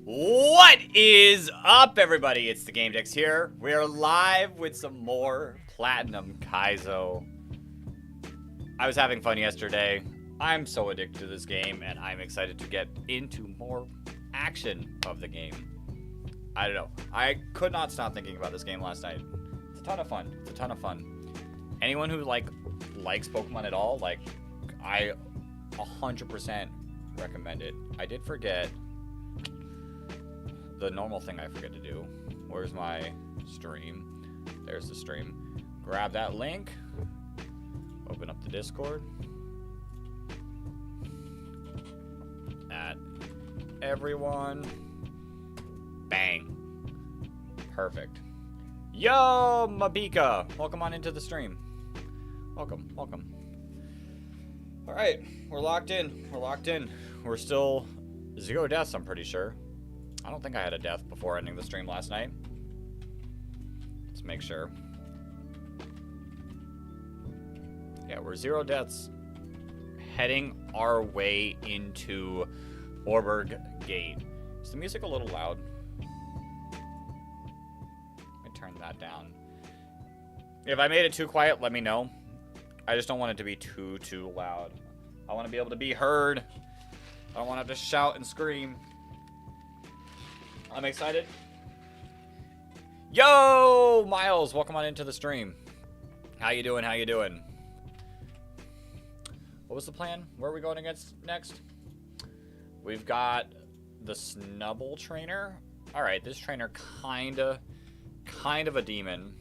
What is up, everybody? It's the Game Dex here. We are live with some more Platinum Kaizo. I was having fun yesterday. I'm so addicted to this game, and I'm excited to get into more action of the game. I don't know. I could not stop thinking about this game last night. It's a ton of fun. It's a ton of fun. Anyone who likes Pokemon at all, I 100% recommend it. I did forget the normal thing I forget to do. Where's my stream? There's the stream. Grab that link. Open up the Discord. Add everyone. Bang. Perfect. Yo, Mabika. Welcome on into the stream. Welcome. Alright, we're locked in. We're still 0 deaths, I'm pretty sure. I don't think I had a death before ending the stream last night. Let's make sure. Yeah, we're 0 deaths. Heading our way into Orberg Gate. Is the music a little loud? Let me turn that down. If I made it too quiet, let me know. I just don't want it to be too loud. I want to be able to be heard. I don't want to have to shout and scream. I'm excited. Yo, Miles, welcome on into the stream. How you doing? What was the plan? Where are we going against next? We've got the Snubble trainer. All right, this trainer kind of a demon.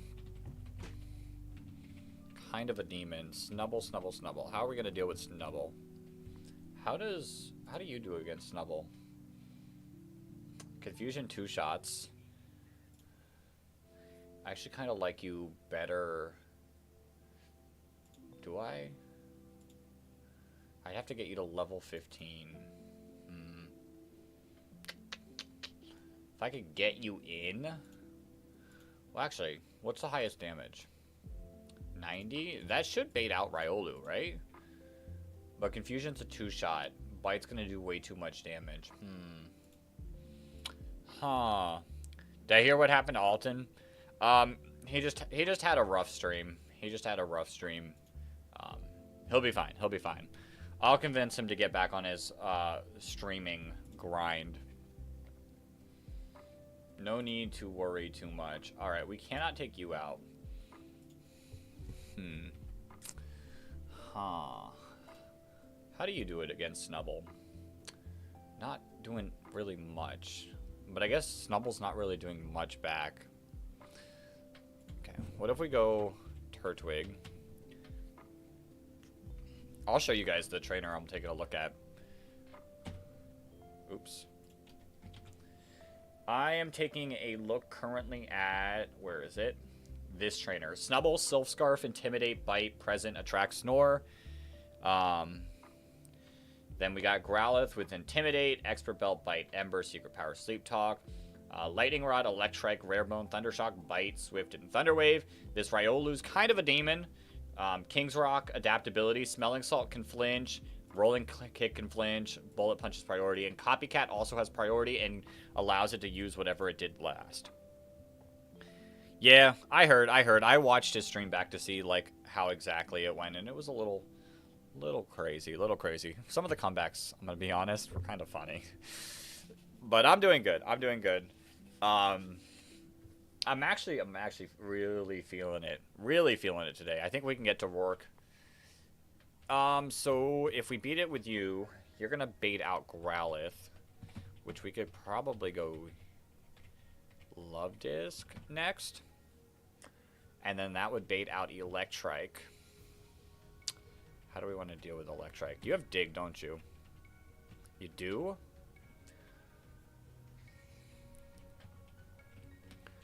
Snubble. How are we gonna deal with Snubble? How do you do against Snubble? Confusion 2 shots. I actually kind of like you better. Do I? I'd have to get you to level 15. If I could get you in. Well, actually, what's the highest damage? 90? That should bait out Riolu, right? But Confusion's a 2-shot. Bite's gonna do way too much damage. Huh. Did I hear what happened to Alton? He just had a rough stream. He'll be fine. I'll convince him to get back on his streaming grind. No need to worry too much. Alright, we cannot take you out. Huh. How do you do it against Snubble? Not doing really much. But I guess Snubble's not really doing much back. Okay, what if we go Turtwig? I'll show you guys the trainer I'm taking a look at. Oops. I am taking a look currently at, where is it? This trainer. Snubble, Sylph Scarf, Intimidate, Bite, Present, Attract, Snore. Then we got Growlithe with Intimidate, Expert Belt, Bite, Ember, Secret Power, Sleep Talk. Lightning Rod, Electrike, Rare Bone, Thundershock, Bite, Swift, and Thunderwave. This Riolu's kind of a demon. King's Rock, Adaptability, Smelling Salt can flinch, Rolling Kick can flinch, Bullet Punch is priority, and Copycat also has priority and allows it to use whatever it did last. Yeah, I heard. I watched his stream back to see how exactly it went, and it was a little crazy. Some of the comebacks, I'm gonna be honest, were kind of funny. But I'm doing good. I'm actually really feeling it today. I think we can get to Roark. So if we beat it with you, you're gonna bait out Growlithe, which we could probably go Love Disc next. And then that would bait out Electrike. How do we want to deal with Electrike? You have Dig, don't you? You do?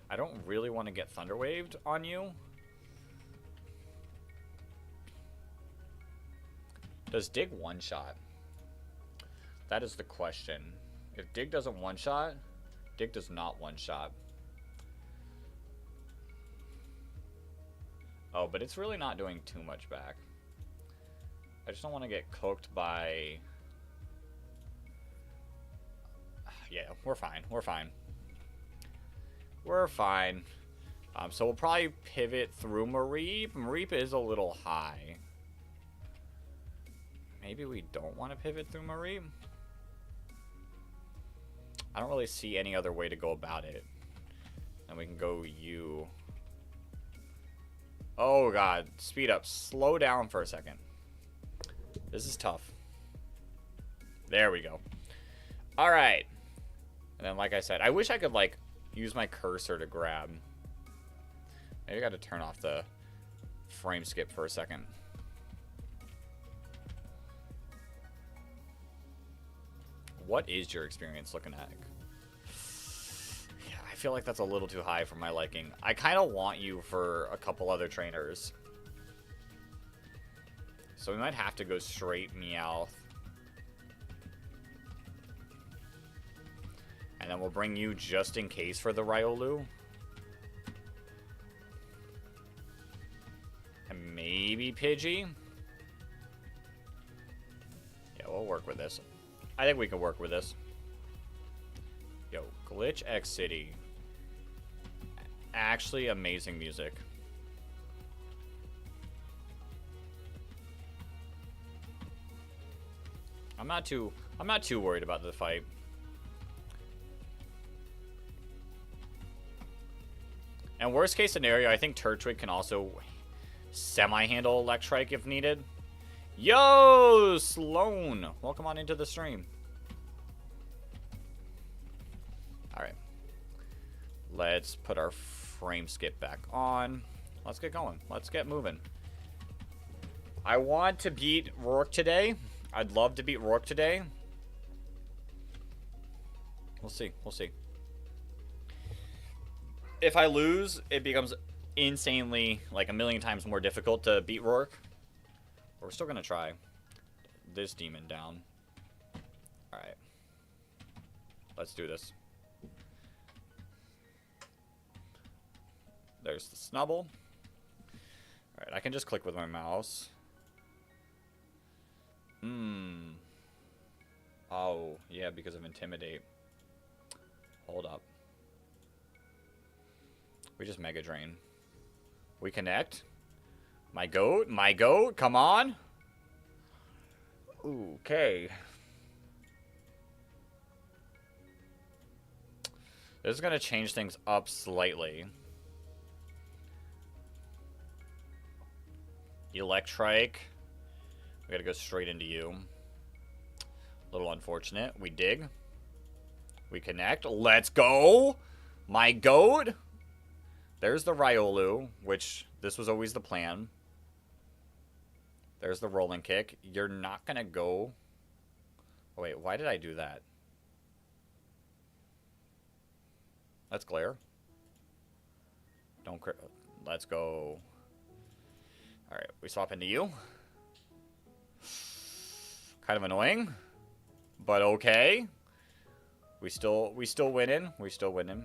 I don't really want to get Thunderwaved on you. Does Dig one-shot? That is the question. If Dig doesn't one-shot, Dig does not one-shot. Oh, but it's really not doing too much back. I just don't want to get cooked by... Yeah, we're fine. We're fine. We're fine. So we'll probably pivot through Mareep. Mareep is a little high. Maybe we don't want to pivot through Mareep. I don't really see any other way to go about it. And we can go U. Oh god, speed up. Slow down for a second. This is tough. There we go. Alright. And then like I said, I wish I could like use my cursor to grab. Maybe I gotta turn off the frame skip for a second. What is your experience looking at? Yeah, I feel like that's a little too high for my liking. I kind of want you for a couple other trainers. So we might have to go straight Meowth. And then we'll bring you just in case for the Riolu. And maybe Pidgey. Yeah, we'll work with this. I think we can work with this. Yo, Glitch X City. Actually amazing music. I'm not too worried about the fight. And worst case scenario, I think Turtwig can also semi-handle Electrike if needed. Yo, Sloan! Welcome on into the stream. Alright. Let's put our frame skip back on. Let's get going. Let's get moving. I want to beat Roark today. I'd love to beat Roark today. We'll see. We'll see. If I lose, it becomes insanely, like, a million times more difficult to beat Roark. But we're still going to try this demon down. Alright. Let's do this. There's the Snubble. Alright, I can just click with my mouse. Oh, yeah, because of Intimidate. Hold up. We just Mega Drain. We connect. My goat. My goat. Come on. Okay. This is going to change things up slightly. Electrike. We got to go straight into you. A little unfortunate. We dig. We connect. Let's go. My goat. There's the Riolu, which this was always the plan. There's the rolling kick. You're not going to go... Oh, wait, why did I do that? Let's glare. Don't... Let's go. Alright, we swap into you. Kind of annoying. But okay. We still winning. We still winning.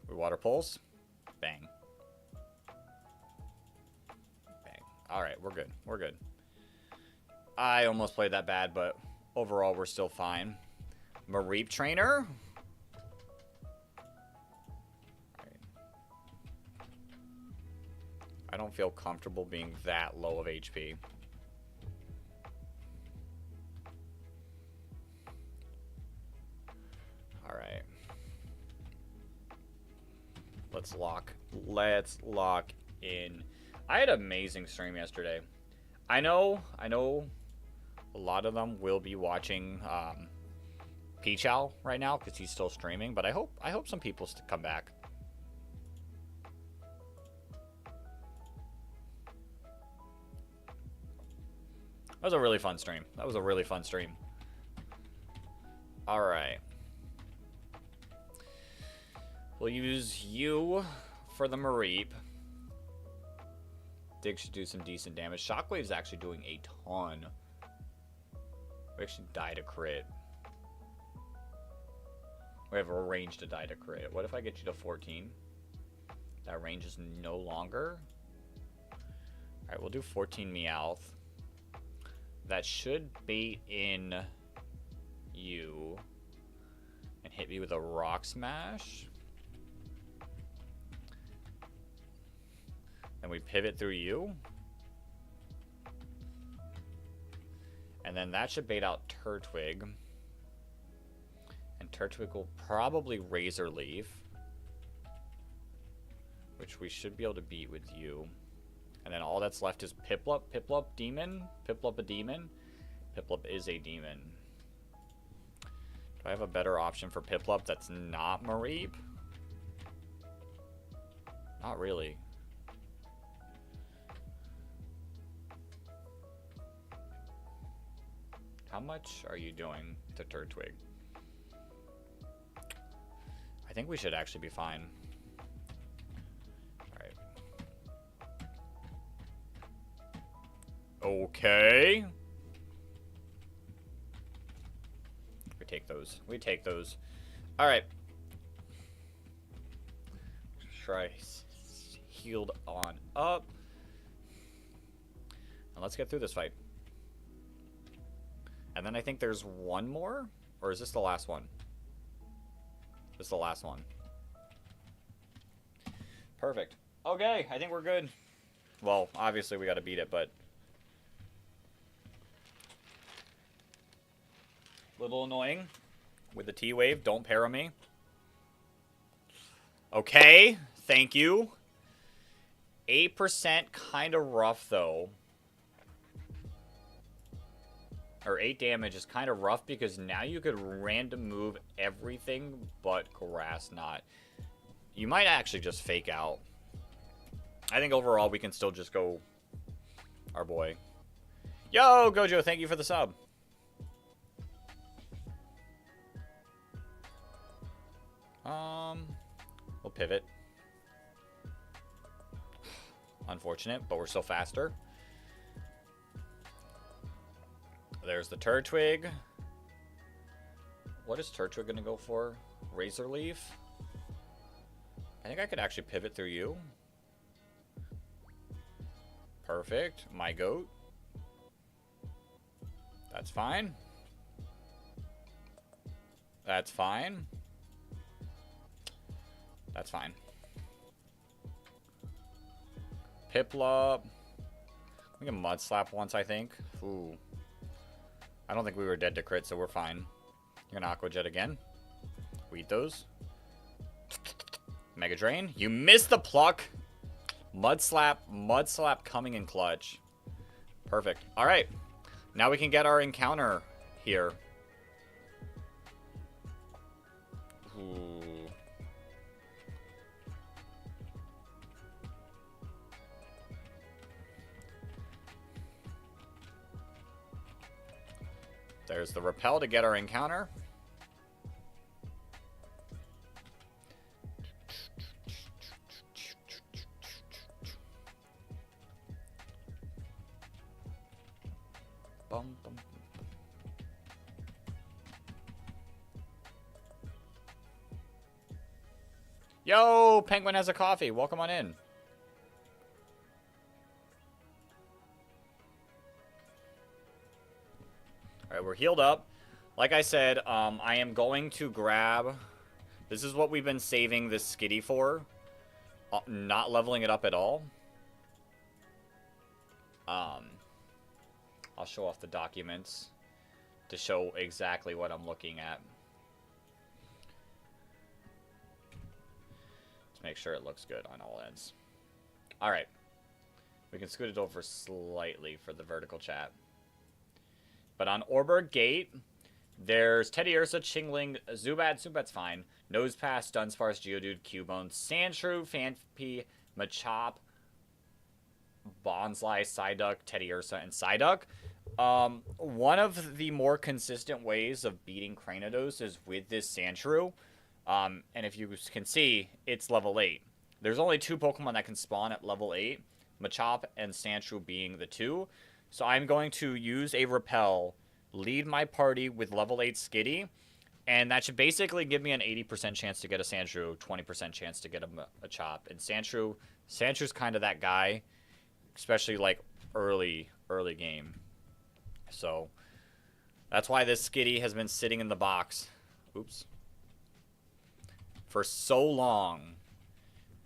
We water pulse. Bang. Bang. Alright, we're good. We're good. I almost played that bad, but overall we're still fine. Mareep trainer. Right. I don't feel comfortable being that low of HP. Alright. Let's lock in. I had an amazing stream yesterday. I know a lot of them will be watching Pichow right now because he's still streaming, but I hope some people come back. That was a really fun stream. All right. We'll use you for the Mareep. Dig should do some decent damage. Shockwave's actually doing a ton. We actually died a crit. We have a range to die to crit. What if I get you to 14? That range is no longer. Alright, we'll do 14 Meowth. That should bait in you and hit me with a Rock Smash. And we pivot through you. And then that should bait out Turtwig. And Turtwig will probably Razor Leaf, which we should be able to beat with you. And then all that's left is Piplup. Piplup, Demon. Piplup, a Demon. Piplup is a Demon. Do I have a better option for Piplup that's not Mareep? Not really. How much are you doing to Turtwig? I think we should actually be fine. Alright. Okay. We take those. We take those. Alright. Try healed on up. And let's get through this fight. And then I think there's one more? Or is this the last one? This is the last one. Perfect. Okay, I think we're good. Well, obviously we gotta beat it, but... little annoying. With the T-Wave, don't para me. Okay, thank you. 8% kinda rough, though. Or 8 damage is kind of rough because now you could random move everything but Grass Knot. You might actually just fake out. I think overall we can still just go our boy. Yo, Gojo, thank you for the sub. We'll pivot. Unfortunate, but we're still faster. There's the Turtwig. What is Turtwig going to go for? Razor Leaf? I think I could actually pivot through you. Perfect. My goat. That's fine. That's fine. That's fine. Piplup. We can Mud Slap once, I think. Ooh. I don't think we were dead to crit, so we're fine. You're gonna Aqua Jet again. We eat those. Mega Drain. You missed the pluck. Mud Slap coming in clutch. Perfect. Alright. Now we can get our encounter here. Ooh. There's the Repel to get our encounter. Bum, bum. Yo, Penguin has a coffee. Welcome on in. Alright, we're healed up. Like I said, I am going to grab... This is what we've been saving this Skitty for. Not leveling it up at all. I'll show off the documents to show exactly what I'm looking at. To make sure it looks good on all ends. Alright. We can scoot it over slightly for the vertical chat. But on Orberg Gate, there's Teddiursa, Chingling, Zubat. Zubat's fine. Nosepass, Dunsparce, Geodude, Cubone, Sandshrew, Phanpy, Machop, Bonsly, Psyduck, Teddiursa, and Psyduck. One of the more consistent ways of beating Cranidos is with this Sandshrew. And if you can see, it's level 8. There's only 2 Pokemon that can spawn at level 8. Machop and Sandshrew being the 2. So I'm going to use a Repel, lead my party with level 8 Skitty, and that should basically give me an 80% chance to get a Sandshrew, 20% chance to get a Chop. And Sandshrews kind of that guy, especially like early game. So That's why this Skitty has been sitting in the box. Oops. For so long,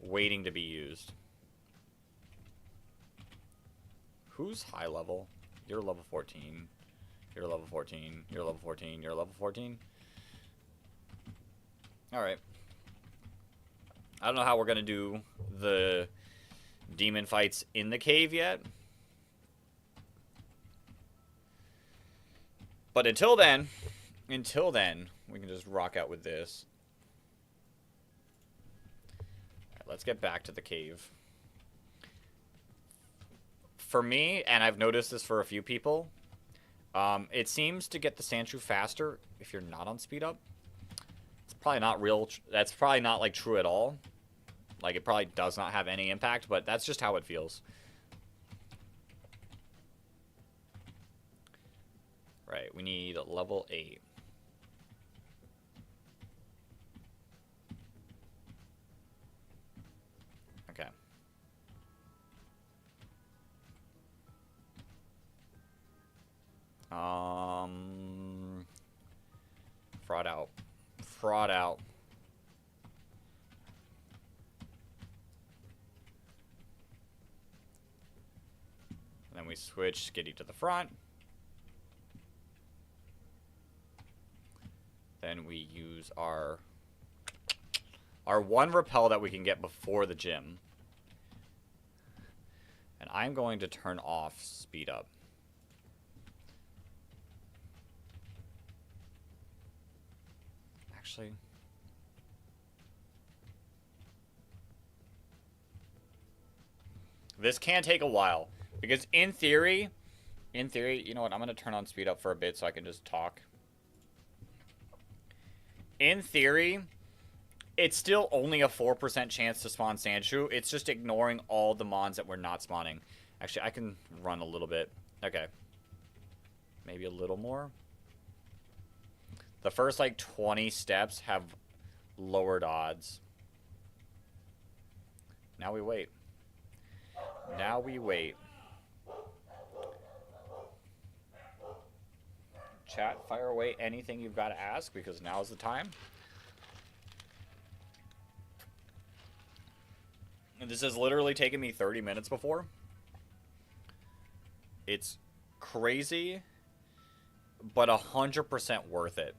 waiting to be used. Who's high level? You're level 14. You're level 14. You're level 14. You're level 14. Alright. I don't know how we're going to do the demon fights in the cave yet. But until then, we can just rock out with this. Alright, let's get back to the cave. For me, and I've noticed this for a few people, it seems to get the Sandshrew faster if you're not on speed up. It's probably not real. That's probably not like true at all. Like it probably does not have any impact, but that's just how it feels. Right, we need level 8. Okay. Fraud out. Fraud out. And then we switch Skitty to the front. Then we use our one repel that we can get before the gym. And I'm going to turn off speed up. Actually, this can take a while because in theory, you know what? I'm going to turn on speed up for a bit so I can just talk. In theory, it's still only a 4% chance to spawn Sandshrew. It's just ignoring all the mons that we're not spawning. Actually, I can run a little bit. Okay. Maybe a little more. The first, like, 20 steps have lowered odds. Now we wait. Now we wait. Chat, fire away anything you've got to ask, because now is the time. And this has literally taken me 30 minutes before. It's crazy, but 100% worth it.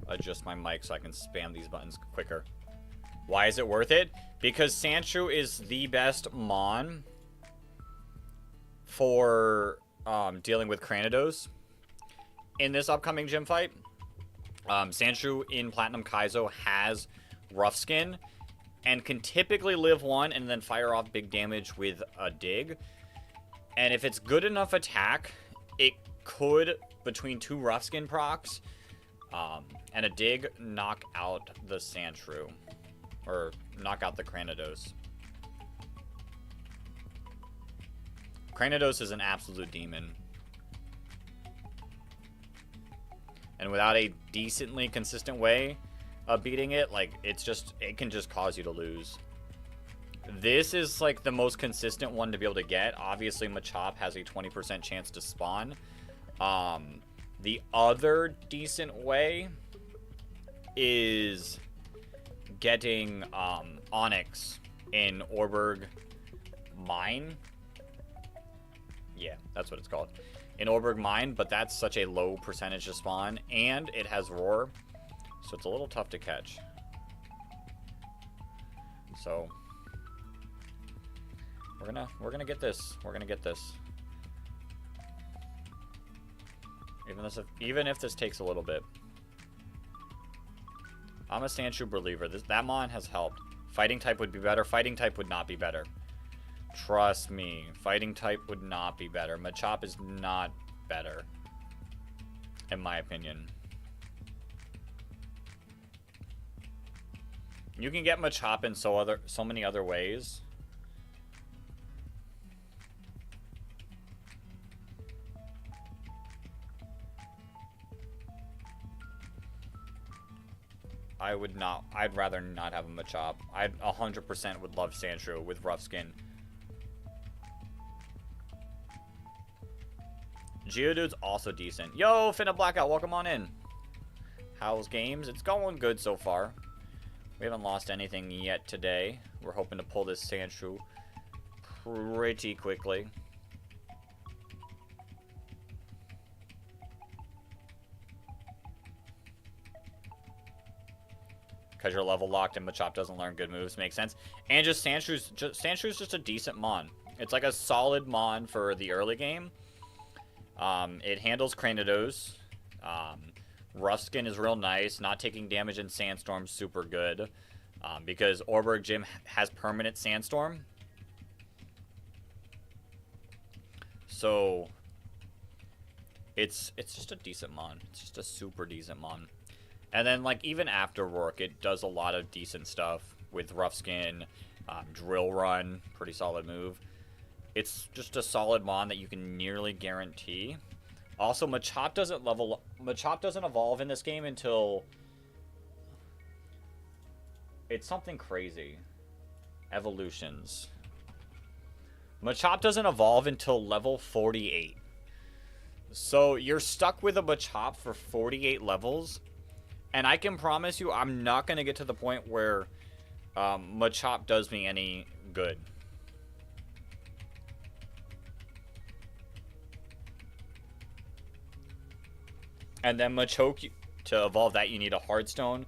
Adjust my mic so I can spam these buttons quicker. Why is it worth it? Because Sandshrew is the best mon for dealing with Cranidos in this upcoming gym fight. Sandshrew in Platinum Kaizo has Rough Skin and can typically live one and then fire off big damage with a dig. And if it's good enough attack, it could, between 2 Rough Skin procs, and a dig, knock out the Sandshrew. Or knock out the Cranidos. Cranidos is an absolute demon. And without a decently consistent way of beating it, like, it can just cause you to lose. This is, like, the most consistent one to be able to get. Obviously, Machop has a 20% chance to spawn. The other decent way is getting Onyx in Orberg Mine. Yeah, that's what it's called. In Orberg Mine, but that's such a low percentage to spawn, and it has Roar, so it's a little tough to catch. So we're gonna get this. We're gonna get this. Even if this takes a little bit. I'm a Sandshrew believer. That mon has helped. Fighting type would be better. Fighting type would not be better. Trust me. Fighting type would not be better. Machop is not better. In my opinion. You can get Machop in so many other ways. I'd rather not have a Machop. I 100% would love Sandshrew with rough skin. Geodude's also decent. Yo, Finna Blackout, welcome on in. How's games? It's going good so far. We haven't lost anything yet today. We're hoping to pull this Sandshrew pretty quickly. Because you're level locked and Machop doesn't learn good moves. Makes sense. And just Sandshrews just a decent Mon. It's like a solid Mon for the early game. It handles Cranidos. Rough Skin is real nice. Not taking damage in Sandstorm, super good. Because Orberg Gym has permanent Sandstorm. So it's just a decent Mon. It's just a super decent Mon. And then, like, even after Roark, it does a lot of decent stuff with Rough Skin, Drill Run, pretty solid move. It's just a solid Mon that you can nearly guarantee. Also, Machop doesn't evolve in this game until it's something crazy. Evolutions. Machop doesn't evolve until level 48. So you're stuck with a Machop for 48 levels. And I can promise you, I'm not going to get to the point where Machop does me any good. And then Machoke, to evolve that, you need a Hardstone.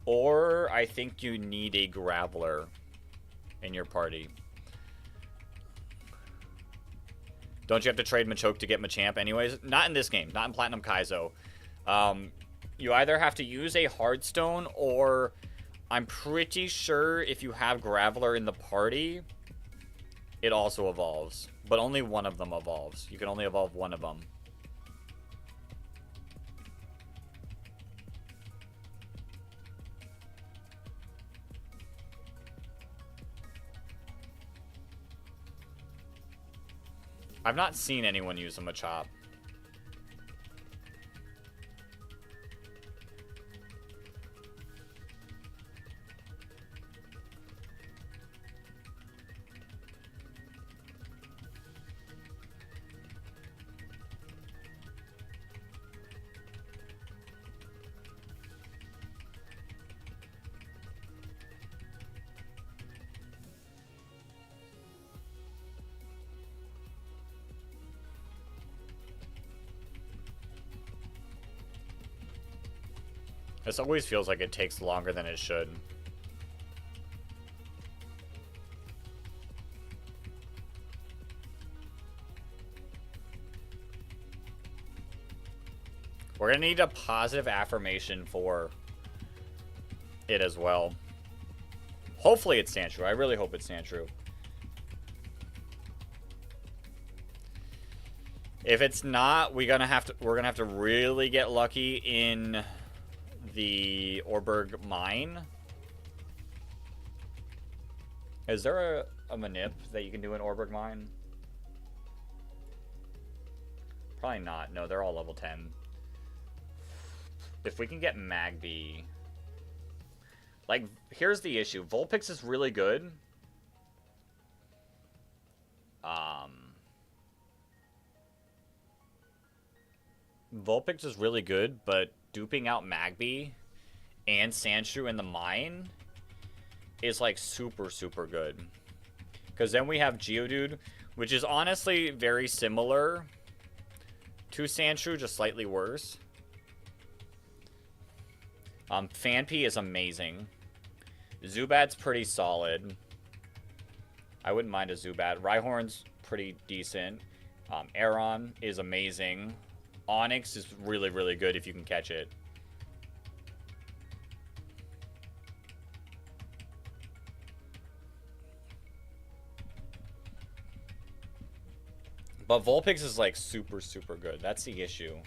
Or I think you need a Graveler in your party. Don't you have to trade Machoke to get Machamp anyways? Not in this game. Not in Platinum Kaizo. You either have to use a Hardstone, or I'm pretty sure if you have Graveler in the party, it also evolves. But only one of them evolves. You can only evolve one of them. I've not seen anyone use a Machop. This always feels like it takes longer than it should. We're gonna need a positive affirmation for it as well. Hopefully it's Sandshrew. I really hope it's Sandshrew. If it's not, we're gonna have to really get lucky in the Orberg mine. Is there a manip that you can do in Orberg mine? Probably not. No, they're all level 10. If we can get Magby, like, here's the issue. Vulpix is really good. Vulpix is really good, but duping out Magby and Sandshrew in the mine is like super, super good. Because then we have Geodude, which is honestly very similar to Sandshrew, just slightly worse. Phanpy is amazing. Zubat's pretty solid. I wouldn't mind a Zubat. Rhyhorn's pretty decent. Aron is amazing. Onyx is really, really good if you can catch it. But Vulpix is like super, super good. That's the issue.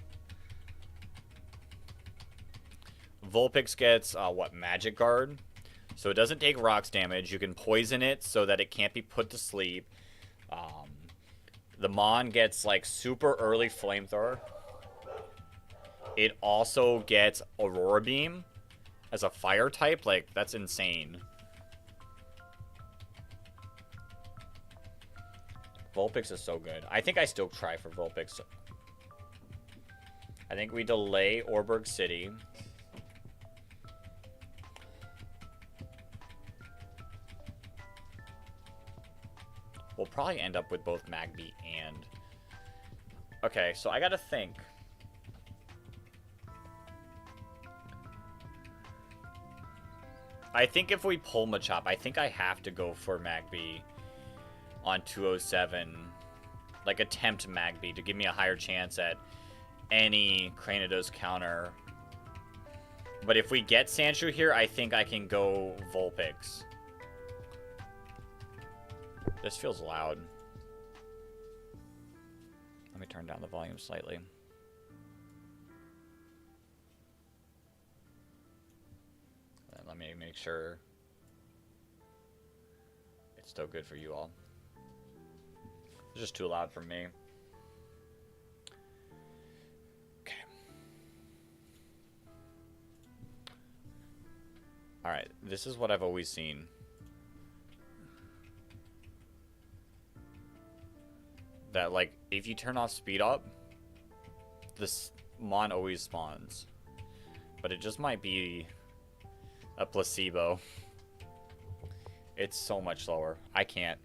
Vulpix gets, what, Magic Guard? So it doesn't take rocks damage. You can poison it so that it can't be put to sleep. The Mon gets like super early flamethrower. It also gets Aurora Beam as a fire type. Like, that's insane. Vulpix is so good. I think I still try for Vulpix. I think we delay Orberg City. We'll probably end up with both Magby and... Okay, so I gotta think. I think if we pull Machop, I think I have to go for Magby on 207. Like, attempt Magby to give me a higher chance at any Cranidos counter. But if we get Sandshrew here, I think I can go Vulpix. This feels loud. Let me turn down the volume slightly. And let me make sure it's still good for you all. It's just too loud for me. Okay. Alright, this is what I've always seen. That, like, if you turn off speed up, this Mon always spawns. But it just might be a placebo. It's so much slower. I can't.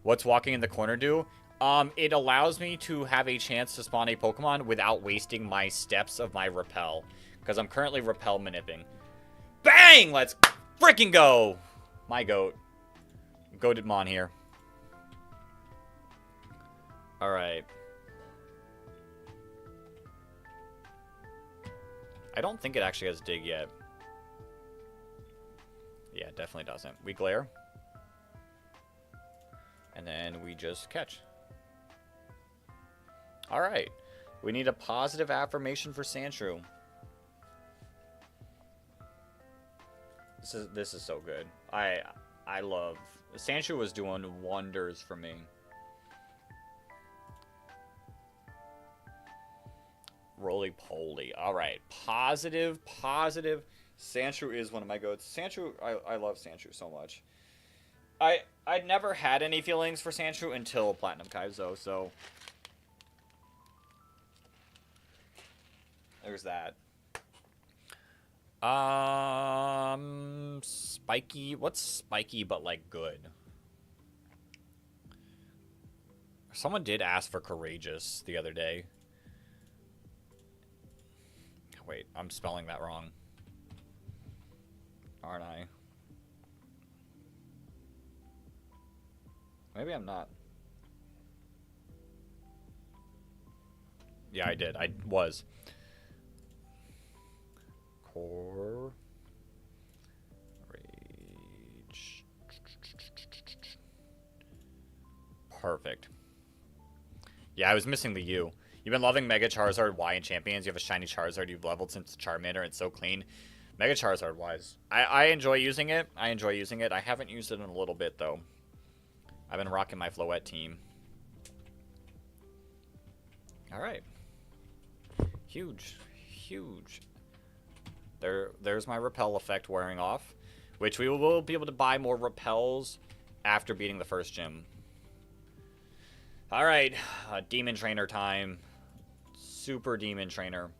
What's walking in the corner do? It allows me to have a chance to spawn a Pokemon without wasting my steps of my repel. Because I'm currently repel maniping. Bang! Let's freaking go! My goat. Goated Mon here. Alright. I don't think it actually has dig yet. Yeah, it definitely doesn't. We glare. And then we just catch. Alright. We need a positive affirmation for Sandshrew. This is so good. I love... Sandshrew was doing wonders for me. Roly-poly. Alright. Positive. Sandshrew is one of my goats. Sandshrew, I love Sandshrew so much. I'd never had any feelings for Sandshrew until Platinum Kaizo, so... There's that. Spiky. What's spiky but, like, good? Someone did ask for Courageous the other day. Wait, I'm spelling that wrong. Aren't I? Maybe I'm not. Yeah, I did. I was. Core. Rage. Perfect. Yeah, I was missing the U. You've been loving Mega Charizard Y in Champions. You have a shiny Charizard you've leveled since Charmander. It's so clean. Mega Charizard wise. I enjoy using it. I haven't used it in a little bit, though. I've been rocking my Floette team. Alright. Huge. There's my repel effect wearing off. Which we will be able to buy more repels after beating the first gym. Alright. Demon Trainer time. Super Demon Trainer.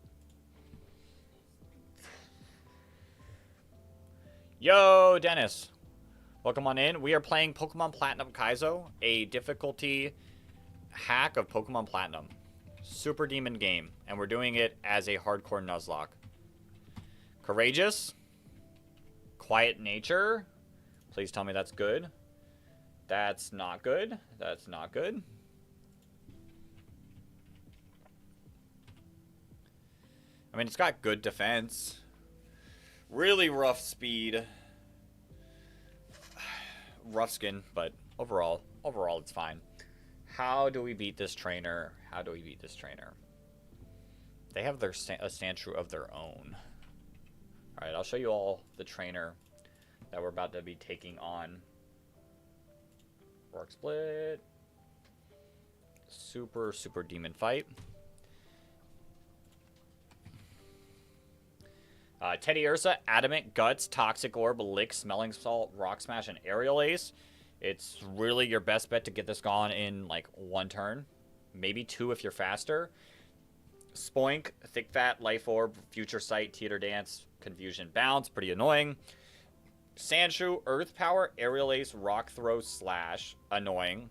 Yo, Dennis. Welcome on in. We are playing Pokemon Platinum Kaizo, a difficulty hack of Pokemon Platinum. Super Demon game. And we're doing it as a hardcore Nuzlocke. Courageous. Quiet Nature. Please tell me that's good. That's not good. That's not good. I mean, it's got good defense. Really rough speed. Rough skin, but overall it's fine. How do we beat this trainer? They have a Sandshrew of their own. Alright, I'll show you all the trainer that we're about to be taking on. Roark split. Super, super demon fight. Teddy Ursa, Adamant, Guts, Toxic Orb, Lick, Smelling Salt, Rock Smash, and Aerial Ace. It's really your best bet to get this gone in like 1 turn. Maybe 2 if you're faster. Spoink, Thick Fat, Life Orb, Future Sight, Teeter Dance, Confusion, Bounce. Pretty annoying. Sandshrew, Earth Power, Aerial Ace, Rock Throw, Slash. Annoying.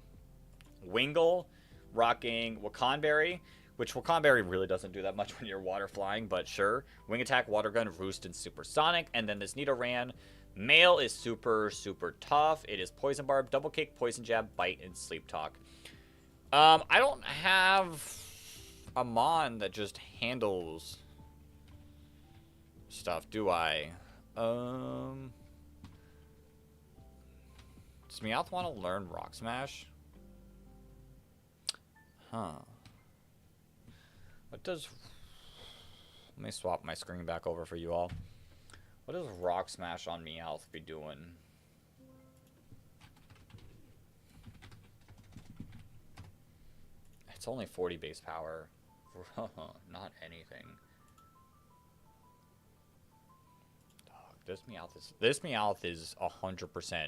Wingle, Rocking, Wakanberry. Which Wakanberry really doesn't do that much when you're water flying, but sure. Wing Attack, Water Gun, Roost, and Supersonic. And then this Nidoran. Male is super, super tough. It is Poison Barb, Double Kick, Poison Jab, Bite, and Sleep Talk. I don't have a Mon that just handles stuff, do I? Does Meowth want to learn Rock Smash? Huh. What does... Let me swap my screen back over for you all. What does Rock Smash on Meowth be doing? It's only 40 base power. Not anything. Dog, this Meowth is 100%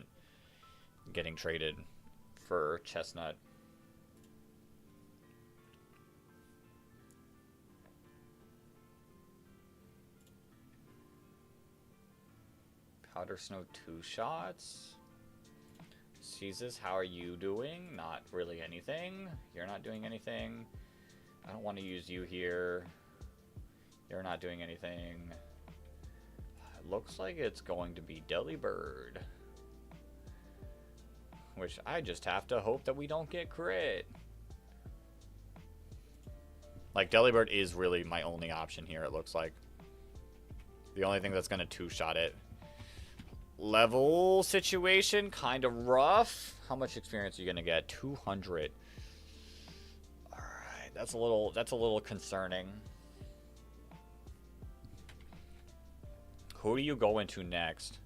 getting traded for Chestnut. Powder Snow 2 shots. Jesus, how are you doing? Not really anything. You're not doing anything. I don't want to use you here. You're not doing anything. It looks like it's going to be Delibird. Which I just have to hope that we don't get crit. Like, Delibird is really my only option here, it looks like. The only thing that's going to 2-shot it. Level situation, kind of rough. How much experience are you gonna get? 200. All right, that's a little concerning. Who do you go into next?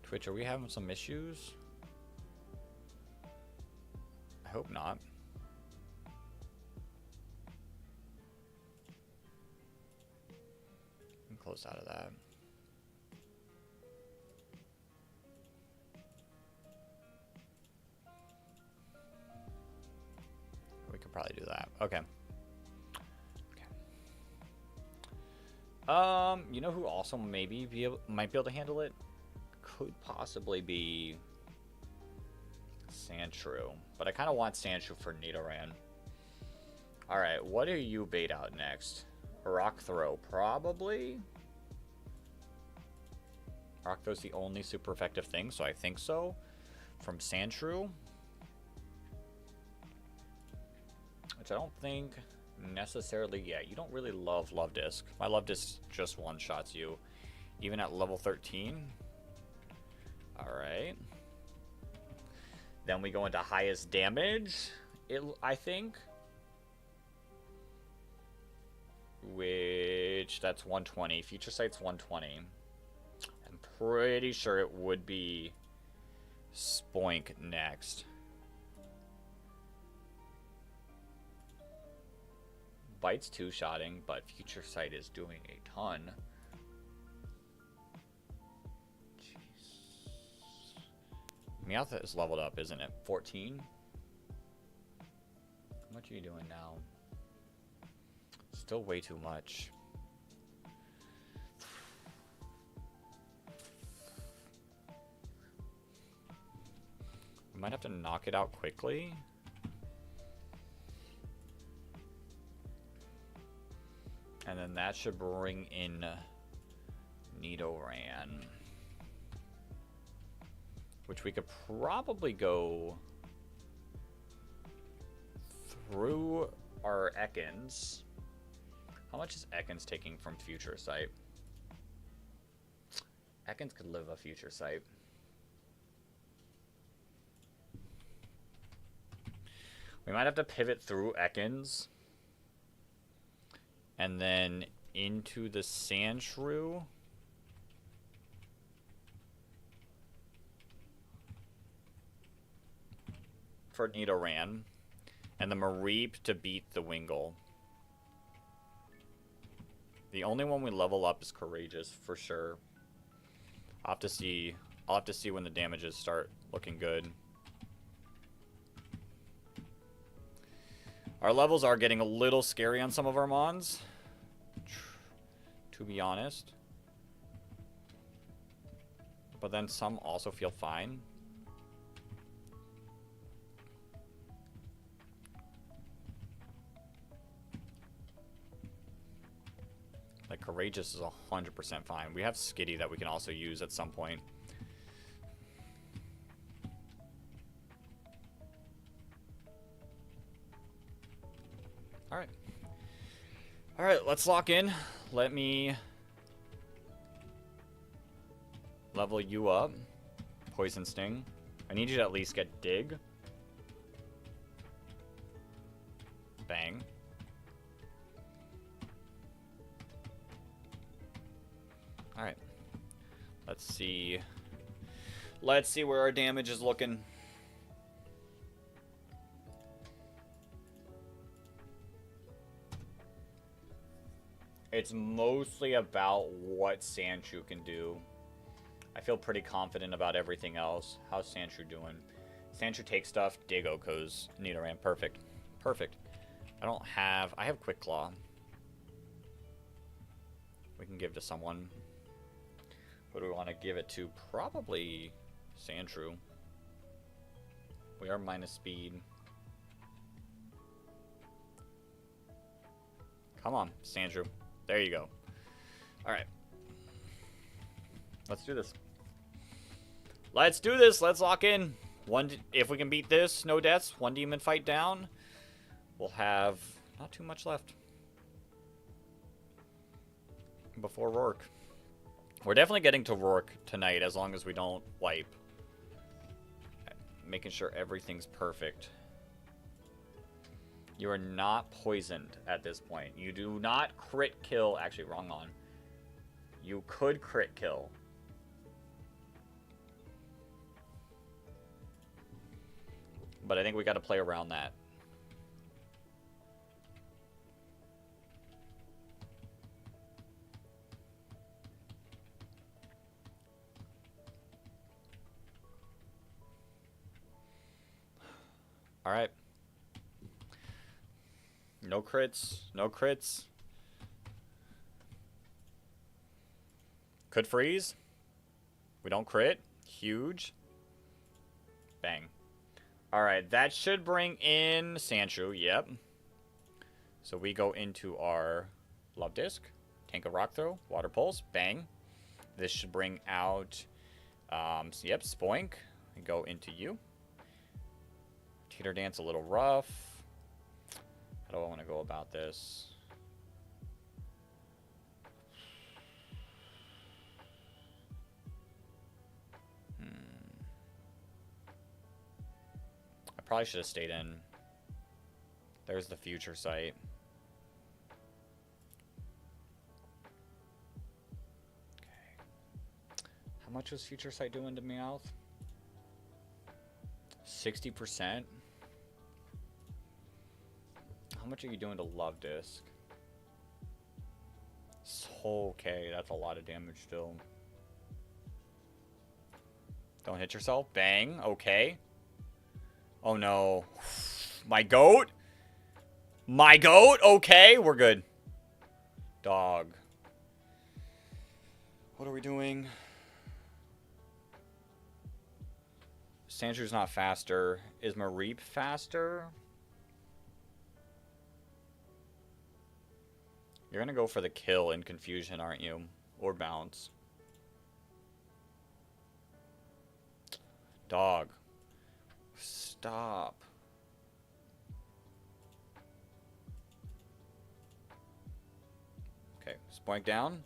Twitch, are we having some issues? I hope not. Close out of that. We could probably do that. Okay. You know who also maybe might be able to handle it? Could possibly be Sandshrew. But I kind of want Sandshrew for Nidoran. Alright, what do you bait out next? Rock Throw, probably. Rock Throw's the only super effective thing, so I think so. From Sandshrew. Which I don't think necessarily... Yeah, you don't really love Love Disc. My Love Disc just one-shots you. Even at level 13. Alright. Then we go into highest damage, I think. Which, that's 120. Future Sight's 120. I'm pretty sure it would be Spoink next. Bite's 2-shotting, but Future Sight is doing a ton. Jeez. Meowth is leveled up, isn't it? 14? How much are you doing now? Still way too much. We might have to knock it out quickly. And then that should bring in Nidoran. Which we could probably go through our Ekans. How much is Ekans taking from Future Sight? Ekans could live a Future Sight. We might have to pivot through Ekans. And then into the Sandshrew. For Nidoran. And the Mareep to beat the Wingull. The only one we level up is Courageous, for sure. I'll have to see when the damages start looking good. Our levels are getting a little scary on some of our mons, to be honest. But then some also feel fine. Like, Courageous is 100% fine. We have Skitty that we can also use at some point. Alright. Alright, let's lock in. Let me level you up. Poison Sting. I need you to at least get Dig. Bang. Alright. Let's see. Let's see where our damage is looking. It's mostly about what Sandshrew can do. I feel pretty confident about everything else. How's Sandshrew doing? Sandshrew takes stuff. Dig Oko's Nidoran. Perfect. Perfect. I have Quick Claw. We can give to someone. Who do we want to give it to? Probably Sandshrew. We are minus speed. Come on, Sandshrew. There you go. Alright. Let's do this. Let's do this. Let's lock in. If we can beat this, no deaths, one demon fight down, we'll have not too much left before Roark. We're definitely getting to Roark tonight as long as we don't wipe. Making sure everything's perfect. You are not poisoned at this point. You do not crit kill. Actually, wrong on. You could crit kill. But I think we got to play around that. All right. No crits. No crits. Could freeze. We don't crit. Huge. Bang. Alright, that should bring in Sandshrew. Yep. So we go into our Love Disc. Tank a Rock Throw. Water Pulse. Bang. This should bring out... yep, Spoink. And go into you. Teeter Dance a little rough. How do I want to go about this? I probably should have stayed in. There's the Future Sight. Okay. How much was Future Sight doing to Meowth? 60%? How much are you doing to Love Disc? Okay, that's a lot of damage still. Don't hit yourself. Bang. Okay. Oh no. My goat? My goat? Okay, we're good. Dog. What are we doing? Sandshew's not faster. Is Mareep faster? You're gonna go for the kill in Confusion, aren't you? Or Bounce. Dog. Stop. Okay, Spoink down.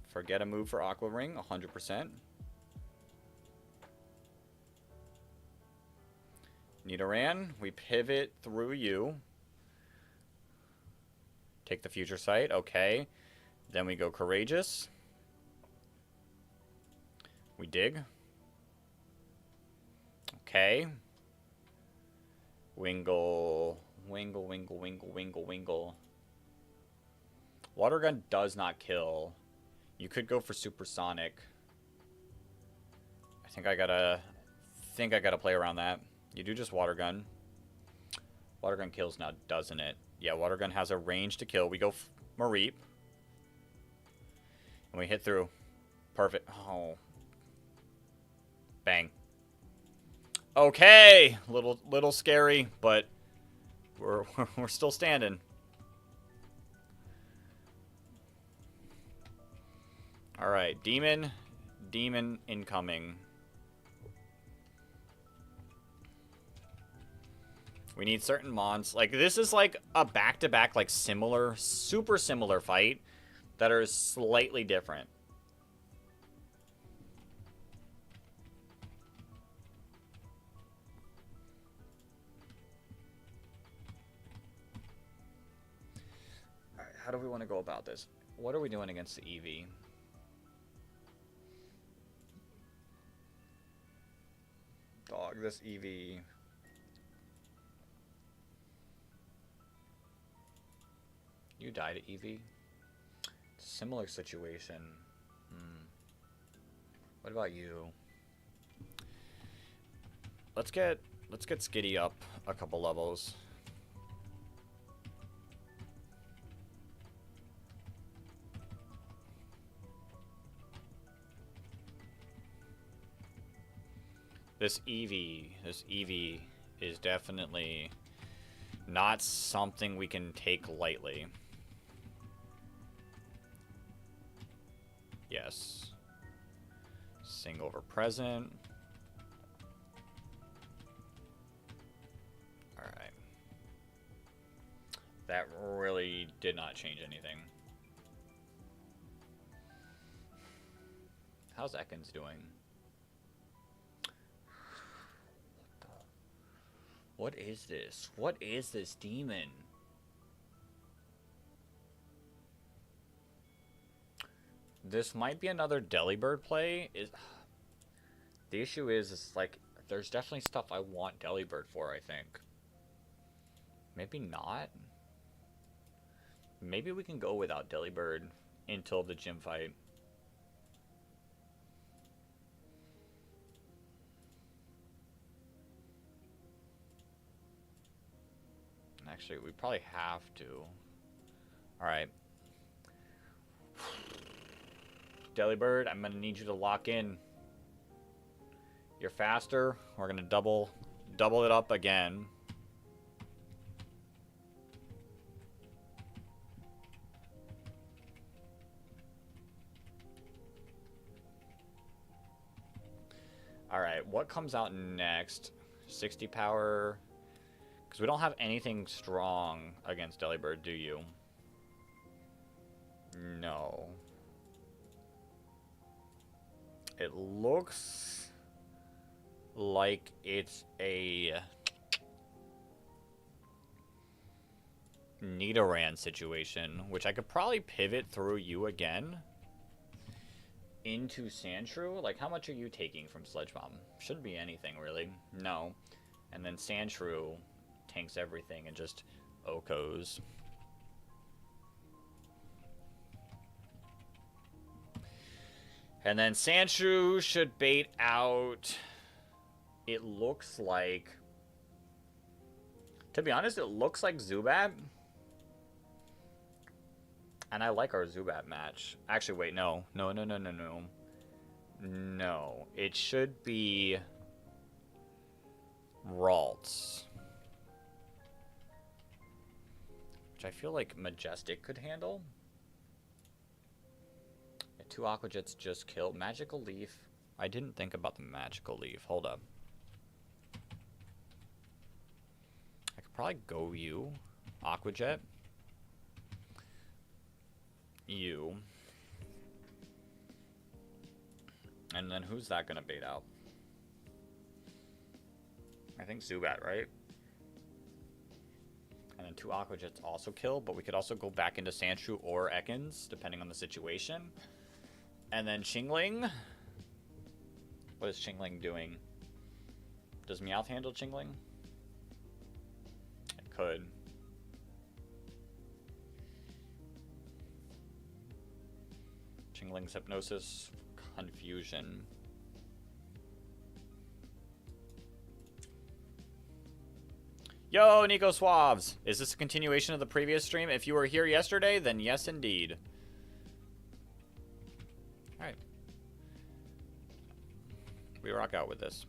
Forget a move for Aqua Ring, 100%. Nidoran, we pivot through you. Take the future sight. Okay. Then we go courageous. We dig. Okay. Wingle. Wingle, wingle, wingle, wingle, wingle. Water gun does not kill. You could go for supersonic. I think I gotta play around that. You do just water gun. Water gun kills now, doesn't it? Yeah, water gun has a range to kill. We go Mareep. And we hit through. Perfect. Oh. Bang. Okay. Little scary, but we're still standing. All right, demon incoming. We need certain mons. Like, this is like a back-to-back, like, similar, super similar fight that are slightly different. All right, how do we want to go about this? What are we doing against the EV? Dog, this EV... You died at EV. Similar situation. What about you? Let's get Skitty up a couple levels. This EV is definitely not something we can take lightly. Yes. Sing over present. Alright. That really did not change anything. How's Ekans doing? What is this? What is this demon? This might be another Delibird play. The issue is like, there's definitely stuff I want Delibird for, I think. Maybe not. Maybe we can go without Delibird until the gym fight. Actually, we probably have to. Alright. Delibird, I'm gonna need you to lock in. You're faster. We're gonna double it up again. Alright, what comes out next? 60 power. Because we don't have anything strong against Delibird, do you? No. It looks like it's a Nidoran situation, which I could probably pivot through you again into Sandshrew. Like, how much are you taking from Sledge Bomb? Shouldn't be anything, really. No. And then Sandshrew tanks everything and just Okos. And then Sandshrew should bait out, it looks like, to be honest, it looks like Zubat. And I like our Zubat match. Actually, wait, no. No. No, it should be Ralts. Which I feel like Majestic could handle. 2 Aqua Jets just killed. Magical Leaf. I didn't think about the Magical Leaf. Hold up. I could probably go you. Aqua Jet. You. And then who's that going to bait out? I think Zubat, right? And then 2 Aqua Jets also kill, but we could also go back into Sandshrew or Ekans, depending on the situation. And then Chingling. What is Chingling doing? Does Meowth handle Chingling? It could. Chingling's Hypnosis. Confusion. Yo, Nico Swabs! Is this a continuation of the previous stream? If you were here yesterday, then yes, indeed. Alright. We rock out with this.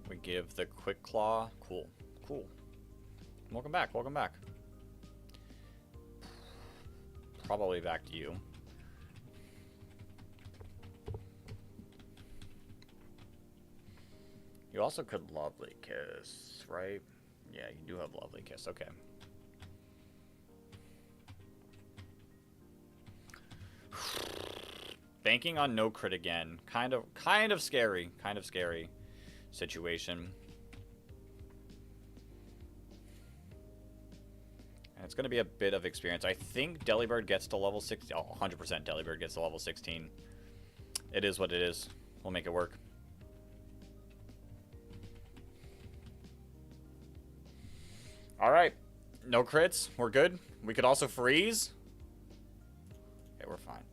We give the Quick Claw. Cool. Cool. Welcome back. Welcome back. Probably back to you. You also could Lovely Kiss, right? Yeah, you do have Lovely Kiss. Okay. Banking on no crit again. Kind of scary. Kind of scary situation. And it's going to be a bit of experience. I think Delibird gets to level 16. Oh, 100% Delibird gets to level 16. It is what it is. We'll make it work. Alright. No crits. We're good. We could also freeze. Okay, we're fine.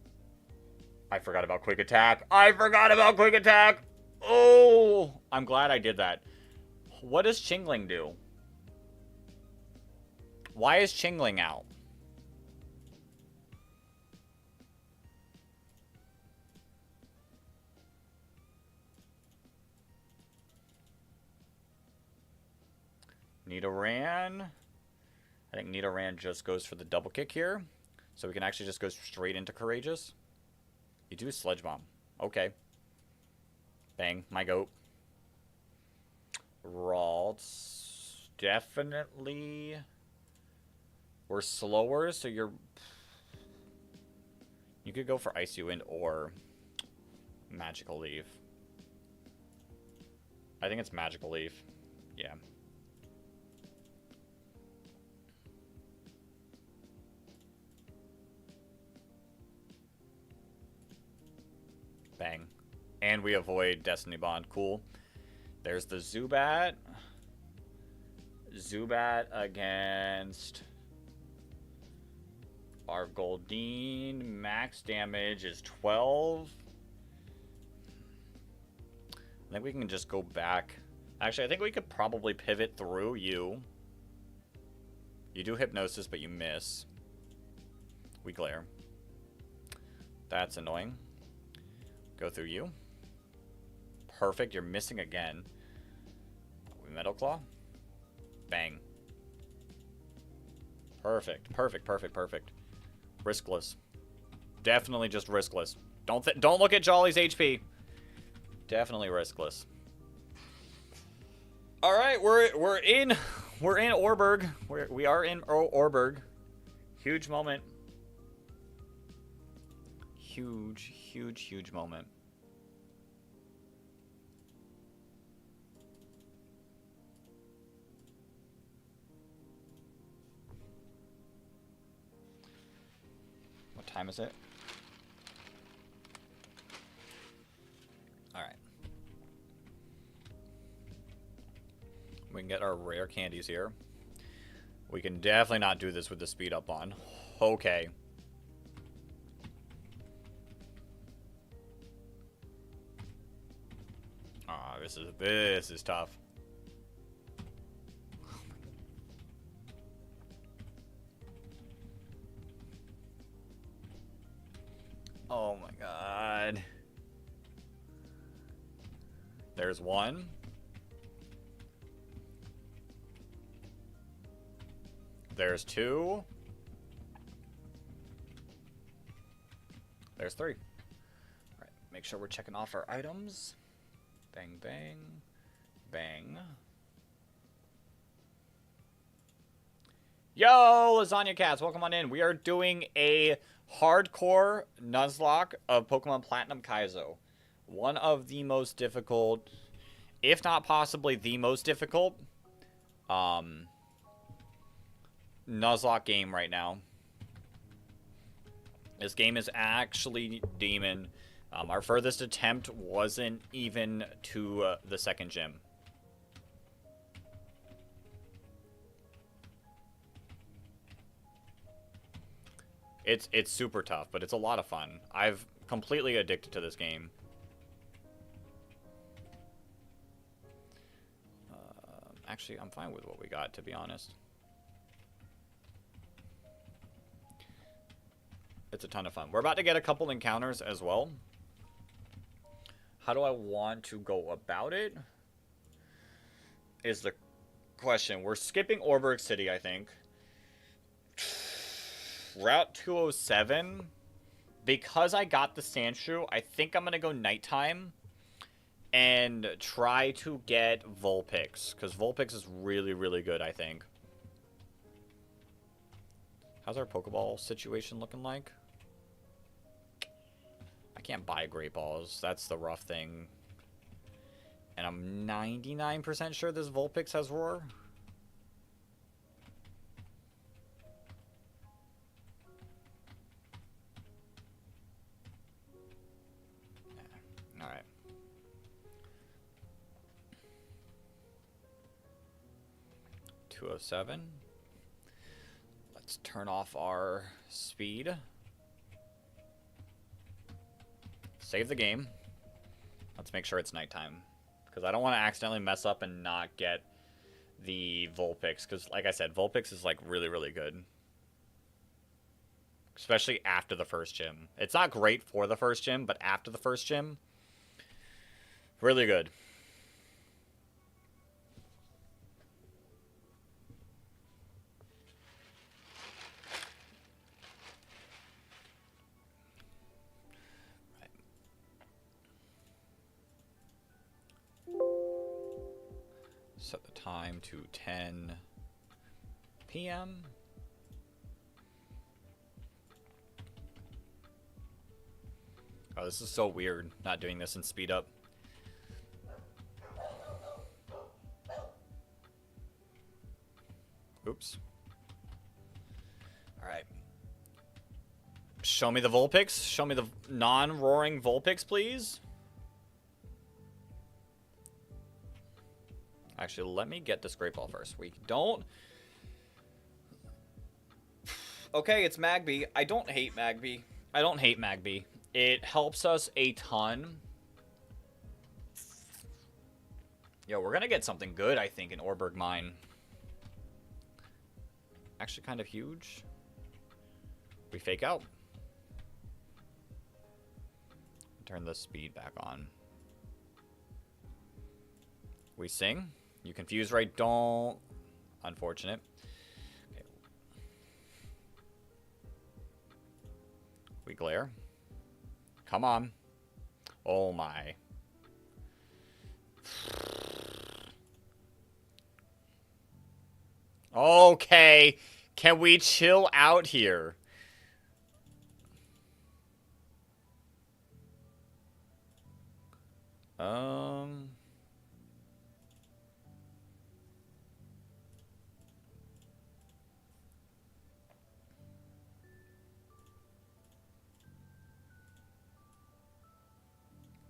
I forgot about Quick Attack. I forgot about Quick Attack! Oh! I'm glad I did that. What does Chingling do? Why is Chingling out? Nidoran. I think Nidoran just goes for the double kick here. So we can actually just go straight into Courageous. You do Sledge Bomb. Okay. Bang. My goat. Ralts. Definitely. We're slower, so you're... You could go for Icy Wind or Magical Leaf. I think it's Magical Leaf. Yeah. Bang. And we avoid Destiny Bond. Cool. There's the Zubat. Zubat against our Goldeen. Max damage is 12. I think we can just go back. Actually, I think we could probably pivot through you. You do Hypnosis, but you miss. We glare. That's annoying. Go through you. Perfect. You're missing again. We Metal Claw. Bang. Perfect. Perfect. Perfect. Perfect. Riskless. Definitely just riskless. Don't look at Jolly's HP. Definitely riskless. All right, we're in Orberg. We are in Orberg. Huge moment. Huge moment. What time is it? All right. We can get our rare candies here. We can definitely not do this with the speed up on. Okay. Ah, this is tough. Oh my god. There's one. There's two. There's three. All right, make sure we're checking off our items. Bang, bang, bang. Yo, Lasagna Cats, welcome on in. We are doing a hardcore Nuzlocke of Pokemon Platinum Kaizo. One of the most difficult, if not possibly the most difficult, Nuzlocke game right now. This game is actually demon. Our furthest attempt wasn't even to the second gym. It's super tough, but it's a lot of fun. I've completely addicted to this game. Actually, I'm fine with what we got, to be honest. It's a ton of fun. We're about to get a couple encounters as well. How do I want to go about it? Is the question. We're skipping Orberg City, I think. Route 207. Because I got the Sandshrew, I think I'm going to go nighttime and try to get Vulpix. Because Vulpix is really, really good, I think. How's our Pokeball situation looking like? I can't buy Great Balls. That's the rough thing. And I'm 99% sure this Vulpix has Roar. Alright. .207. Let's turn off our speed. Save the game. Let's make sure it's nighttime. Because I don't want to accidentally mess up and not get the Vulpix. Because, like I said, Vulpix is, like, really, really good. Especially after the first gym. It's not great for the first gym, but after the first gym, really good. Set the time to 10 p.m. Oh, this is so weird, not doing this in speed up. Oops. Alright. Show me the Vulpix. Show me the non-roaring Vulpix, please. Actually, let me get this Great Ball first. We don't... Okay, it's Magby. I don't hate Magby. I don't hate Magby. It helps us a ton. Yo, we're gonna get something good, I think, in Orberg Mine. Actually kind of huge. We fake out. Turn the speed back on. We sing. You confused, right? Don't. Unfortunate. Okay. We glare. Come on. Oh my. Okay. Can we chill out here?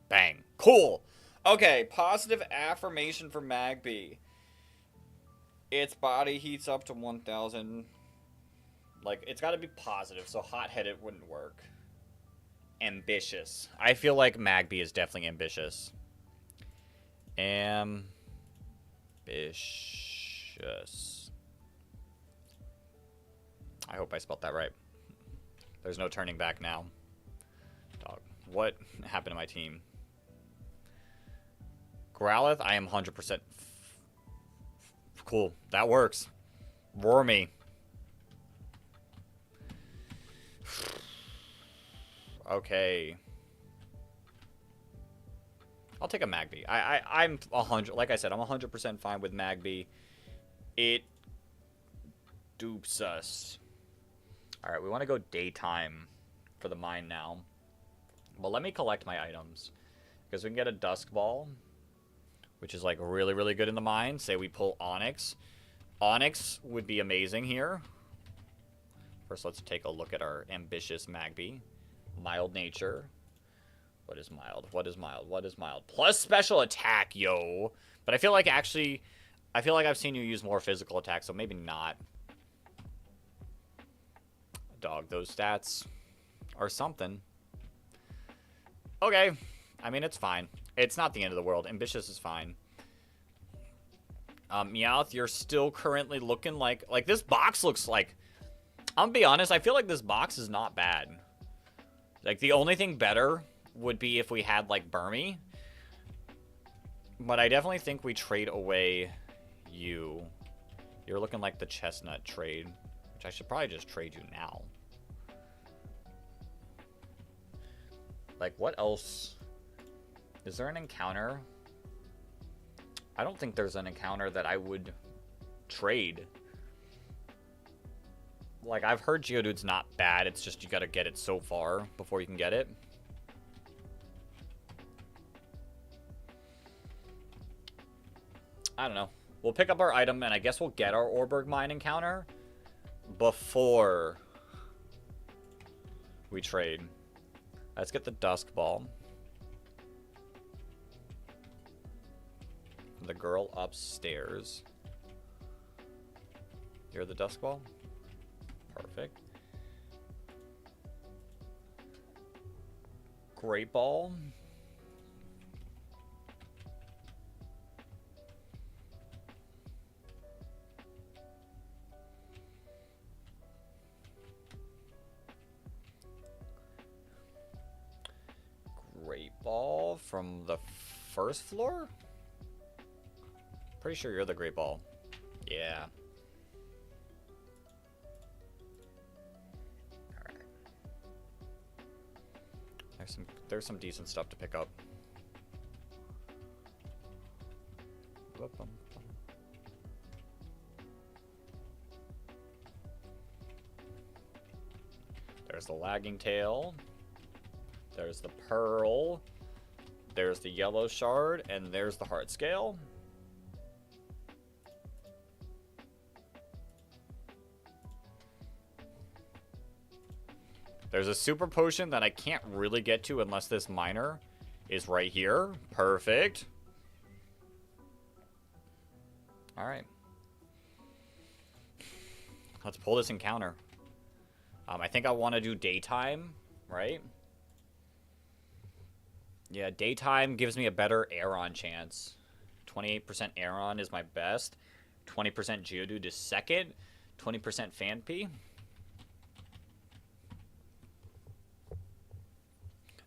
Bang. Cool. Okay, positive affirmation for Magby. Its body heats up to 1,000. Like, it's got to be positive, so hot-headed wouldn't work. Ambitious. I feel like Magby is definitely ambitious. Ambitious. I hope I spelled that right. There's no turning back now. Dog. What happened to my team? Growlithe, I am 100% cool. That works. Roar me. Okay. I'll take a Magby. I'm 100. Like I said, I'm 100% fine with Magby. It dupes us. Alright, we want to go daytime for the mine now. Well, let me collect my items. Because we can get a Dusk Ball, which is like really, really good in the mine. Say we pull Onyx. Onyx would be amazing here. First, let's take a look at our ambitious Magby. Mild nature. What is mild? What is mild? What is mild? Plus special attack, yo. But I feel like actually, I feel like I've seen you use more physical attack, so maybe not. Dog, those stats are something. Okay. I mean, it's fine. It's not the end of the world. Ambitious is fine. Meowth, you're still currently looking like this box looks like, I'm gonna be honest, I feel like this box is not bad. Like, the only thing better would be if we had, like, Burmy. But I definitely think we trade away you. You're looking like the chestnut trade, which I should probably just trade you now. Like, what else? Is there an encounter? I don't think there's an encounter that I would trade. Like, I've heard Geodude's not bad. It's just you gotta get it so far before you can get it. I don't know. We'll pick up our item, and I guess we'll get our Orberg Mine encounter before we trade. Let's get the Dusk Ball. The girl upstairs. You're the Dusk Ball? Perfect. Great Ball. Great Ball from the first floor? Pretty sure you're the Great Ball. Yeah. Alright. There's some decent stuff to pick up. There's the Lagging Tail. There's the Pearl. There's the Yellow Shard. And there's the Heart Scale. There's a Super Potion that I can't really get to unless this miner is right here. Perfect. Alright. Let's pull this encounter. I think I want to do daytime, right? Yeah, daytime gives me a better Aeron chance. 28% Aeron is my best. 20% Geodude is second. 20% Phanpy.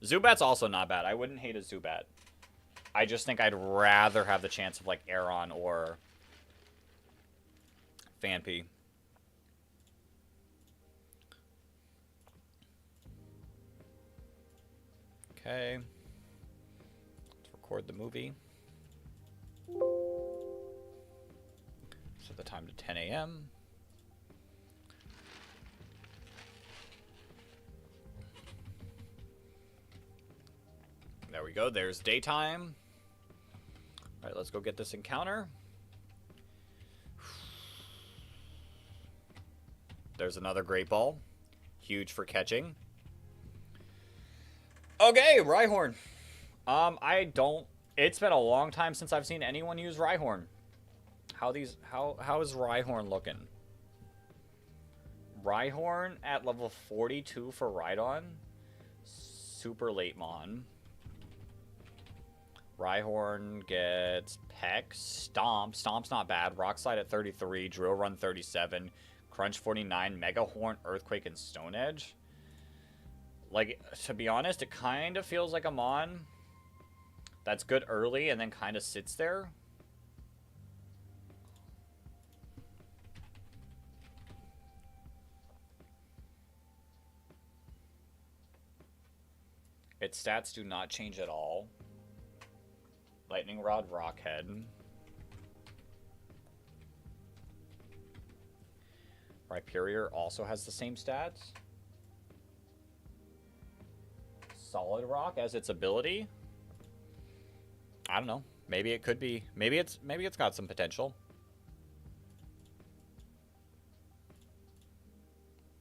Zubat's also not bad. I wouldn't hate a Zubat. I just think I'd rather have the chance of, like, Aeron or Phanpy. Okay. Let's record the movie. Set the time to 10 a.m. There we go. There's daytime. All right, let's go get this encounter. There's another Great Ball. Huge for catching. Okay, Rhyhorn. It's been a long time since I've seen anyone use Rhyhorn. How is Rhyhorn looking? Rhyhorn at level 42 for Rhydon. Super late mon. Rhyhorn gets Peck, Stomp. Stomp's not bad. Rock Slide at 33, Drill Run 37, Crunch 49, Mega Horn, Earthquake, and Stone Edge. Like, to be honest, it kind of feels like a mon that's good early and then kind of sits there. Its stats do not change at all. Lightning Rod, Rockhead. Rhyperior also has the same stats. Solid Rock as its ability. I don't know. Maybe it could be. Maybe it's got some potential.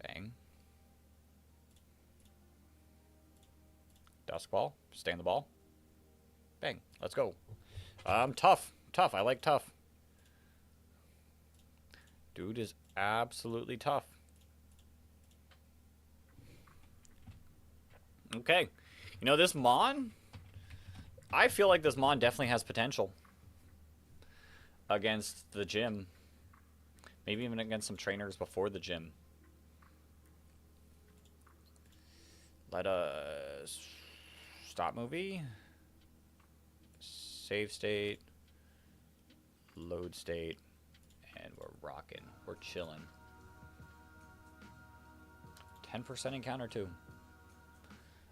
Bang. Duskball. Stay in the ball. Bang. Let's go. Tough. Tough. I like tough. Dude is absolutely tough. Okay. You know, this Mon, I feel like this Mon definitely has potential against the gym. Maybe even against some trainers before the gym. Let us stop movie. Save state. Load state. And we're rocking. We're chilling. 10% encounter too.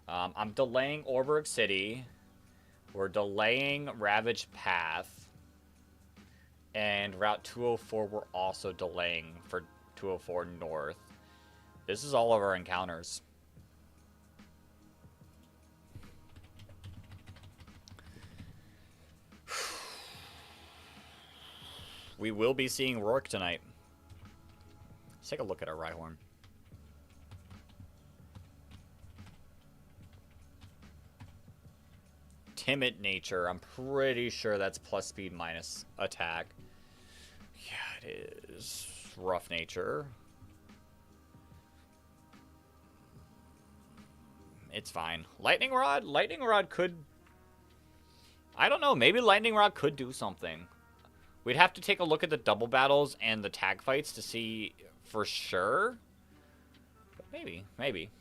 I'm delaying Orberg City. We're delaying Ravaged Path. And Route 204 we're also delaying for 204 North. This is all of our encounters. We will be seeing Roark tonight. Let's take a look at our Rhyhorn. Timid nature. I'm pretty sure that's plus speed minus attack. Yeah, it is. Rough nature. It's fine. Lightning Rod? Lightning Rod could... I don't know. Maybe Lightning Rod could do something. We'd have to take a look at the double battles and the tag fights to see for sure. But maybe. Maybe.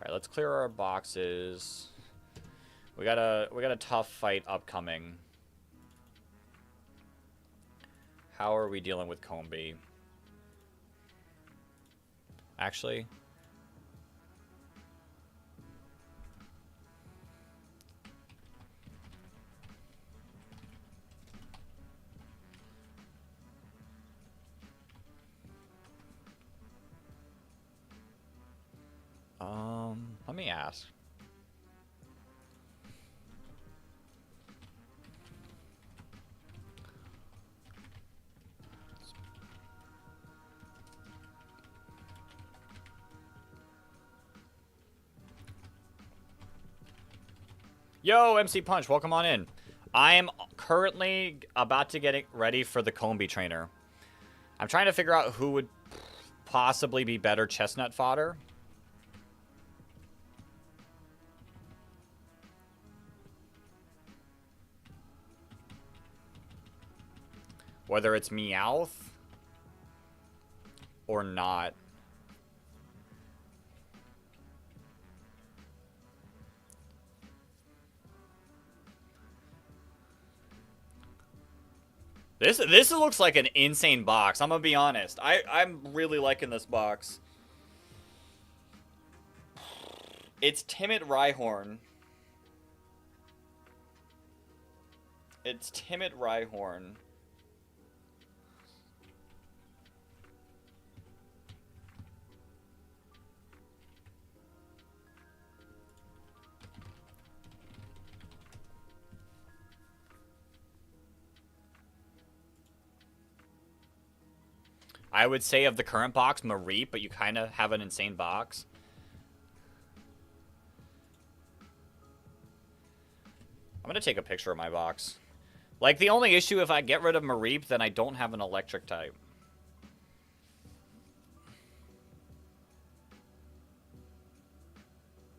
Alright, let's clear our boxes. We got a tough fight upcoming. How are we dealing with Combi? Actually... let me ask. Yo, MC Punch, welcome on in. I am currently about to get it ready for the Combi trainer. I'm trying to figure out who would possibly be better chestnut fodder. Whether it's Meowth or not. This looks like an insane box. I'm gonna be honest. I'm really liking this box. It's Timid Rhyhorn. It's Timid Rhyhorn. I would say of the current box, Mareep, but you kind of have an insane box. I'm going to take a picture of my box. Like, the only issue, if I get rid of Mareep, then I don't have an electric type.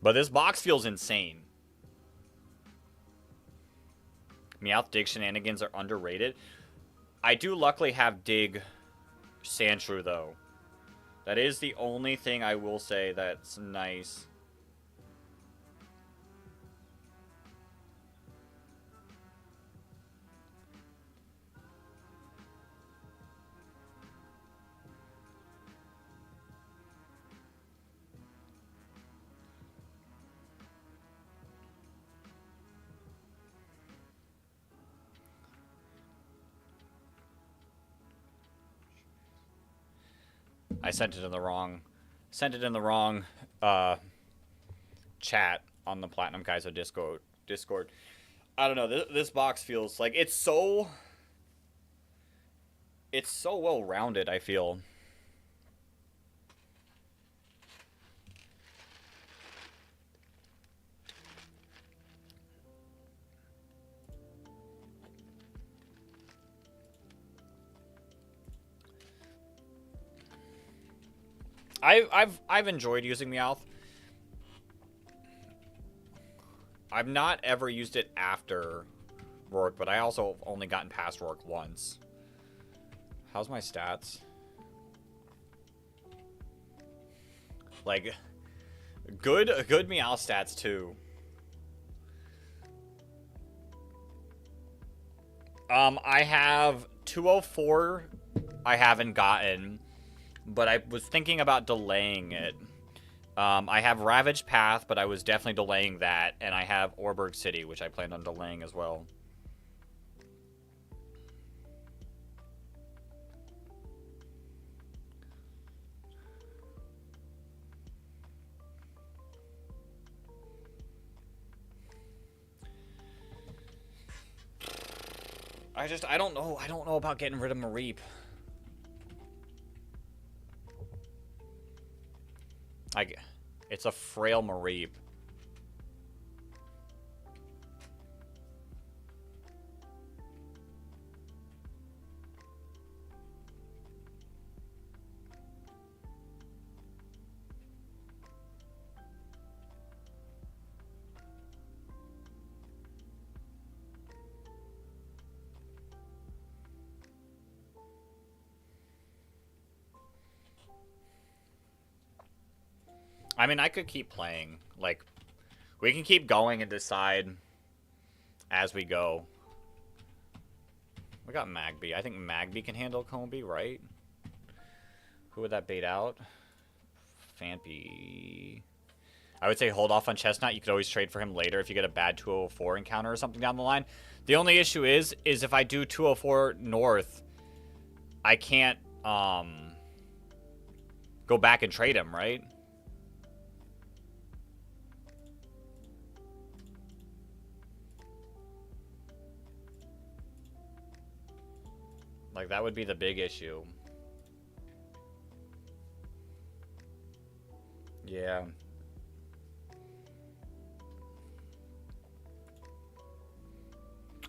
But this box feels insane. Meowth Dig shenanigans are underrated. I do luckily have Dig Sandshrew, though. That is the only thing I will say that's nice. I sent it in the wrong chat on the Platinum Kaizo Discord. I don't know. This box feels like it's so well rounded, I feel. I've enjoyed using Meowth. I've not ever used it after Roark, but I also only gotten past Roark once. How's my stats? Like, good Meowth stats too. I have 204. I haven't gotten, but I was thinking about delaying it. I have Ravaged Path, but I was definitely delaying that, and I have Orberg City, which I planned on delaying as well. I don't know. I don't know about getting rid of Mareep. It's a frail Mareep. I mean, I could keep playing. Like, we can keep going and decide as we go. We got Magby. I think Magby can handle Combi, right? Who would that bait out? Phanpy. I would say hold off on Chestnut. You could always trade for him later if you get a bad 204 encounter or something down the line. The only issue is if I do 204 North, I can't go back and trade him, right? Like, that would be the big issue. Yeah.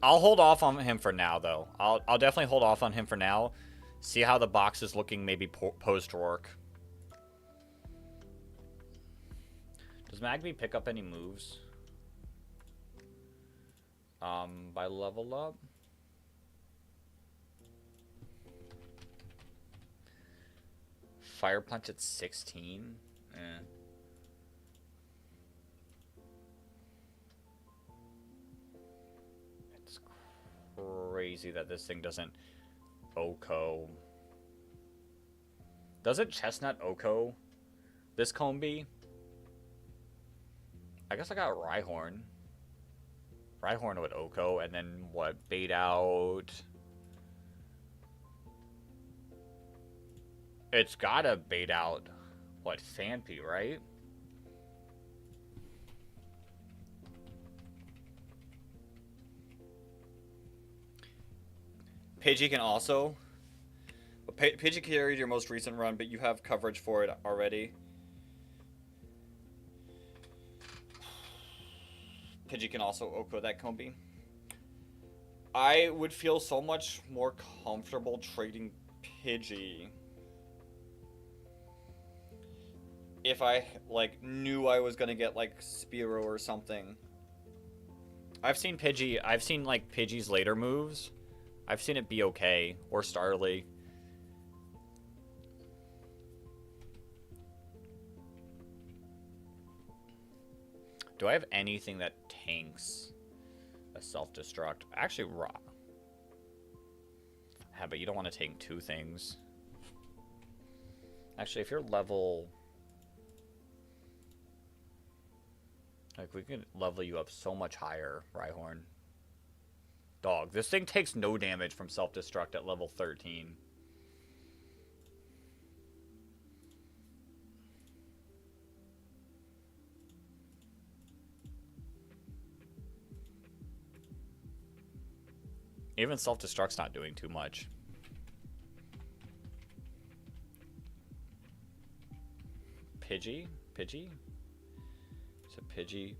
I'll hold off on him for now, though. I'll definitely hold off on him for now. See how the box is looking maybe post-Roark. Does Magby pick up any moves? By level up? Fire Punch at 16? Eh. It's crazy that this thing doesn't Oko. Doesn't Chestnut Oko this Combi? I guess I got Rhyhorn. Rhyhorn would Oko, and then what? Bait out. It's gotta bait out, what, Phanpy, right? Pidgey can also. Pidgey carried your most recent run, but you have coverage for it already. Pidgey can also Oko that Combi. I would feel so much more comfortable trading Pidgey if I, like, knew I was gonna get, like, Spearow or something. I've seen, like, Pidgey's later moves. I've seen it be okay. Or Starly. Do I have anything that tanks a self-destruct? Actually, yeah, but you don't want to tank two things. Actually, if you're level... Like, we can level you up so much higher, Rhyhorn. Dog, this thing takes no damage from self-destruct at level 13. Even self-destruct's not doing too much. Pidgey? Pidgey? Is it Pidgey?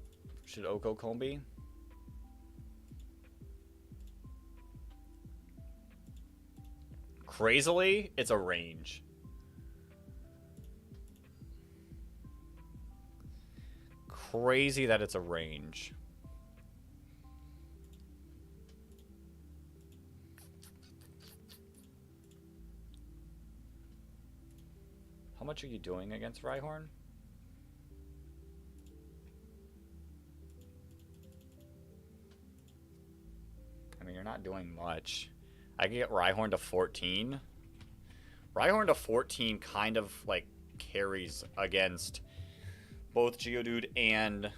Should Oko Combi? Crazily, it's a range. Crazy that it's a range. How much are you doing against Rhyhorn? I mean, you're not doing much. I can get Rhyhorn to 14. Rhyhorn to 14 kind of, like, carries against both Geodude and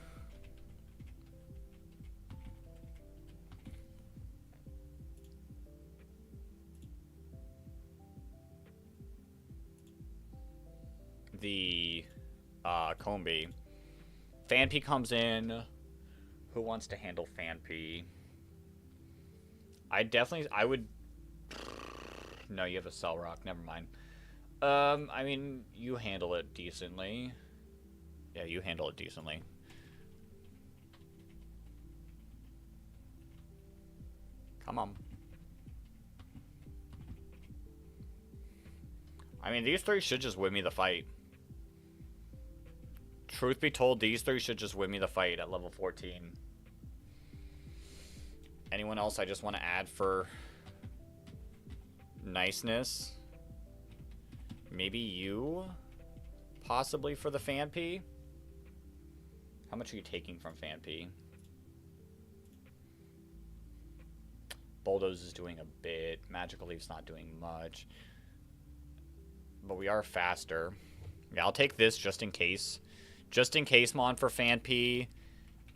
the Combi. Fanpy comes in. Who wants to handle Fanpy? I would. No, you have a Cell Rock. Never mind. I mean, you handle it decently. Yeah, you handle it decently. Come on. I mean, these three should just win me the fight. Truth be told, these three should just win me the fight at level 14. Anyone else I just want to add for niceness? Maybe you? Possibly for the Fanpy? How much are you taking from Fanpy? Bulldoze is doing a bit. Magical Leaf's not doing much. But we are faster. Yeah, I'll take this just in case. Just in case, Mon, for Fanpy.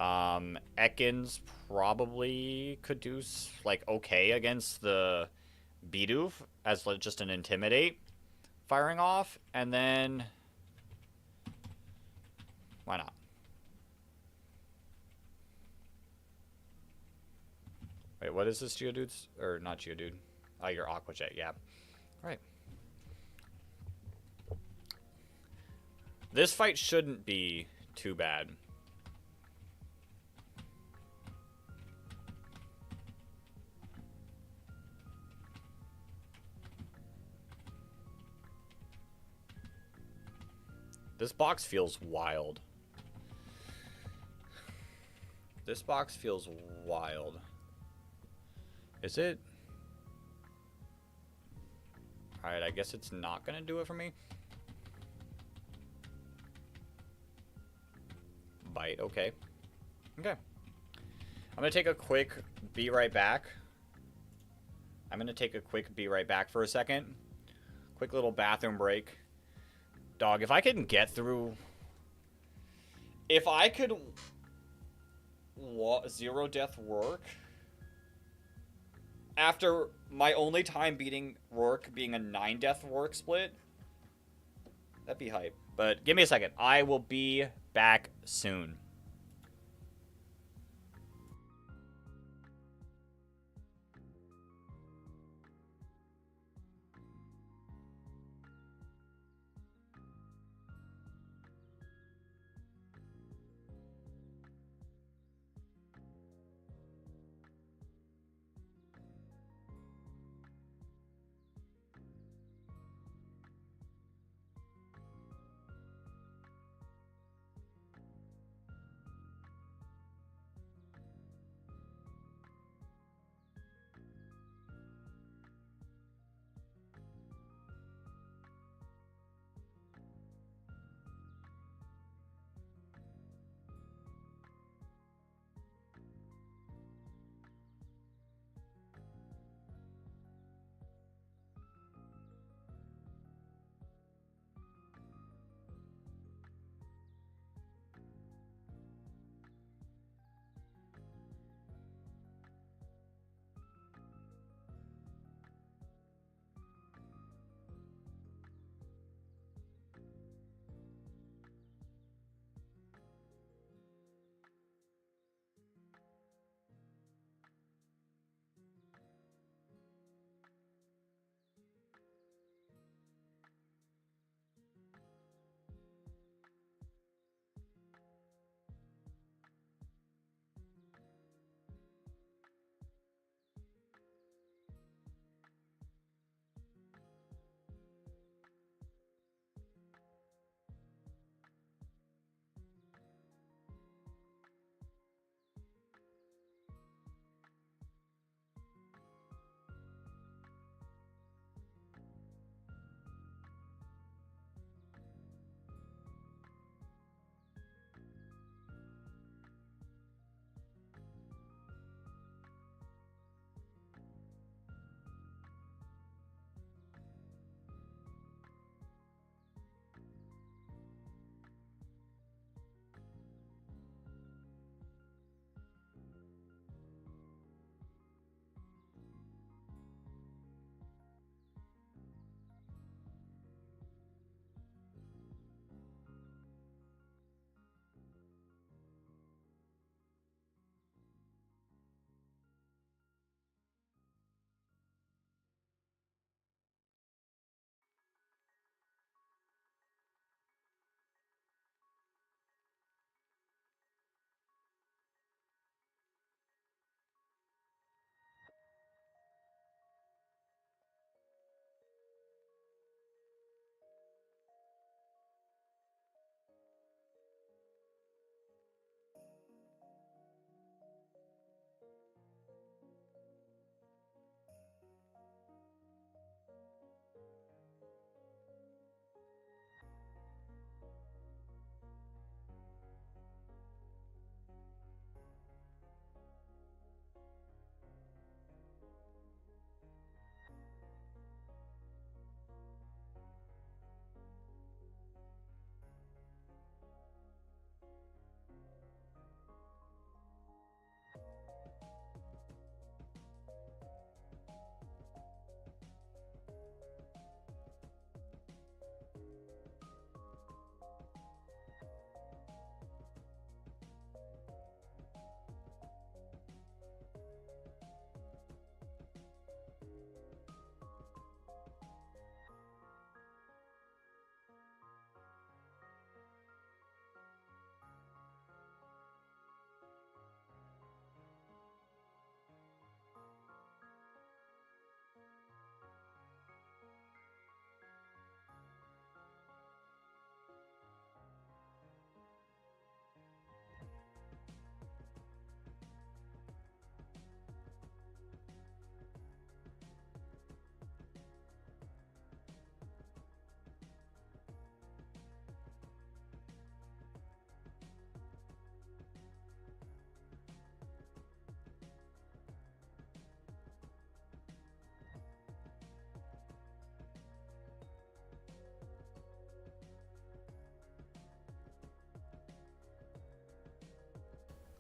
Ekans probably could do, like, okay against the Bidoof as just an Intimidate firing off. And then... why not? Wait, what is this, Geodude's? Or not Geodude. Oh, your Aqua Jet, yeah. Alright. This fight shouldn't be too bad. This box feels wild. This box feels wild. Is it? Alright, I guess it's not gonna do it for me. Bite, okay. Okay. I'm gonna take a quick be right back. For a second. Quick little bathroom break. Dog, if I can get through... if I could... zero death Roark... after my only time beating Roark being a 9 death Roark split, that'd be hype. But give me a second. I will be back soon.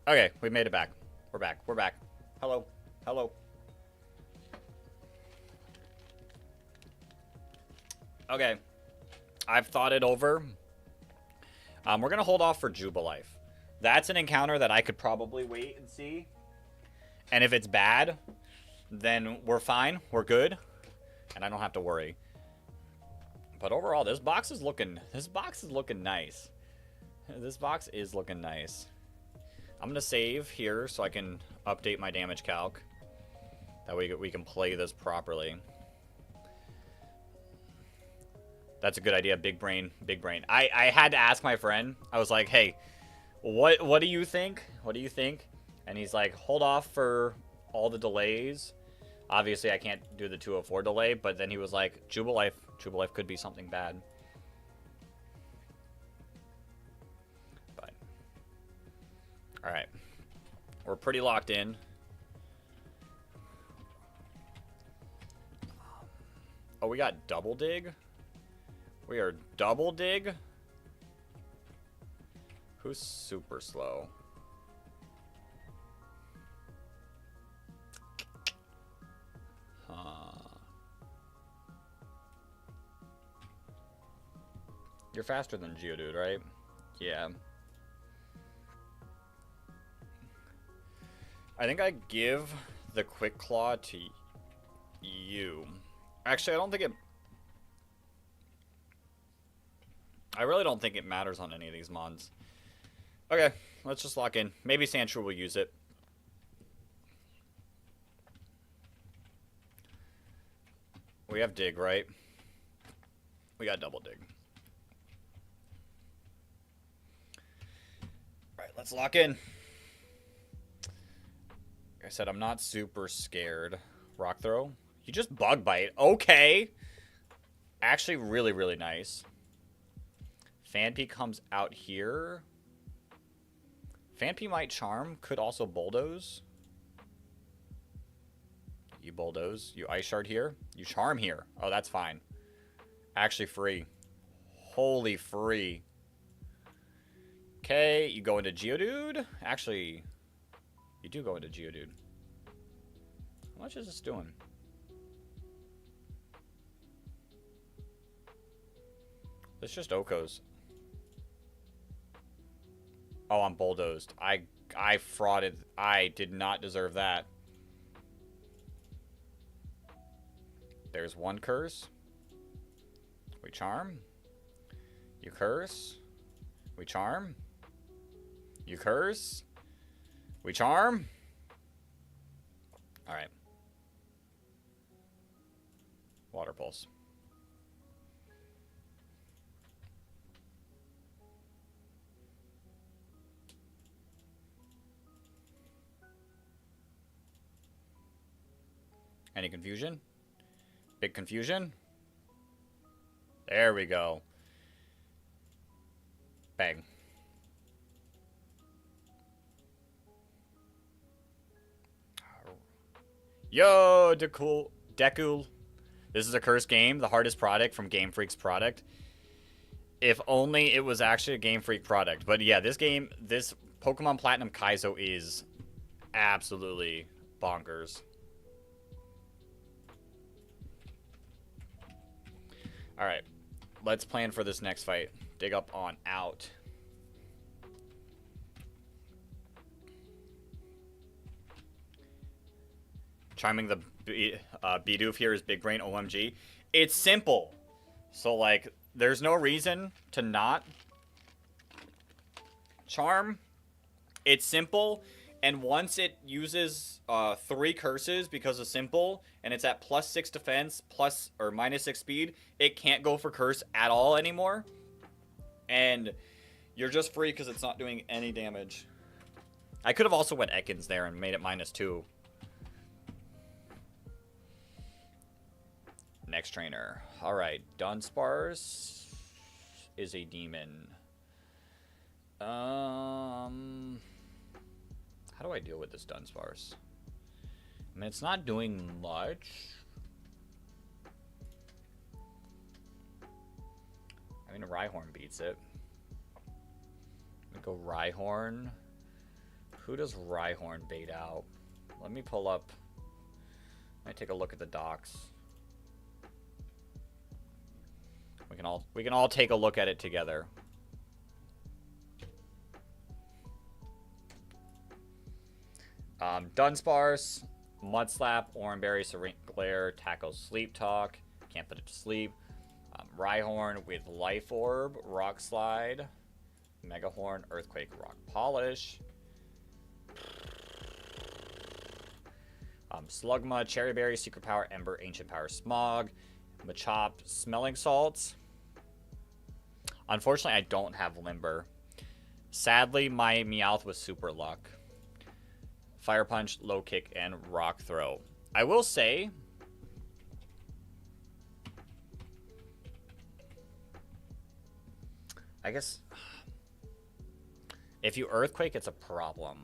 Okay, we made it back. We're back. We're back. Hello. Hello. Okay. I've thought it over. We're going to hold off for Jubilife. That's an encounter that I could probably wait and see. And if it's bad, then we're fine. We're good. And I don't have to worry. But overall, this box is looking nice. This box is looking nice. I'm going to save here so I can update my damage calc. That way we can play this properly. That's a good idea. Big brain. Big brain. I had to ask my friend. I was like, hey, what do you think? What do you think? And he's like, hold off for all the delays. Obviously, I can't do the 204 delay, but then he was like, Jubilife could be something bad. But, all right. We're pretty locked in. Oh, we got double dig? We are double dig? Who's super slow? You're faster than Geodude, right? Yeah. I think I give the Quick Claw to you. Actually, I really don't think it matters on any of these mons. Okay, let's just lock in. Maybe Sandshrew will use it. We have dig, right? We got double dig. Alright, let's lock in. Like I said, I'm not super scared. Rock throw. You just bug bite. Okay. Actually, really, really nice. Fanpy comes out here. Fanpy might charm. Could also bulldoze. You bulldoze. You ice shard here. You charm here. Oh, that's fine. Actually free. Holy free. Okay, you go into Geodude. Actually, you do go into Geodude. How much is this doing? This just Oko's. Oh, I'm bulldozed. I frauded. I did not deserve that. There's one curse. We charm. You curse. We charm. You curse. We charm. All right. Water pulse. Any confusion? Big confusion? There we go. Bang. Yo, Deku. This is a cursed game. The hardest product from Game Freak's product. If only it was actually a Game Freak product. But yeah, this Pokemon Platinum Kaizo is absolutely bonkers. Alright. Let's plan for this next fight. Dig up on out. Charming the Bidoof here is big brain OMG. It's simple. So, like, there's no reason to not charm. It's simple. And once it uses 3 curses because of simple, and it's at +6 defense, plus or -6 speed, it can't go for curse at all anymore. And you're just free because it's not doing any damage. I could have also went Ekans there and made it -2. Next trainer. Alright, Dunsparce is a demon. How do I deal with this Dunsparce? I mean, it's not doing much. I mean, Rhyhorn beats it. I'm gonna go Rhyhorn. Who does Rhyhorn bait out? Let me pull up. Let me take a look at the docs. We can all take a look at it together. Dunsparce, Mudslap, Oranberry, Serene Glare, Tackle, Sleep Talk. Can't put it to sleep. Rhyhorn with Life Orb, Rock Slide, Megahorn, Earthquake, Rock Polish. Slugma, Cherry Berry, Secret Power, Ember, Ancient Power, Smog, Machop, Smelling Salts. Unfortunately, I don't have Limber. Sadly, my Meowth was Super Luck. Fire Punch, Low Kick, and Rock Throw. I will say, I guess, if you Earthquake, it's a problem.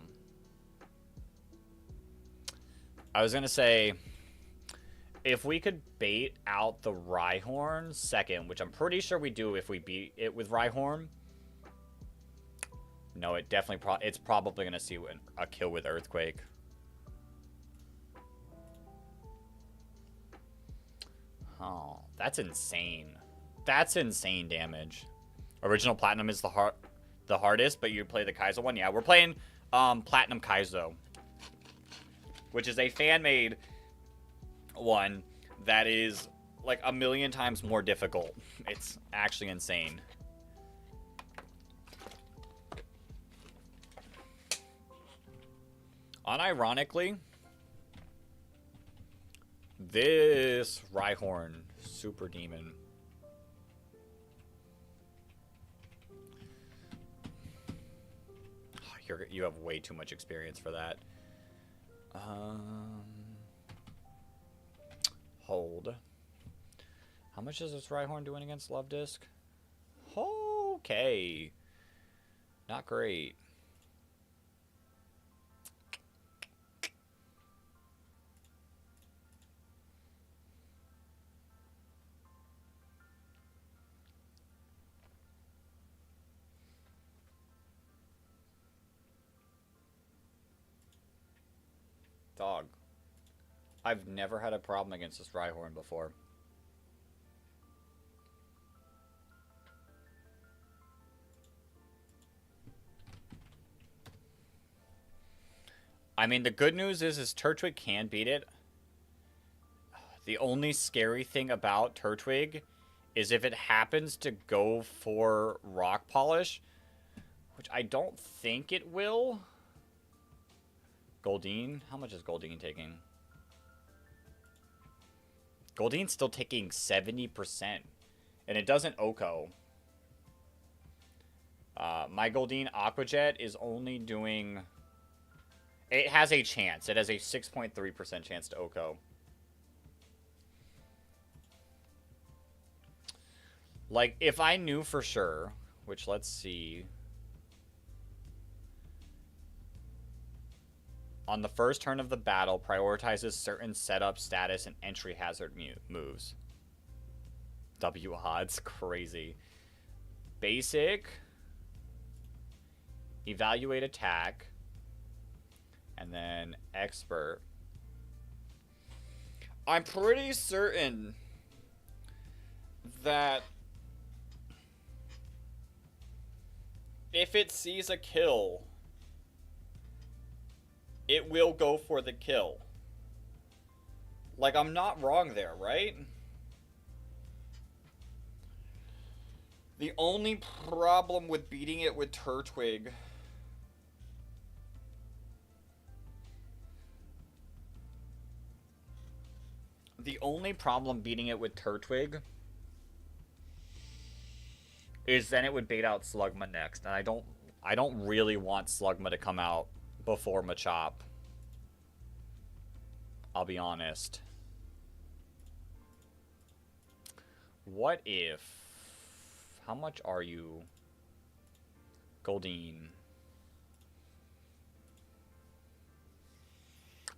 I was going to say, if we could bait out the Rhyhorn second, which I'm pretty sure we do if we beat it with Rhyhorn. No, it definitely it's probably going to see a kill with Earthquake. Oh, that's insane. That's insane damage. Original Platinum is the hardest, but you play the Kaizo one. Yeah, we're playing Platinum Kaizo, which is a fan-made one that is like 1,000,000 times more difficult. It's actually insane. Unironically, this Rhyhorn Super Demon you have way too much experience for that. Hold. How much is this Rhyhorn doing against Love Disc? Okay. Not great. Dog. I've never had a problem against this Rhyhorn before. I mean, the good news is Turtwig can beat it. The only scary thing about Turtwig is if it happens to go for Rock Polish, which I don't think it will. Goldeen? How much is Goldeen taking? Goldeen's still taking 70%. And it doesn't OHKO. My Goldeen Aqua-Jet is only doing... It has a chance. It has a 6.3% chance to OHKO. Like, if I knew for sure, which let's see... On the first turn of the battle, prioritizes certain setup, status, and entry hazard moves. W odds, crazy. Basic. Evaluate attack. And then expert. I'm pretty certain that if it sees a kill, it will go for the kill. Like, I'm not wrong there, right? The only problem with beating it with Turtwig... The only problem beating it with Turtwig is then it would bait out Slugma next. And I don't really want Slugma to come out before Machop. I'll be honest. What if... How much are you? Goldeen.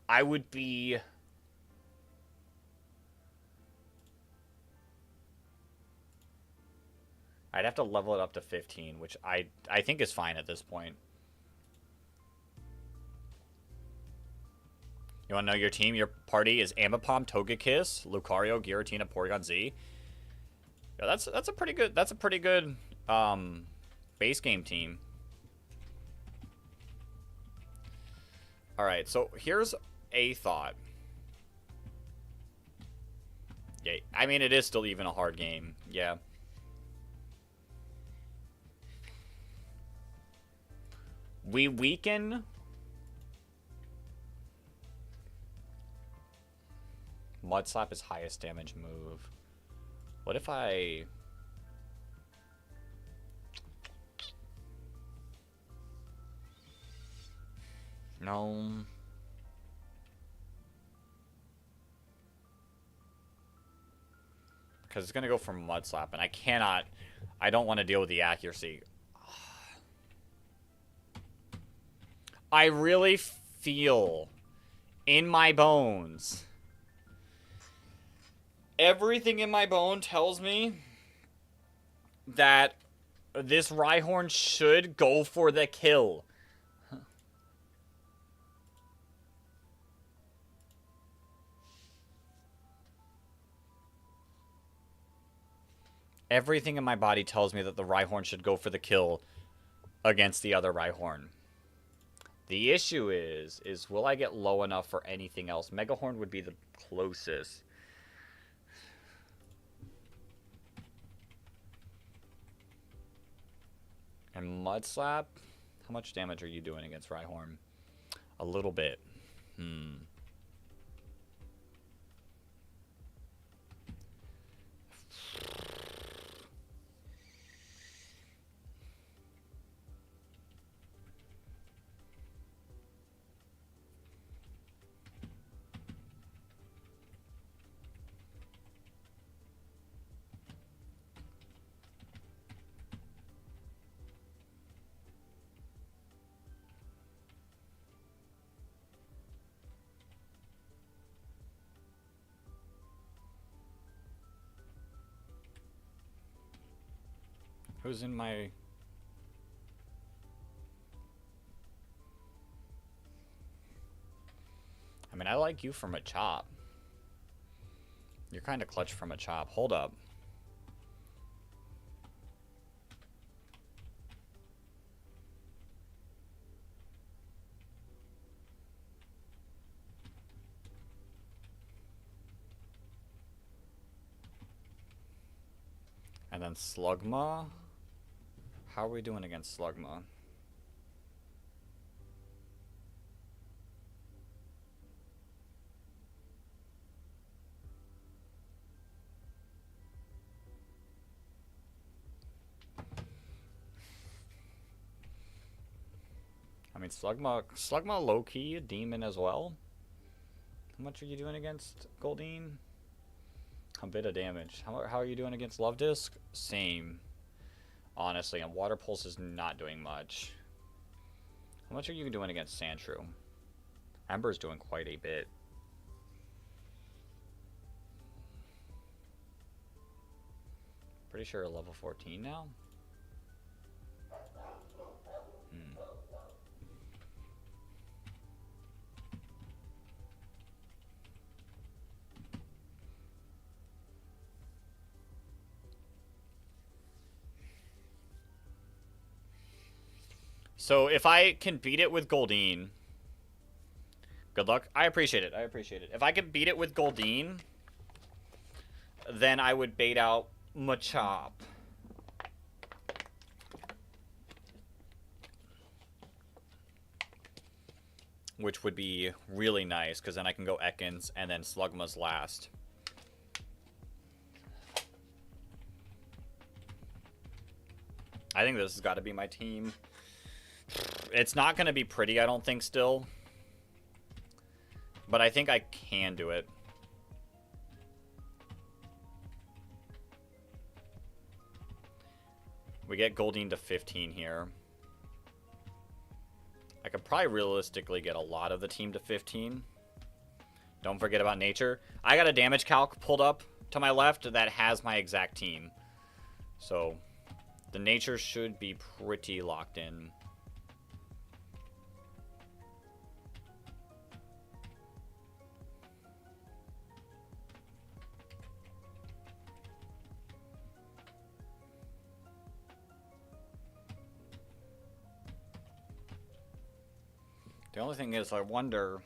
I would be... I'd have to level it up to 15, which I think is fine at this point. You want to know your team? Your party is Ambipom, Togekiss, Lucario, Giratina, Porygon Z. Yeah, that's a pretty good. That's a pretty good base game team. All right, so here's a thought. Yeah, I mean it is still even a hard game. Yeah. We weaken. Mud Slap is highest damage move. What if I... No. Because it's going to go for Mud Slap, and I cannot... I don't want to deal with the accuracy. I really feel in my bones... Everything in my bone tells me that this Rhyhorn should go for the kill. Everything in my body tells me that the Rhyhorn should go for the kill against the other Rhyhorn. The issue is will I get low enough for anything else? Megahorn would be the closest. And Mud Slap? How much damage are you doing against Rhyhorn? A little bit. Who's in my... I mean, I like you from a chop. You're kind of clutch from a chop. Hold up. And then Slugma. How are we doing against Slugma? I mean, Slugma low-key, a demon as well. How much are you doing against Goldeen? A bit of damage. How are you doing against Love Disc? Same. Honestly, and Water Pulse is not doing much. How much are you doing against Sandshrew? Ember's doing quite a bit. Pretty sure level 14 now. So if I can beat it with Goldeen, good luck. I appreciate it. I appreciate it. If I can beat it with Goldeen, then I would bait out Machop. Which would be really nice, because then I can go Ekans and then Slugma's last. I think this has got to be my team. It's not going to be pretty, I don't think, still. But I think I can do it. We get Goldeen to 15 here. I could probably realistically get a lot of the team to 15. Don't forget about nature. I got a damage calc pulled up to my left that has my exact team. So the nature should be pretty locked in. The only thing is, I wonder,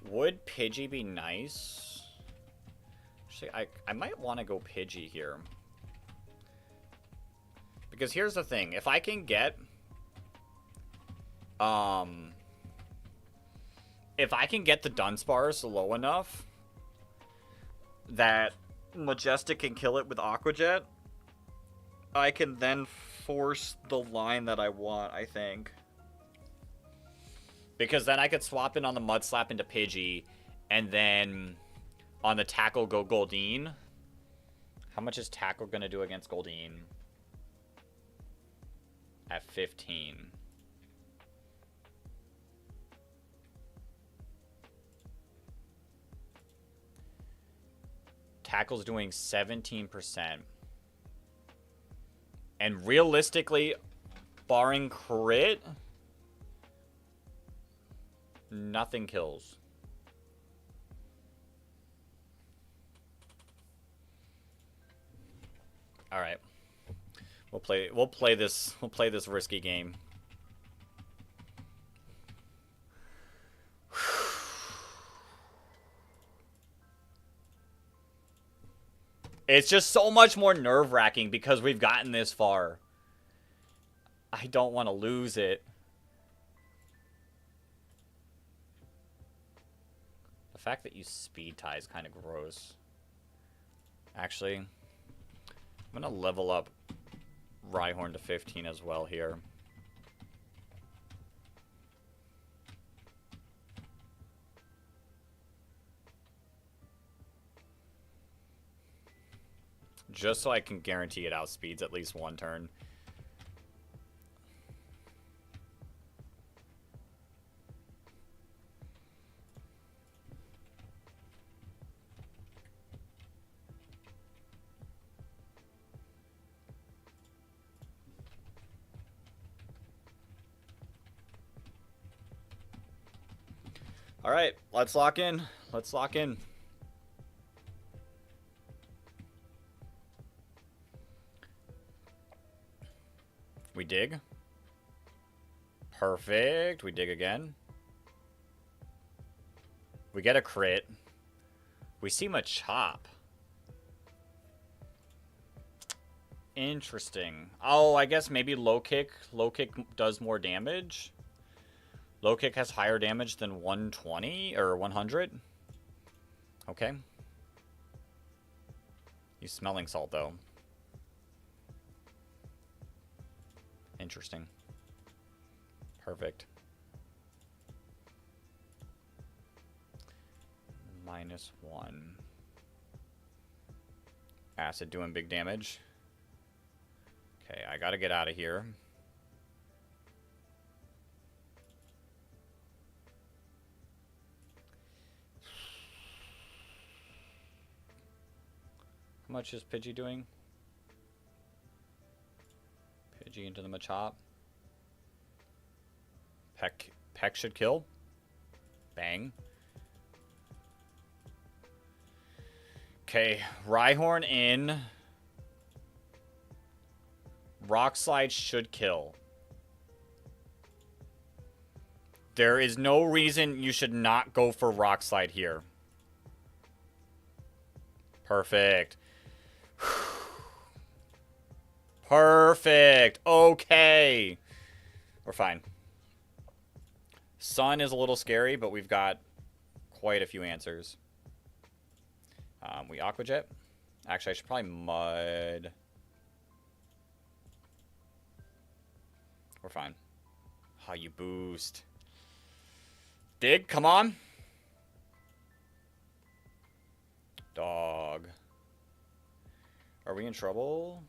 would Pidgey be nice? Actually, I might want to go Pidgey here. Because here's the thing. If I can get... if I can get the Dunsparce low enough that Majestic can kill it with Aqua Jet, I can then force the line that I want, I think. Because then I could swap in on the Mud Slap into Pidgey, and then on the Tackle go Goldeen. How much is Tackle going to do against Goldeen? At 15. Tackle's doing 17%. And realistically, barring crit, nothing kills. All right. We'll play this risky game. It's just so much more nerve-wracking because we've gotten this far. I don't want to lose it. The fact that you speed tie is kind of gross. Actually, I'm going to level up Rhyhorn to 15 as well here. Just so I can guarantee it outspeeds at least one turn. All right, let's lock in. Let's lock in. We dig. Perfect. We dig again. We get a crit. We see Machop. Interesting. Oh, I guess maybe low kick. Low kick does more damage. Low kick has higher damage than 120 or 100. Okay. He's smelling salt though. Interesting. Perfect. -1. Acid doing big damage. Okay, I gotta get out of here. How much is Pidgey doing? Pidgey into the Machop. Peck should kill. Bang. Okay, Rhyhorn in. Rock Slide should kill. There is no reason you should not go for Rock Slide here. Perfect. Perfect. Okay. We're fine. Sun is a little scary, but we've got quite a few answers. We Aqua Jet. Actually, I should probably Mud. We're fine. Oh, you boost. Dig, come on. Dog. Are we in trouble?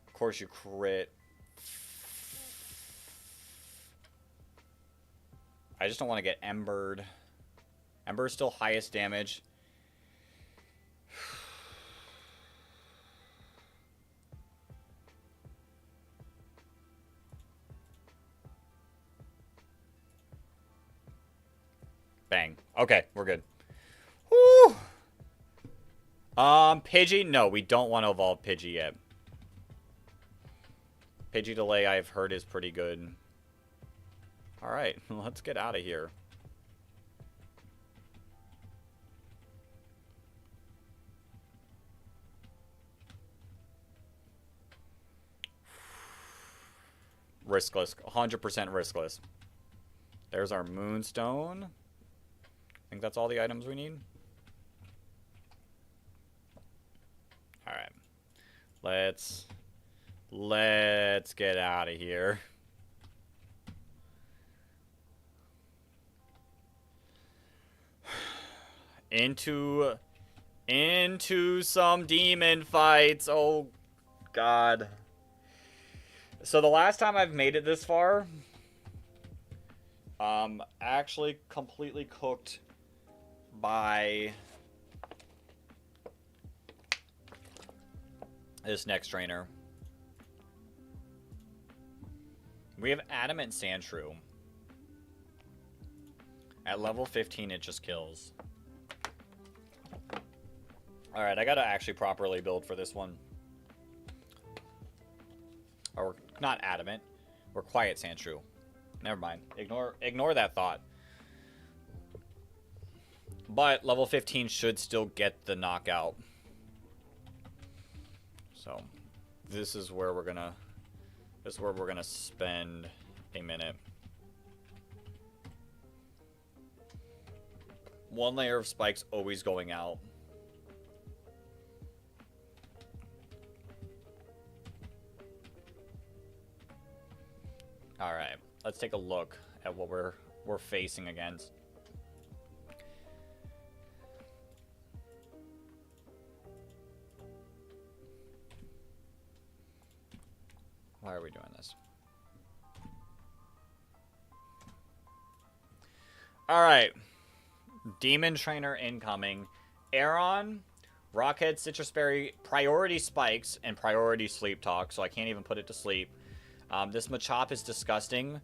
Of course you crit. I just don't want to get Embered. Ember is still highest damage. Bang. Okay, we're good. Woo! Pidgey? No, we don't want to evolve Pidgey yet. Pidgey delay, I've heard, is pretty good. Alright, let's get out of here. Riskless. 100% riskless. There's our Moonstone. I think that's all the items we need. Alright. Let's get out of here. Into some demon fights. Oh, God. So the last time I've made it this far, actually completely cooked by this next trainer. We have Adamant Sandshrew. At level 15, it just kills. Alright, I gotta actually properly build for this one. Or, not Adamant. We're Quiet Sandshrew. Never mind. Ignore that thought. But level 15 should still get the knockout. So, this is where we're gonna spend a minute. One layer of spikes always going out. Alright, let's take a look at what we're facing against. Why are we doing this? Alright. Demon Trainer incoming. Aeron, Rockhead, Citrus Berry, Priority Spikes, and Priority Sleep Talk, so I can't even put it to sleep. This Machop is disgusting.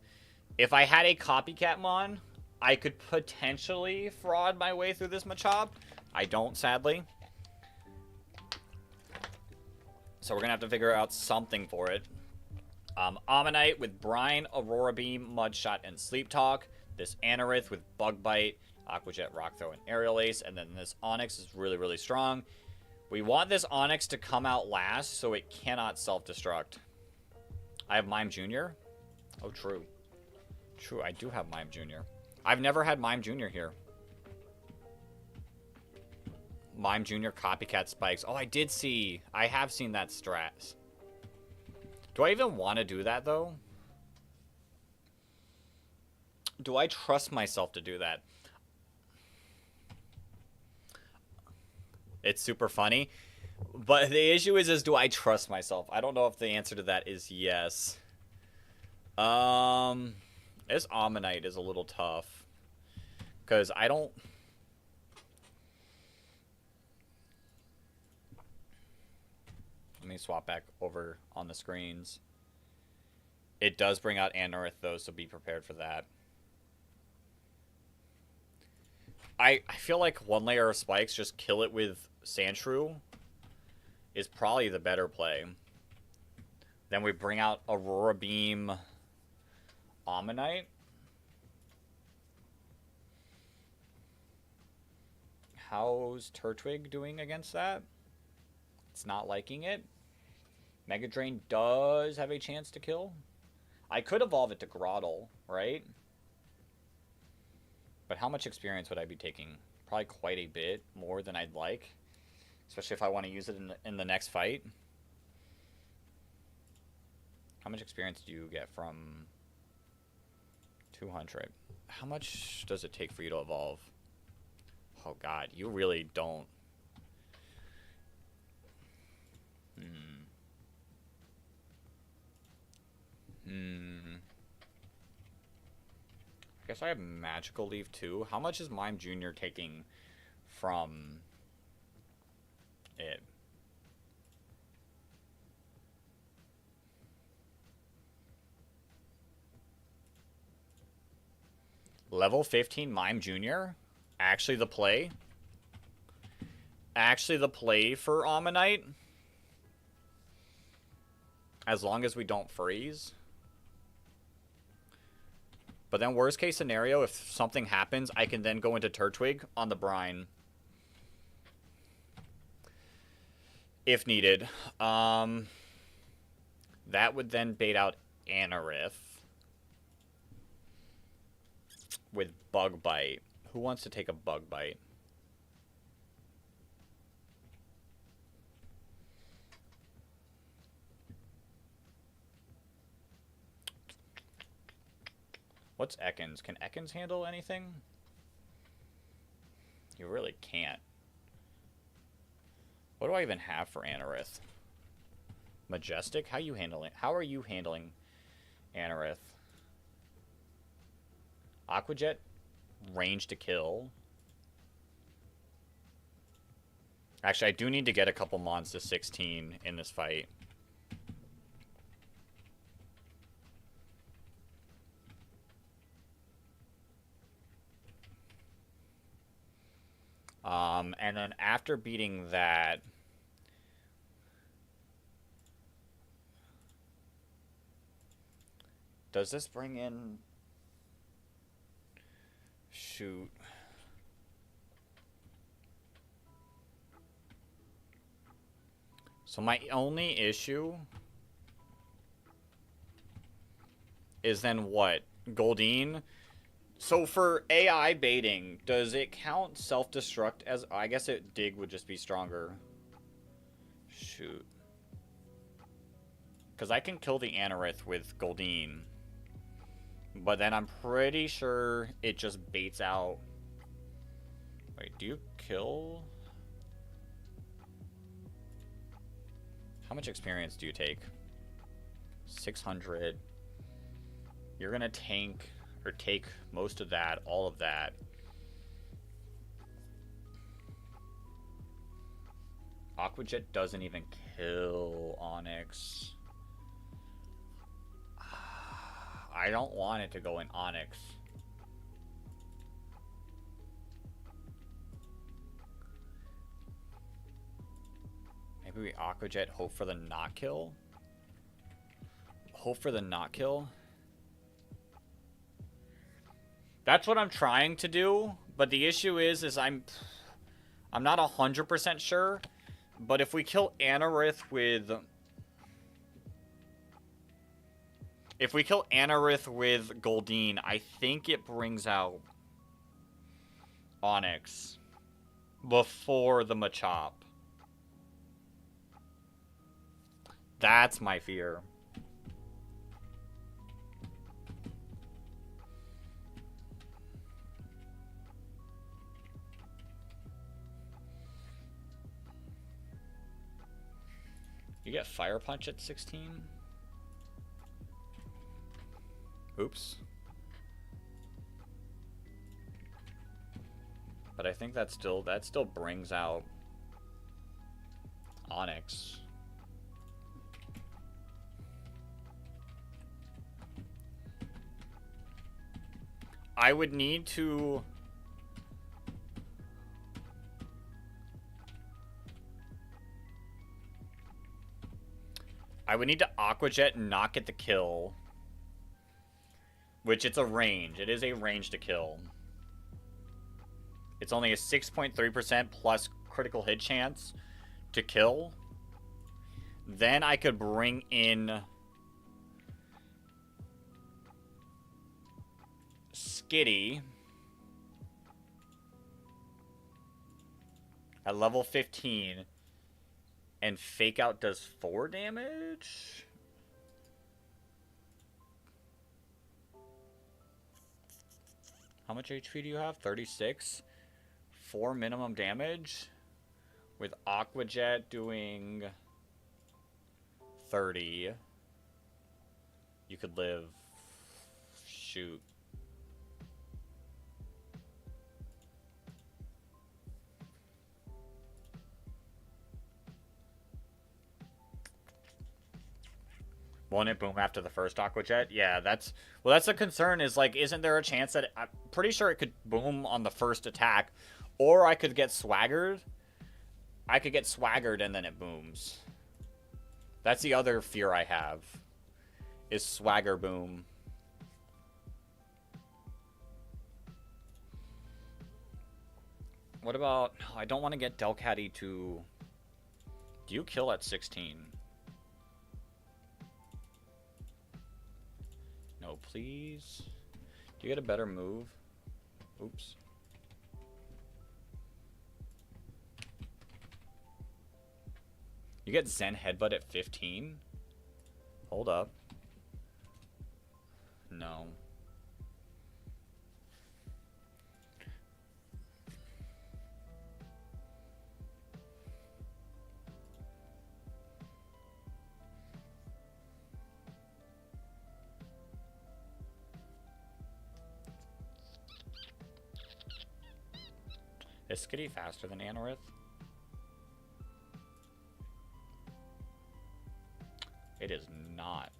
If I had a copycat mon, I could potentially fraud my way through this Machop. I don't, sadly. So we're going to have to figure out something for it. Ammonite with Brine, Aurora Beam, Mudshot, and Sleep Talk. This Anorith with Bug Bite, Aqua Jet, Rock Throw, and Aerial Ace. And then this Onyx is really, really strong. We want this Onyx to come out last so it cannot self-destruct. I have Mime Jr. Oh, true. True, I do have Mime Jr. I've never had Mime Jr. here. Mime Jr. Copycat Spikes. Oh, I did see. I have seen that strat. Do I even want to do that, though? Do I trust myself to do that? It's super funny. But the issue is do I trust myself? I don't know if the answer to that is yes. This Ammonite is a little tough. Because I don't... Let me swap back over on the screens. It does bring out Anorith, though, so be prepared for that. I feel like one layer of spikes, just kill it with Sandshrew, is probably the better play. Then we bring out Aurora Beam Ammonite. How's Turtwig doing against that? It's not liking it. Mega Drain does have a chance to kill. I could evolve it to Groddle, right? But how much experience would I be taking? Probably quite a bit more than I'd like. Especially if I want to use it in the next fight. How much experience do you get from 200? How much does it take for you to evolve? Oh god, you really don't. I guess I have Magical Leaf too. How much is Mime Jr. taking from it? Level 15 Mime Jr.? Actually the play? Actually the play for Ammonite? As long as we don't freeze. But then worst case scenario, if something happens, I can then go into Turtwig on the Brine. If needed. That would then bait out Anorith. With Bug Bite. Who wants to take a Bug Bite? What's Ekans? Can Ekans handle anything? You really can't. What do I even have for Anorith? Majestic? How are you handling Anorith? Aquajet? Range to kill. Actually, I do need to get a couple mons to 16 in this fight. And then after beating that, does this bring in... Shoot. So my only issue is then what? Goldeen? So for AI baiting, does it count self-destruct as... I guess dig would just be stronger. Shoot. Because I can kill the Anorith with Goldeen. But then I'm pretty sure it just baits out... Wait, do you kill... How much experience do you take? 600. You're gonna tank... Or take most of that, all of that. Aquajet doesn't even kill Onyx. I don't want it to go in Onyx. Maybe we Aquajet, hope for the not kill? Hope for the not kill? That's what I'm trying to do, but the issue is I'm not 100% sure, but if we kill Anorith with... If we kill Anorith with Goldeen, I think it brings out Onyx before the Machop. That's my fear. You get Fire Punch at 16? Oops. But I think that still brings out Onyx. I would need to... I would need to Aquajet and not get the kill. Which it's a range. It is a range to kill. It's only a 6.3% plus critical hit chance to kill. Then I could bring in Skitty at level 15. And Fake Out does 4 damage? How much HP do you have? 36? 4 minimum damage? With Aquajet doing 30. You could live... Shoot. Won't it boom after the first Aqua Jet? Yeah, that's... Well, that's the concern is, like, isn't there a chance that... I'm pretty sure it could boom on the first attack. Or I could get swaggered. I could get swaggered and then it booms. That's the other fear I have. Is swagger boom. What about... I don't want to get Delcatty to... Do you kill at 16? No, please. Do you get a better move? Oops. You get Zen Headbutt at 15? Hold up. No. Is Skitty faster than Anorith? It is not.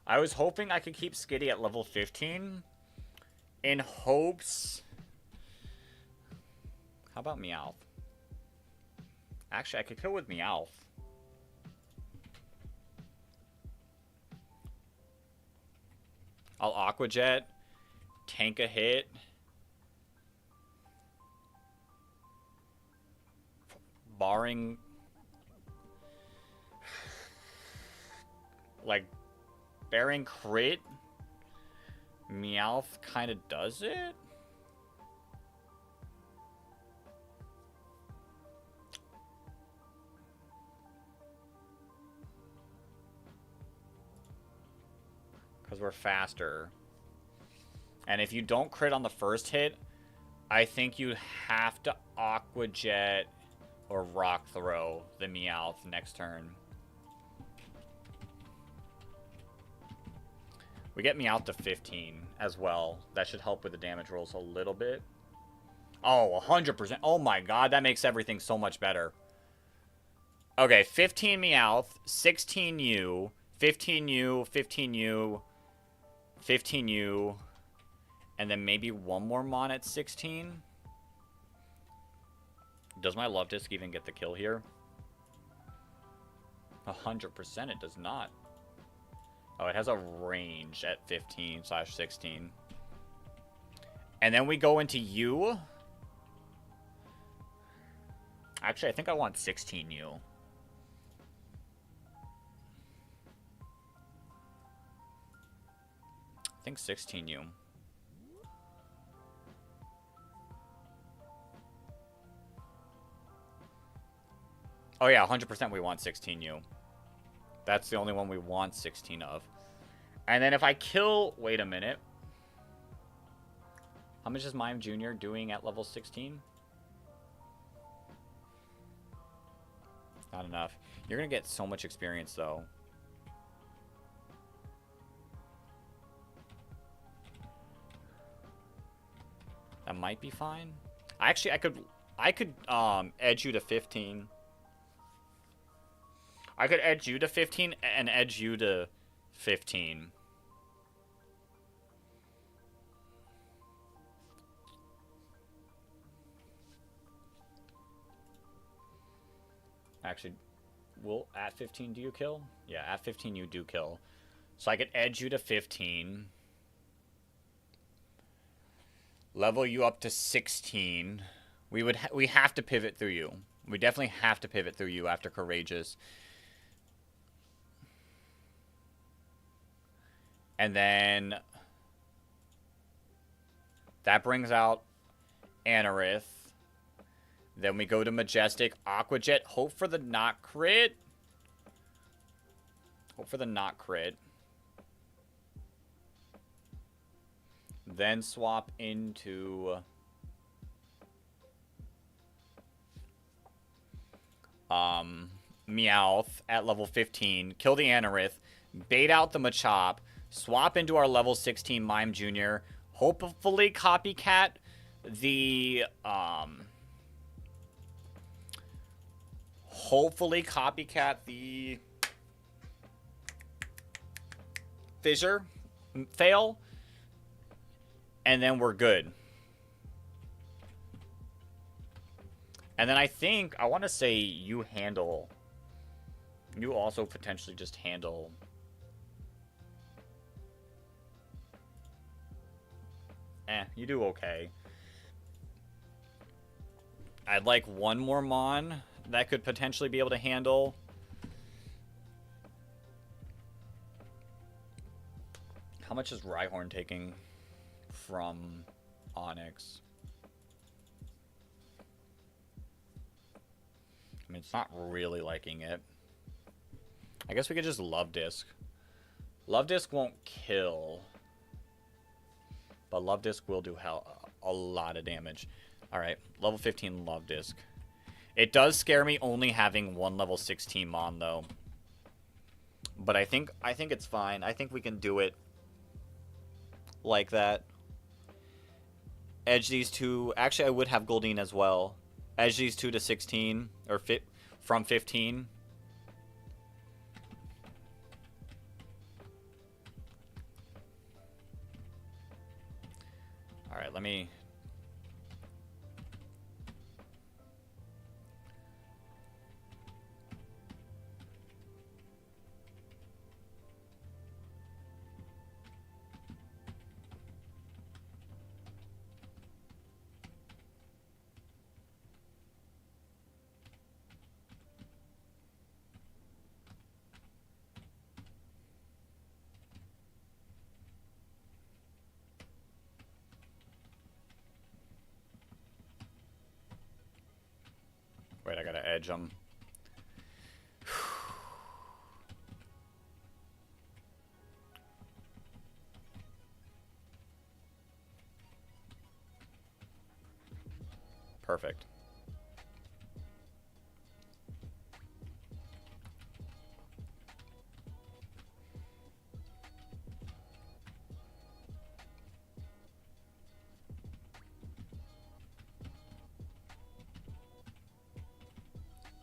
I was hoping I could keep Skitty at level 15 in hopes... How about Meowth? Actually, I could kill with Meowth. I'll Aqua Jet. Tank a hit. Barring... Like, bearing crit? Meowth kind of does it? Because we're faster. And if you don't crit on the first hit, I think you have to Aqua Jet or Rock Throw the Meowth next turn. We get Meowth to 15 as well. That should help with the damage rolls a little bit. Oh, 100%. Oh my god, that makes everything so much better. Okay, 15 Meowth, 16 U, 15 U, 15 U, 15 U, and then maybe one more Mon at 16. Does my Love Disc even get the kill here? 100% it does not. Oh, it has a range at 15/16. And then we go into U. Actually, I think I want 16 U. I think 16 U. Oh yeah, 100% we want 16 U. That's the only one we want 16 of. And then if I kill... Wait a minute. How much is Mime Jr. doing at level 16? Not enough. You're going to get so much experience, though. That might be fine. Actually, I could edge you to 15. I could edge you to 15 and edge you to 15. Actually, at 15 do you kill? Yeah, at 15 you do kill. So I could edge you to 15. Level you up to 16. We have to pivot through you. We definitely have to pivot through you after Courageous. And then that brings out Anorith. Then we go to Majestic, Aqua Jet. Hope for the not crit. Hope for the not crit. Then swap into Meowth at level 15. Kill the Anorith. Bait out the Machop. Swap into our level 16 Mime Jr. Hopefully copycat the hopefully copycat the Fissure fail, and then we're good. And then I want to say you also potentially just handle. You do okay. I'd like one more Mon that could potentially be able to handle. How much is Rhyhorn taking from Onyx? I mean, it's not really liking it. I guess we could just Love Disc. Love Disc won't kill, but Love Disc will do a lot of damage. Alright, level 15 Love Disc. It does scare me only having one level 16 Mon, though. But I think it's fine. I think we can do it like that. Edge these two. Actually, I would have Goldeen as well. Edge these two to 16. Or from 15. Alright, let me... Wait, I gotta edge them. Perfect.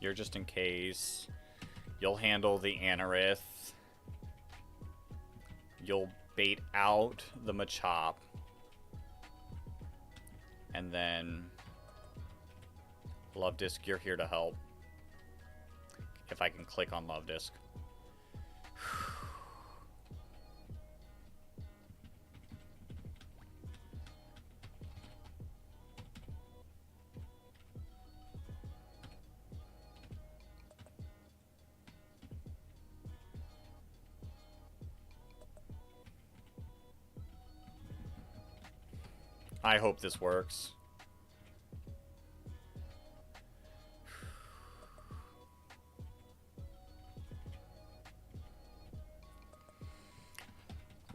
You're just in case. You'll handle the Anorith. You'll bait out the Machop. And then... Love Disc, you're here to help. If I can click on Love Disc. I hope this works.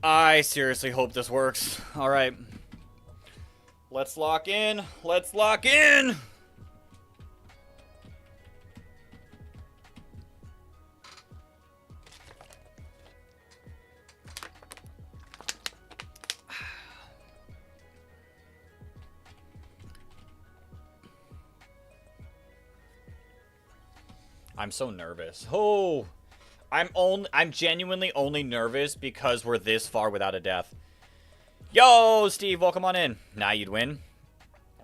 I seriously hope this works. All right. Let's lock in. Let's lock in. I'm so nervous. Oh, I'm genuinely only nervous because we're this far without a death. Yo, Steve, welcome on in. Now you'd win.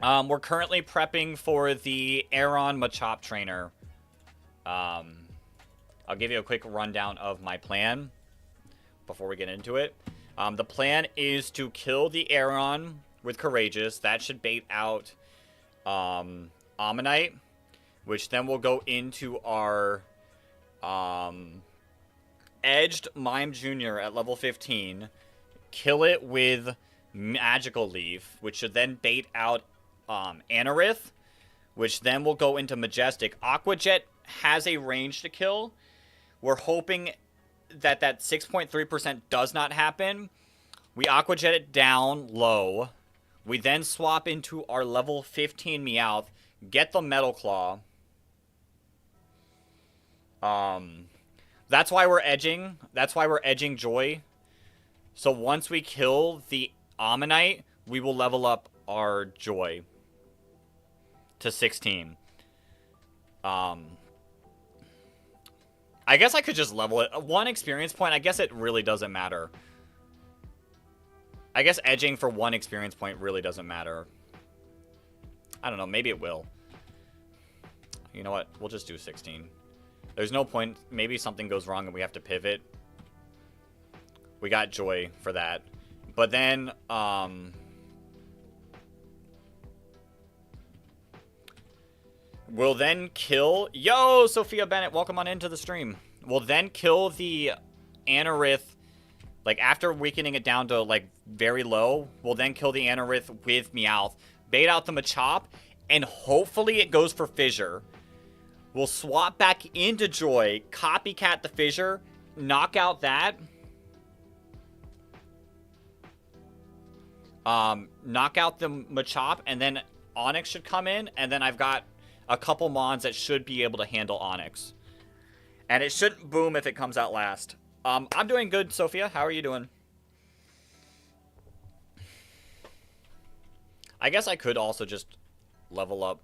We're currently prepping for the Aron Machop trainer. I'll give you a quick rundown of my plan before we get into it. The plan is to kill the Aron with Courageous. That should bait out Ammonite, which then will go into our edged Mime Jr. at level 15, kill it with Magical Leaf, which should then bait out Anorith, which then will go into Majestic. Aqua Jet has a range to kill. We're hoping that 6.3% does not happen. We Aqua Jet it down low. We then swap into our level 15 Meowth, get the Metal Claw. That's why we're edging. That's why we're edging Joy. So once we kill the Ammonite, we will level up our Joy to 16. I guess I could just level it. 1 experience point, I guess it really doesn't matter. I guess edging for 1 experience point really doesn't matter. I don't know, maybe it will. You know what? We'll just do 16. There's no point. Maybe something goes wrong and we have to pivot. We got Joy for that. But then, we'll then kill... Yo, Sophia Bennett, welcome on into the stream. We'll then kill the Anorith, like, after weakening it down to, like, very low. We'll then kill the Anorith with Meowth, bait out the Machop, and hopefully it goes for Fissure. We'll swap back into Joy, copycat the Fissure, knock out that. Knock out the Machop, and then Onix should come in, and then I've got a couple Mons that should be able to handle Onix. And it shouldn't boom if it comes out last. I'm doing good, Sophia. How are you doing? I guess I could also just level up.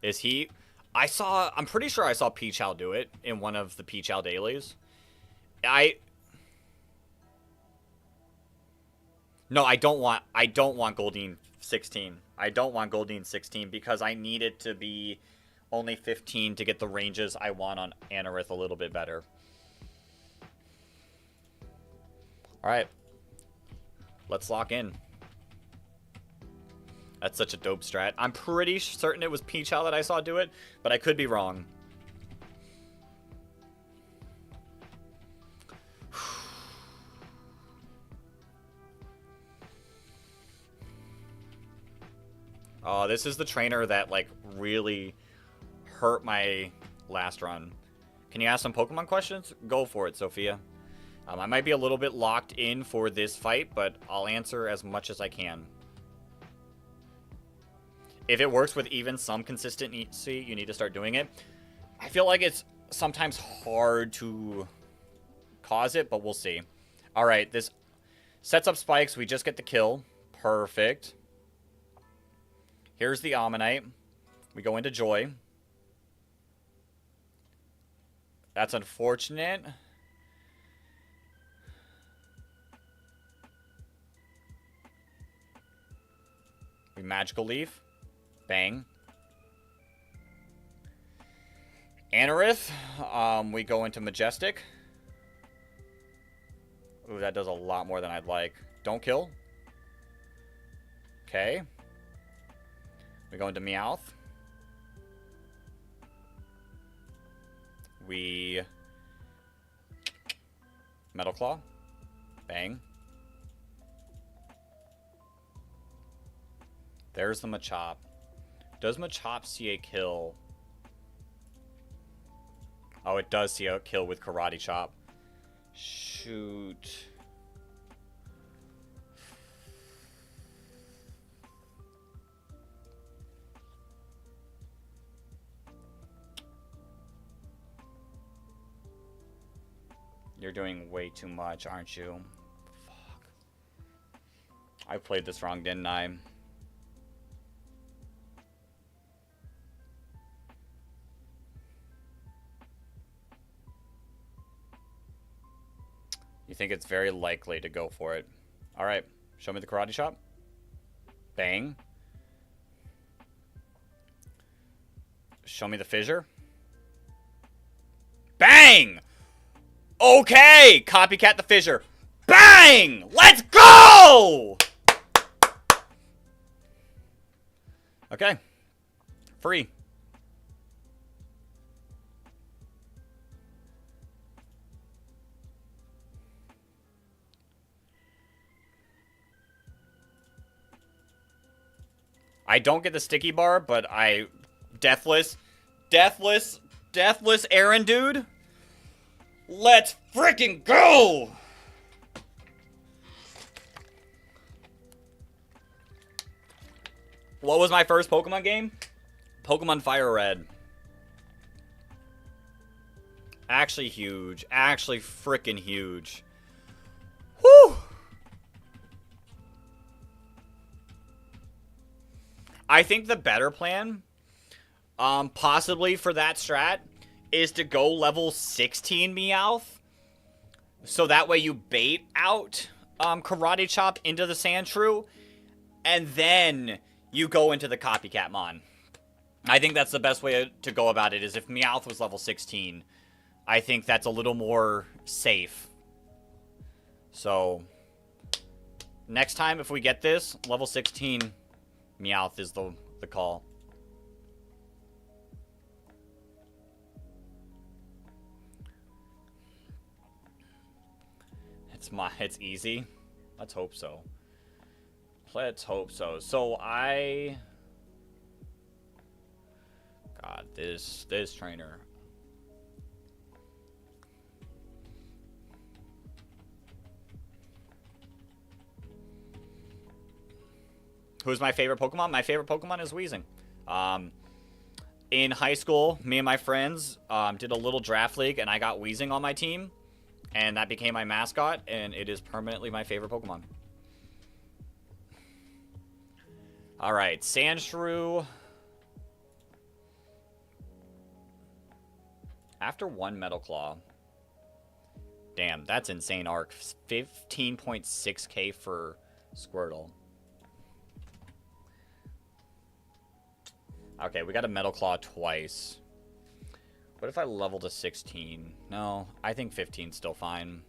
Is he... I'm pretty sure I saw Peachow do it in one of the Peachow dailies. No, I don't want Goldeen 16. I don't want Goldeen 16 because I need it to be only 15 to get the ranges I want on Anorith a little bit better. Alright. Let's lock in. That's such a dope strat. I'm pretty certain it was Peachow that I saw do it, but I could be wrong. Oh, this is the trainer that, like, really hurt my last run. Can you ask some Pokemon questions? Go for it, Sophia. I might be a little bit locked in for this fight, but I'll answer as much as I can. If it works with even some consistency, you need to start doing it. I feel like it's sometimes hard to cause it, but we'll see. All right, this sets up spikes. We just get the kill. Perfect. Here's the Ammonite. We go into Joy. That's unfortunate. We Magical Leaf. Bang. Anorith. We go into Majestic. Ooh, that does a lot more than I'd like. Don't kill. Okay. We go into Meowth. We Metal Claw. Bang. There's the Machop. Does Machop see a kill? Oh, it does see a kill with Karate Chop. Shoot. You're doing way too much, aren't you? Fuck. I played this wrong, didn't I? You think it's very likely to go for it. Alright, show me the Karate Chop. Bang. Show me the Fissure. Bang! Okay! Copycat the Fissure. Bang! Let's go! Okay. Free. I don't get the sticky bar, but I... Deathless Aaron, dude. Let's freaking go! What was my first Pokemon game? Pokemon Fire Red. Actually huge. Actually freaking huge. Whew! I think the better plan, possibly for that strat, is to go level 16 Meowth. So that way you bait out Karate Chop into the Sandshrew. And then you go into the Copycat Mon. I think that's the best way to go about it, is if Meowth was level 16. I think that's a little more safe. So, next time if we get this, level 16 Meowth is the call. It's easy. Let's hope so. Let's hope so. So God, this trainer. Who's my favorite Pokemon? My favorite Pokemon is Weezing. In high school, me and my friends did a little draft league, and I got Weezing on my team. And that became my mascot, and it is permanently my favorite Pokemon. Alright, Sandshrew. After one Metal Claw. Damn, that's insane arc. 15.6k for Squirtle. Okay, we got a Metal Claw twice. What if I level to 16? No, I think 15's still fine.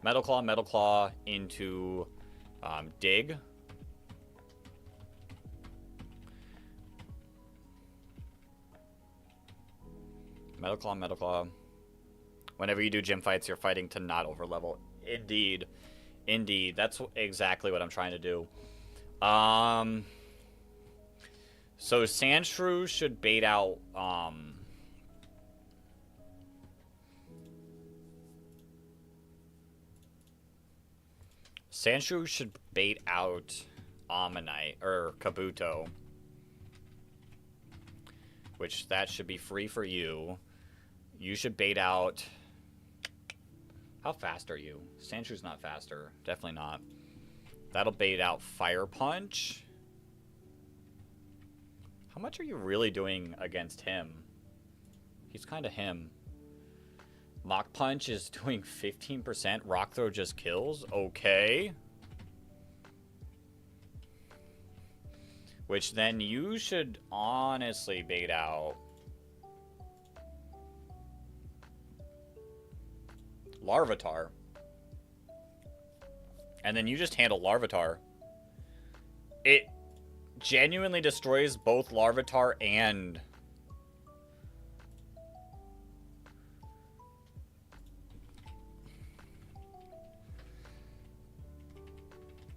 Metal Claw into Dig. Metal Claw. Whenever you do gym fights, you're fighting to not overlevel. Indeed. Indeed. That's exactly what I'm trying to do. So Sandshrew should bait out Sandshrew should bait out Ammonite or Kabuto. Which that should be free for you. You should bait out. How fast are you? Sandshrew's not faster. Definitely not. That'll bait out Fire Punch. How much are you really doing against him? He's kind of him. Mach Punch is doing 15%. Rock Throw just kills. Okay. Which then you should honestly bait out Larvitar. And then you just handle Larvitar. It genuinely destroys both Larvitar and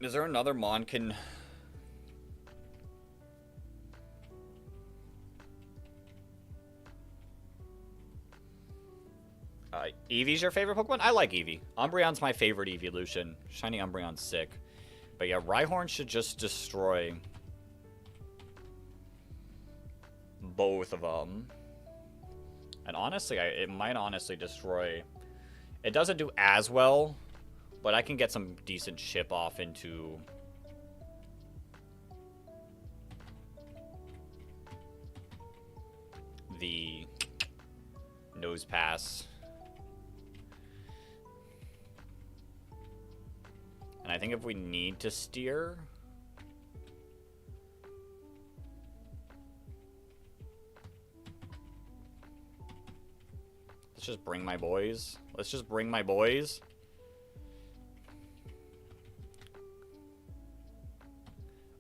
is there another Monkin? Eevee's your favorite Pokemon? I like Eevee. Umbreon's my favorite evolution. Shiny Umbreon's sick. But yeah, Rhyhorn should just destroy both of them. And honestly, it might honestly destroy... It doesn't do as well, but I can get some decent chip off into... the Nose Pass. And I think if we need to steer... Let's just bring my boys. Let's just bring my boys.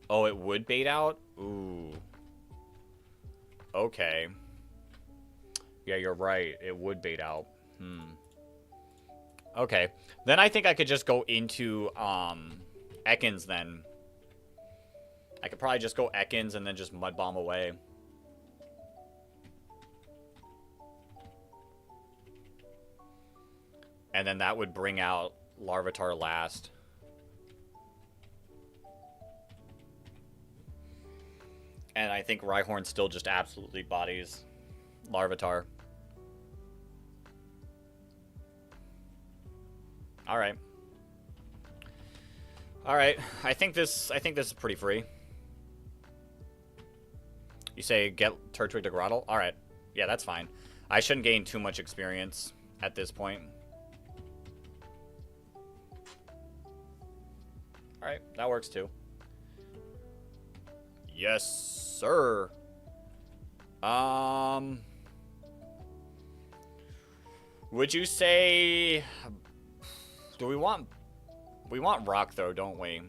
Oh, it would bait out? Ooh. Okay. Yeah, you're right. It would bait out. Okay. Then I think I could just go into Ekans then. I could probably just go Ekans and then just Mud Bomb away. And then that would bring out Larvitar last. And I think Rhyhorn still just absolutely bodies Larvitar. Alright. Alright. I think this is pretty free. You say get Turtwig to Grottle? Alright. Yeah, that's fine. I shouldn't gain too much experience at this point. Alright, that works too. Yes, sir. Would you say... Do we want... We want rock, though, don't we?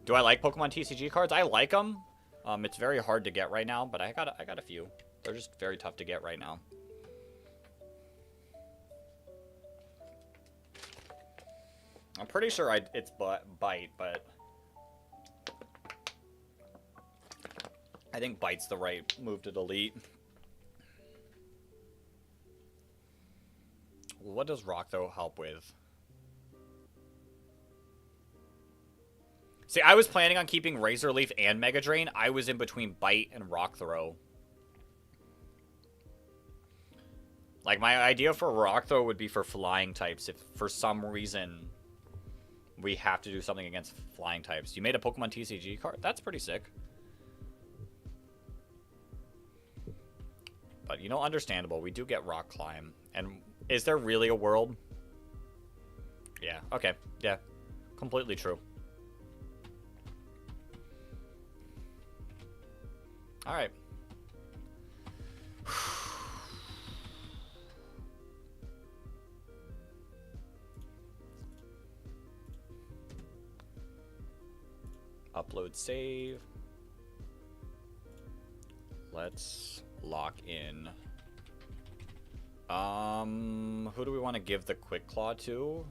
Do I like Pokemon TCG cards? I like them. It's very hard to get right now, but I got a few. They're just very tough to get right now. I'm pretty sure it's Bite, but... I think Bite's the right move to delete. What does Rock, though, help with? See, I was planning on keeping Razor Leaf and Mega Drain. I was in between Bite and Rock Throw. Like, my idea for Rock Throw would be for flying types if for some reason we have to do something against flying types. You made a Pokemon TCG card? That's pretty sick. But, you know, understandable. We do get Rock Climb. And is there really a world? Yeah, okay. Yeah, completely true. Alright. Upload save. Let's lock in. Who do we want to give the Quick Claw to?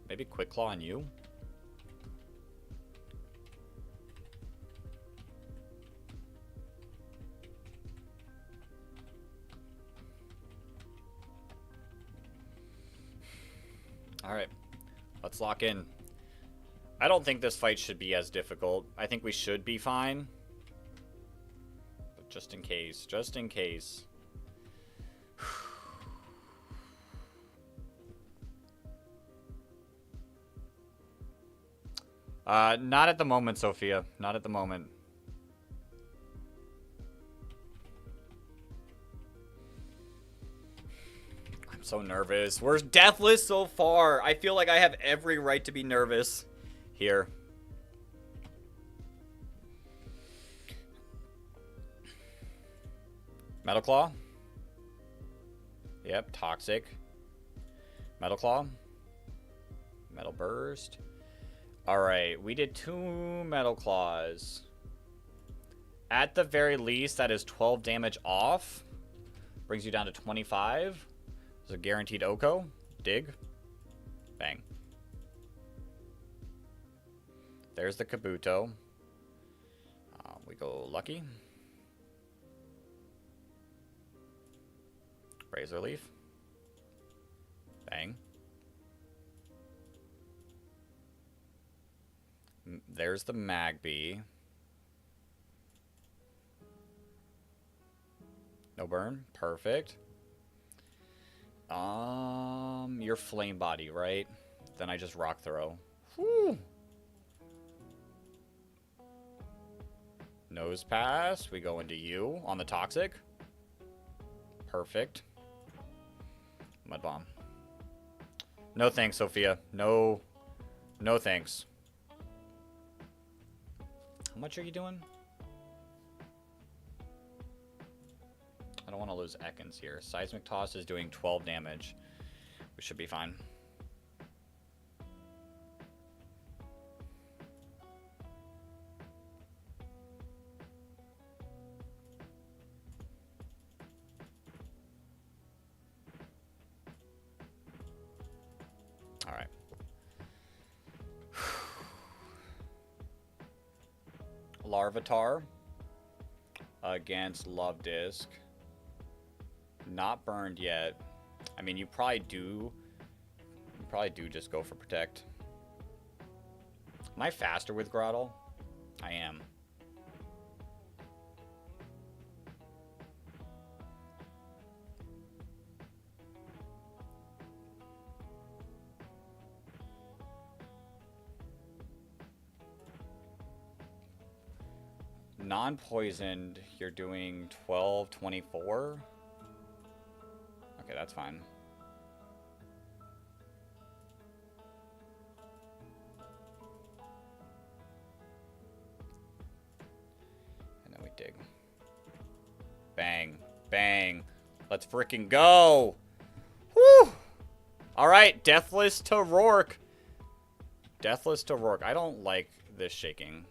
Maybe Quick Claw on you? Alright, let's lock in. I don't think this fight should be as difficult. I think we should be fine. But just in case, just in case. Not at the moment, Sophia. Not at the moment. I'm so nervous. We're deathless so far. I feel like I have every right to be nervous here. Metal Claw. Yep, Toxic. Metal Claw. Metal Burst. Alright, we did 2 Metal Claws. At the very least, that is 12 damage off. Brings you down to 25. There's a guaranteed Oko. Dig. Bang. There's the Kabuto. We go Lucky. Razor Leaf. Bang. There's the Magby. No burn. Perfect. You're Flame Body, right? Then I just Rock Throw. Whew. Nose Pass. We go into you on the Toxic. Perfect. Mud Bomb. No thanks, Sophia. No thanks. How much are you doing? I don't want to lose Ekans here. Seismic Toss is doing 12 damage. We should be fine. All right. Larvitar against Love Disc. Not burned yet. I mean, you probably do just go for Protect. Am I faster with Grottle? I am. Non-poisoned, you're doing 12, 24. Okay, that's fine. And then we dig. Bang. Bang. Let's freaking go. Whew. Alright, Deathless to Roark. Deathless to Roark. I don't like this shaking.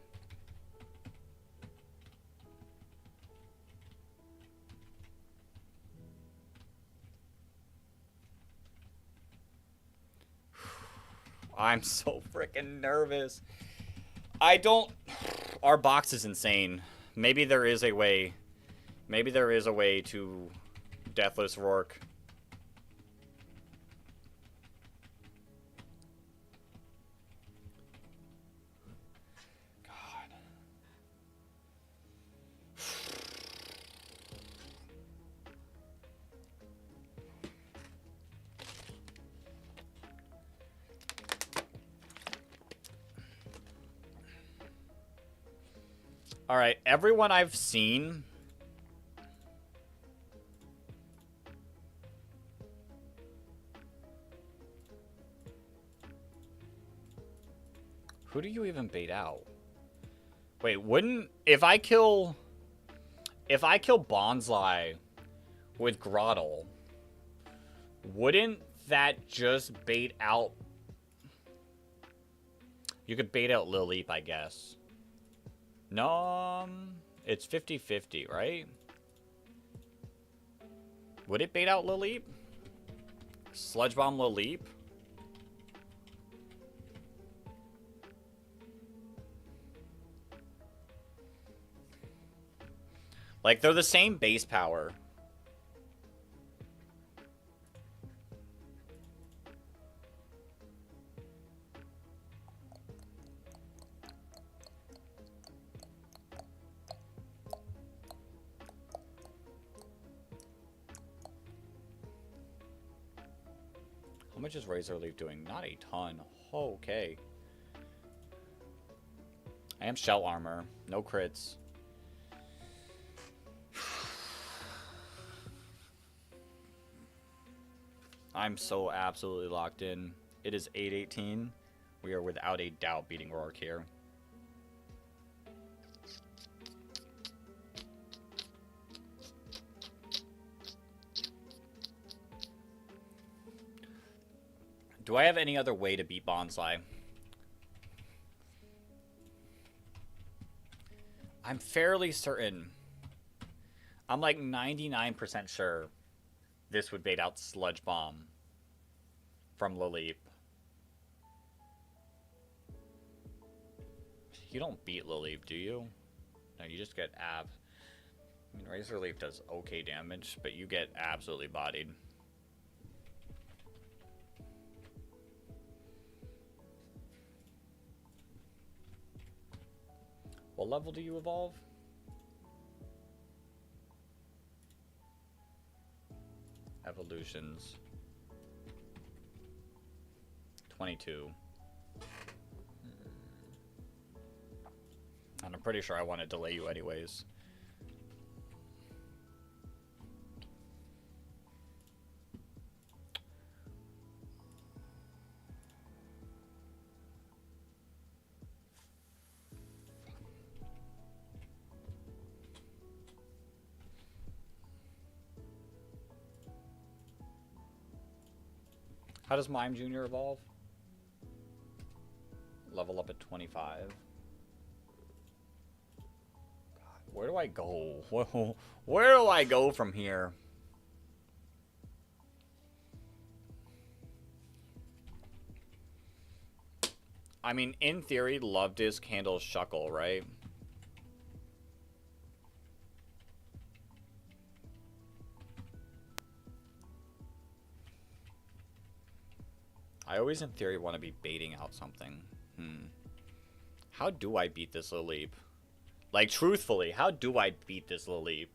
I'm so freaking nervous. I don't... Our box is insane. Maybe there is a way. Maybe there is a way to Deathless Roark. God. Alright, everyone I've seen... Who do you even bait out? Wait, wouldn't... If I kill Bonsly with Grottle, wouldn't that just bait out... You could bait out Lilleep, I guess. No, it's 50-50, right? Would it bait out Lilleep? Sludge Bomb Lilleep? Like, they're the same base power. How much is Razor Leaf doing? Not a ton. Okay. I am Shell Armor. No crits. I'm so absolutely locked in. It is 8:18. We are without a doubt beating Roark here. Do I have any other way to beat Bonsly? I'm fairly certain. I'm like 99% sure this would bait out Sludge Bomb from Lilleep. You don't beat Lilleep, do you? No, you just get I mean, Razor Leaf does okay damage, but you get absolutely bodied. What level do you evolve? Evolutions. 22. And I'm pretty sure I want to delay you anyways. How does Mime Jr. evolve? Level up at 25. God, where do I go? Where do I go from here? I mean, in theory, Love Disc handles Shuckle, right? I always, in theory, want to be baiting out something. How do I beat this Lilleep? Like, truthfully, how do I beat this Lilleep?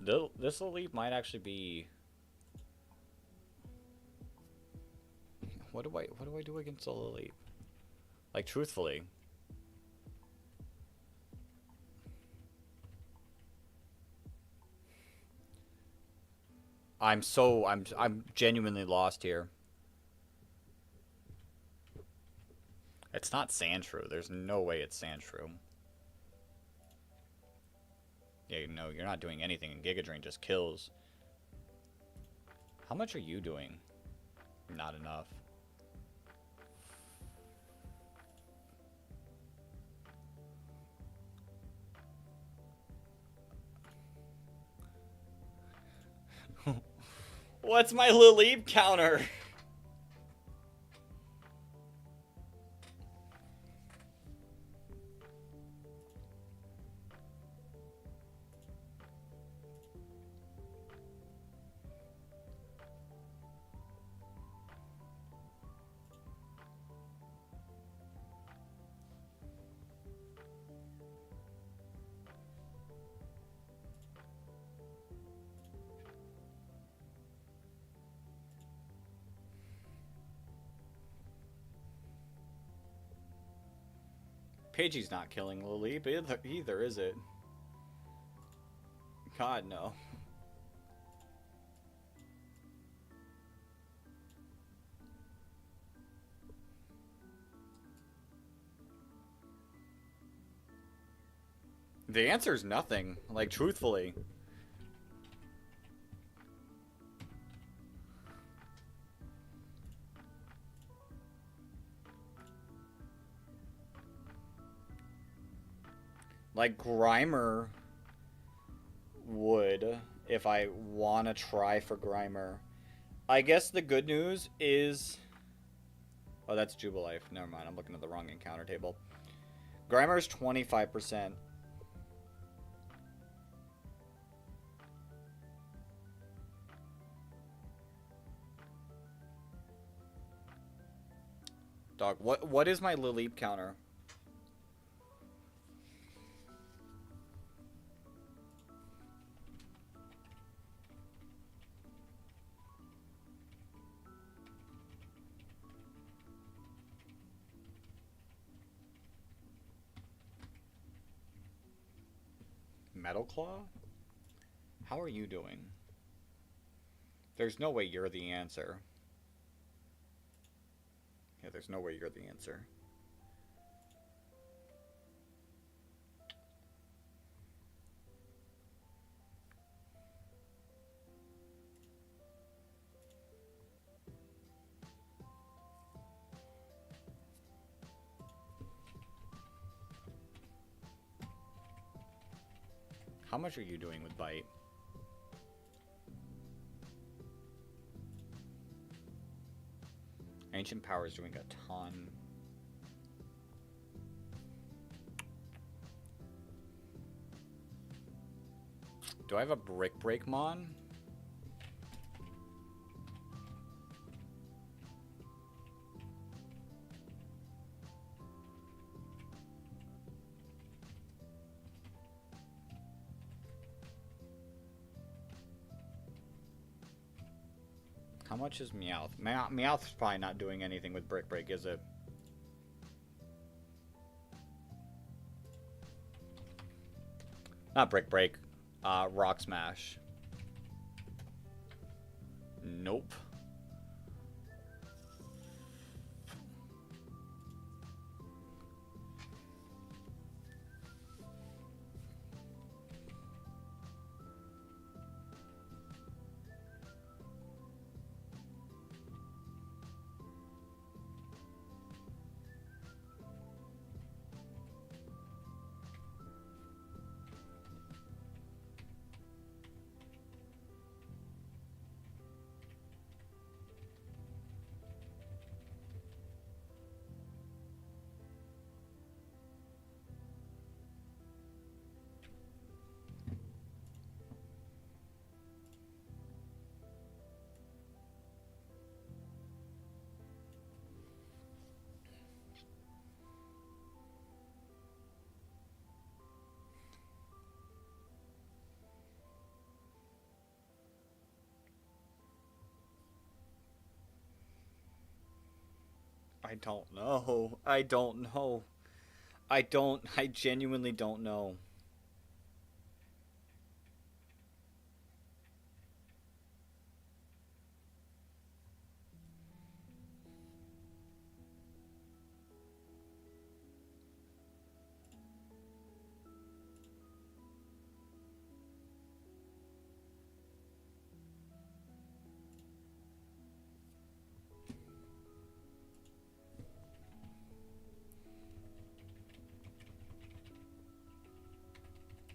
This leap might actually be. What do I do against Solo Leap? Like, truthfully. I'm genuinely lost here. It's not Sandshrew. There's no way it's Sandshrew. Yeah, no, you're not doing anything, and Giga Drain just kills. How much are you doing? Not enough. What's my Lileep counter? Pidgey's not killing Lileep either, is it? God, no. The answer's nothing. Like, truthfully. Like, Grimer would, if I want to try for Grimer. I guess the good news is... Oh, that's Jubilife. Never mind, I'm looking at the wrong encounter table. Grimer's 25%. Dog, what is my Lileep counter? Metal Claw? How are you doing? There's no way you're the answer. Yeah, there's no way you're the answer. How much are you doing with Bite? Ancient Power is doing a ton. Do I have a Brick Break Mon? How much is Meowth? Meowth's probably not doing anything with Brick Break, is it? Not Brick Break. Rock Smash. Nope. I don't know. I don't know. I genuinely don't know.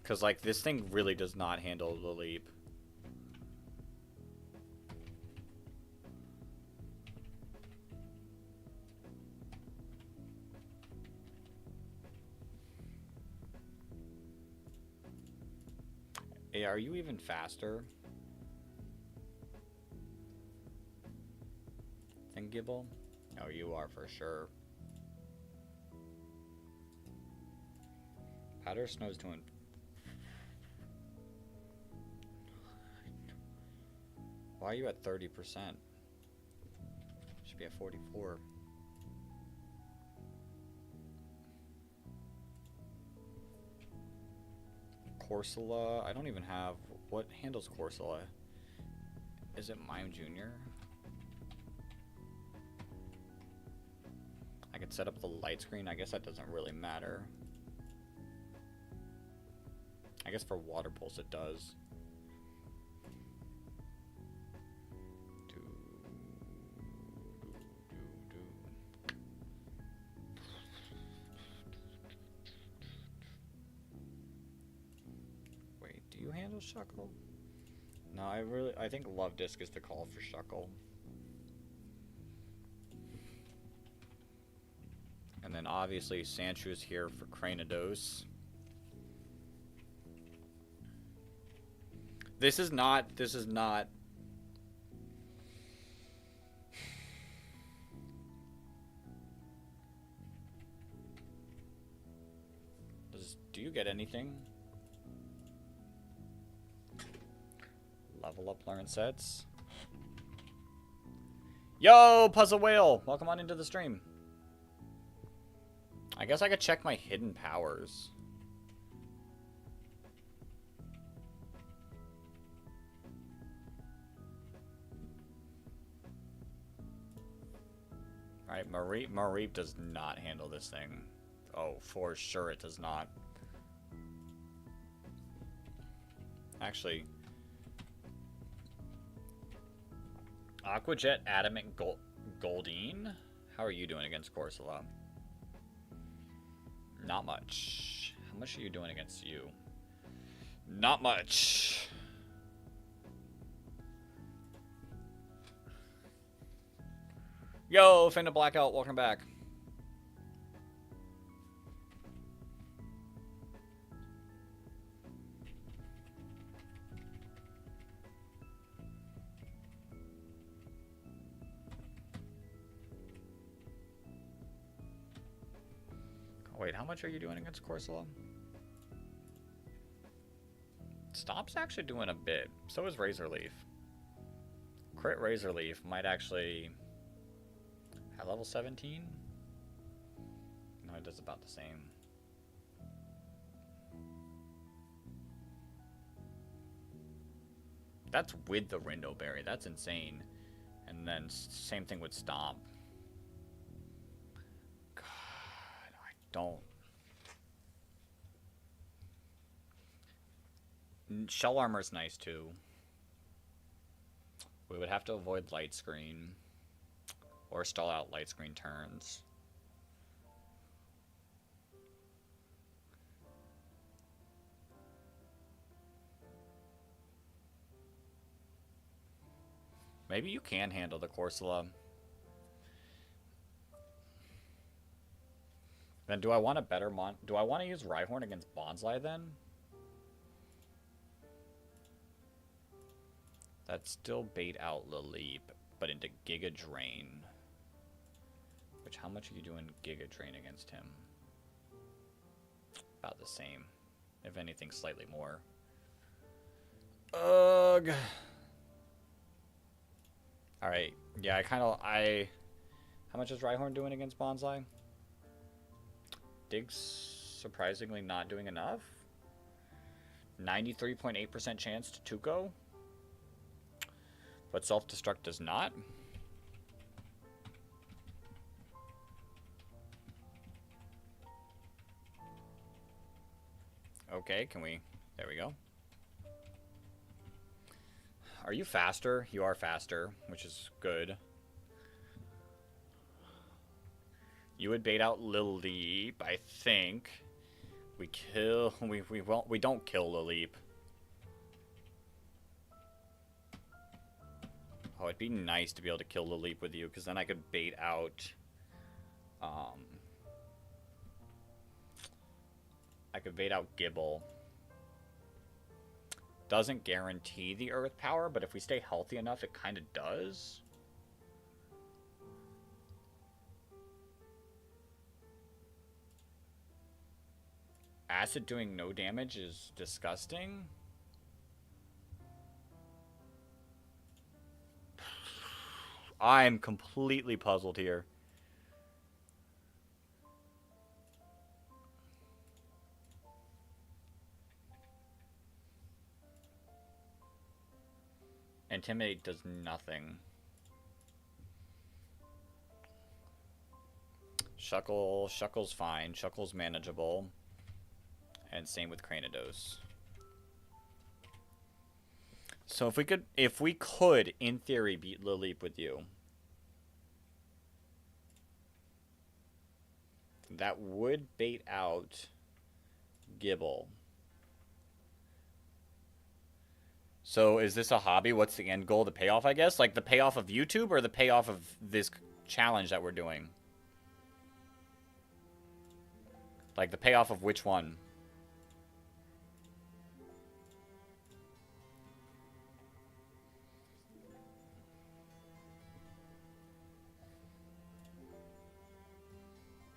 Because, like, this thing really does not handle the leap. Hey, are you even faster than Gibble? No, you are for sure. Powder Snow's doing... Why are you at 30%? Should be at 44. Corsola, I don't even have... What handles Corsola? Is it Mime Jr.? I could set up the light screen. I guess that doesn't really matter. I guess for Water Pulse it does. Wait, do you handle Shuckle? No, I think Love Disc is the call for Shuckle. And then obviously Sandshrew here for Cranidos. This is not. Do you get anything? Level up learn sets. Yo, Puzzle Whale! Welcome on into the stream. I guess I could check my hidden powers. Alright, Mareep does not handle this thing. Oh, for sure it does not. Actually, Aquajet Adamant Goldine? How are you doing against Corsola? Not much. How much are you doing against you? Not much. Yo, Fenda Blackout, welcome back. Wait, how much are you doing against Corsola? Stomp's actually doing a bit. So is Razor Leaf. Crit Razor Leaf might actually... At level 17? No, it does about the same. That's with the Rindo Berry. That's insane. And then same thing with Stomp. God, I don't... Shell Armor's nice too. We would have to avoid Light Screen. Or stall out light screen turns. Maybe you can handle the Corsola. Then do I want a better do I want to use Rhyhorn against Bonsly then? That's still bait out Laleep, but into Giga Drain. Which, how much are you doing Giga Drain against him? About the same. If anything, slightly more. Ugh. Alright. Yeah, I How much is Rhyhorn doing against Bonsai? Dig's surprisingly not doing enough. 93.8% chance to Tuco. But self-destruct does not. Okay, can we... There we go. Are you faster? You are faster, which is good. You would bait out Lileep, I think. We kill... We don't kill Lileep. Oh, it'd be nice to be able to kill Lileep with you, because then I could bait out... I could bait out Gibble. Doesn't guarantee the earth power, but if we stay healthy enough, it kind of does. Acid doing no damage is disgusting. I'm completely puzzled here. Intimidate does nothing. Shuckle's fine. Shuckle's manageable. And same with Cranidos. So if we could, in theory, beat Lileep with you, that would bait out Gibble. So is this a hobby? What's the end goal? The payoff, I guess? Like the payoff of YouTube or the payoff of this challenge that we're doing? Like the payoff of which one?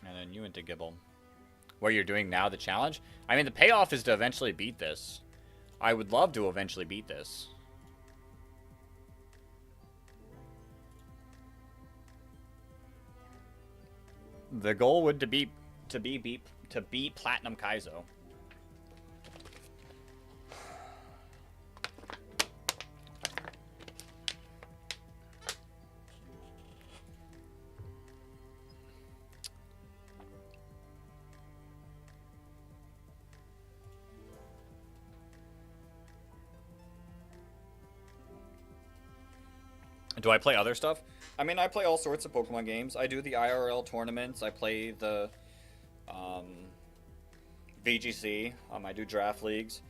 And then you into Gibble. What you're doing now, the challenge? I mean, the payoff is to eventually beat this. I would love to eventually beat this. The goal would to beat Platinum Kaizo. Do I play other stuff? I mean, I play all sorts of Pokemon games. I do the IRL tournaments. I play the VGC. I do draft leagues.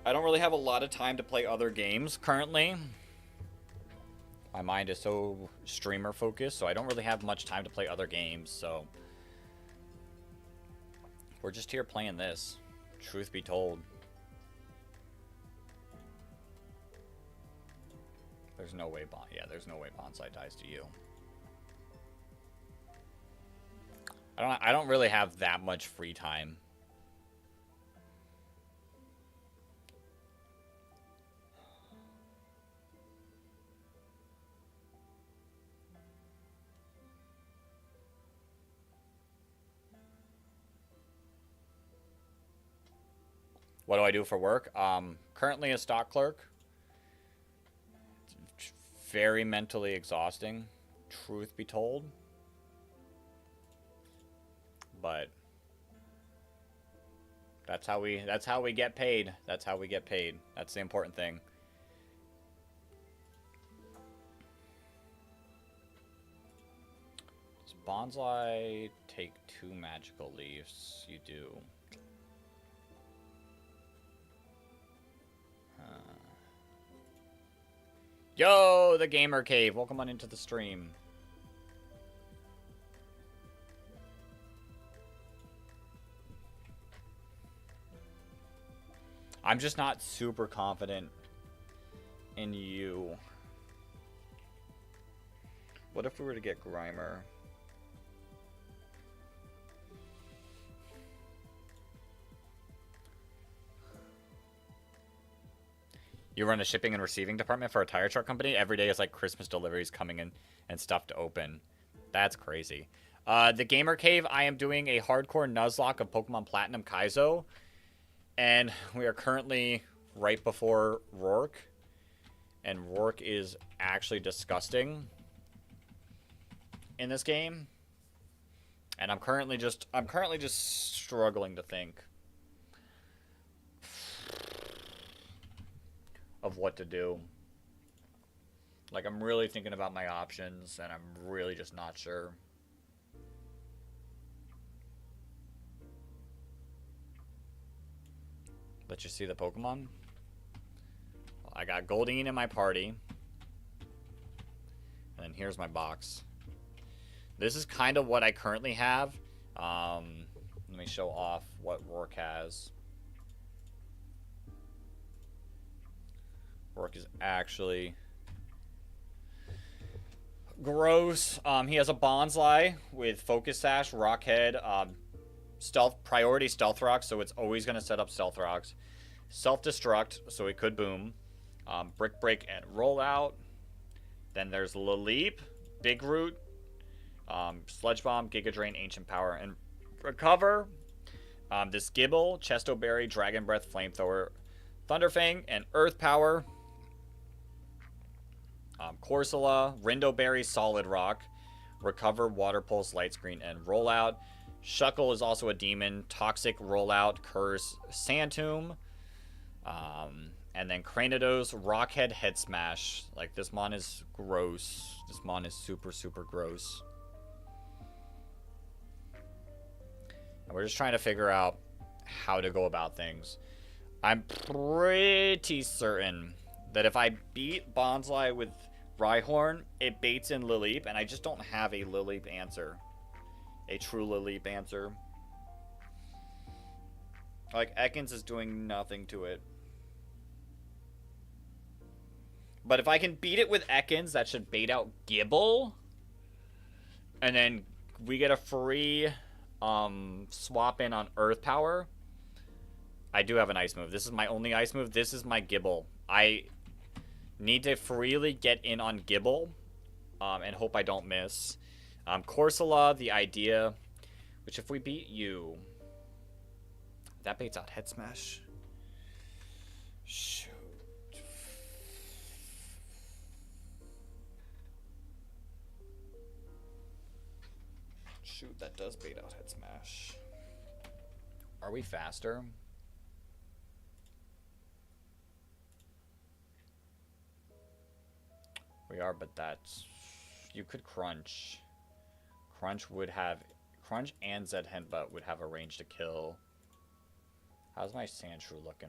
I don't really have a lot of time to play other games currently. My mind is so streamer focused, so I don't really have much time to play other games. So we're just here playing this. Truth be told. There's no way there's no way Bonsai dies to you. I don't really have that much free time. What do I do for work? Currently a stock clerk. Very mentally exhausting, truth be told. But that's how we get paid. That's how we get paid. That's the important thing. Does Bonsai take 2 magical leaves? You do. Yo, the Gamer Cave. Welcome on into the stream. I'm just not super confident in you. What if we were to get Grimer? You run a shipping and receiving department for a tire truck company. Every day is like Christmas deliveries coming in and stuff to open. That's crazy. The Gamer Cave, I am doing a hardcore Nuzlocke of Pokemon Platinum Kaizo. And we are currently right before Roark. And Roark is actually disgusting in this game. And I'm currently just struggling to think of what to do. Like, I'm really thinking about my options, and I'm really just not sure. Let you see the Pokemon. Well, I got Goldeen in my party. And then here's my box. This is kind of what I currently have. Let me show off what Roark has. Roark is actually gross. He has a Bonsly with Focus Sash, Rock Head, priority Stealth Rock, so it's always going to set up Stealth Rocks. Self-Destruct, so it could boom. Brick Break and Rollout. Then there's Laleep, Big Root, Sludge Bomb, Giga Drain, Ancient Power, and Recover. This Gibble, Chesto Berry, Dragon Breath, Flamethrower, Thunderfang, and Earth Power. Corsola, Rindo Berry, Solid Rock, Recover, Water Pulse, Light Screen, and Rollout. Shuckle is also a demon. Toxic, Rollout, Curse, Sandtomb. And then Cranidos, Rockhead, Head Smash. Like, this mon is gross. This mon is super, super gross. And we're just trying to figure out how to go about things. I'm pretty certain that if I beat Bonsly with Rhyhorn, it baits in Laleep, and I just don't have a Laleep answer. A true Laleep answer. Like, Ekans is doing nothing to it. But if I can beat it with Ekans, that should bait out Gibble. And then we get a free swap in on Earth Power. I do have an Ice move. This is my only Ice move. This is my Gibble. I need to freely get in on Gibble and hope I don't miss. Corsola, the idea, which if we beat you, that baits out Head Smash. Shoot. Shoot, that does bait out Head Smash. Are we faster? We are, but that's... You could Crunch. Crunch would have... Crunch and Zed Headbutt would have a range to kill. How's my Sandshrew looking?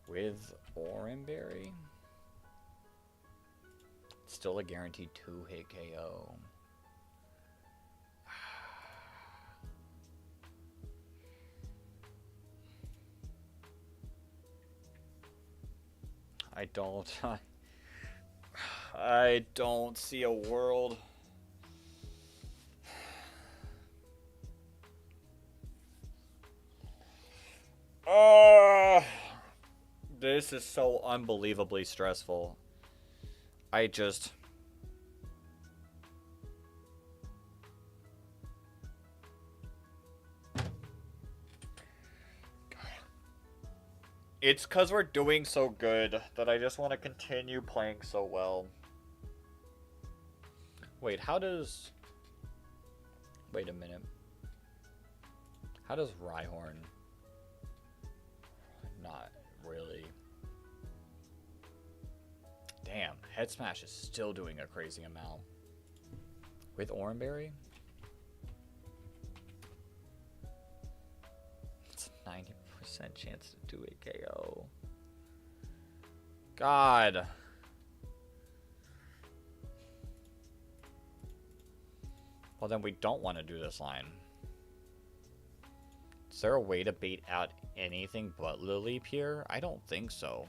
With Oranberry? Still a guaranteed 2-hit KO. I don't see a world. This is so unbelievably stressful. It's because we're doing so good that I just want to continue playing so well. Wait, how does... Wait a minute. How does Rhyhorn... Not really. Damn, Head Smash is still doing a crazy amount. With Oranberry? It's a 90% chance to do a KO. God. Well, then we don't want to do this line. Is there a way to bait out anything but Laleep here? I don't think so.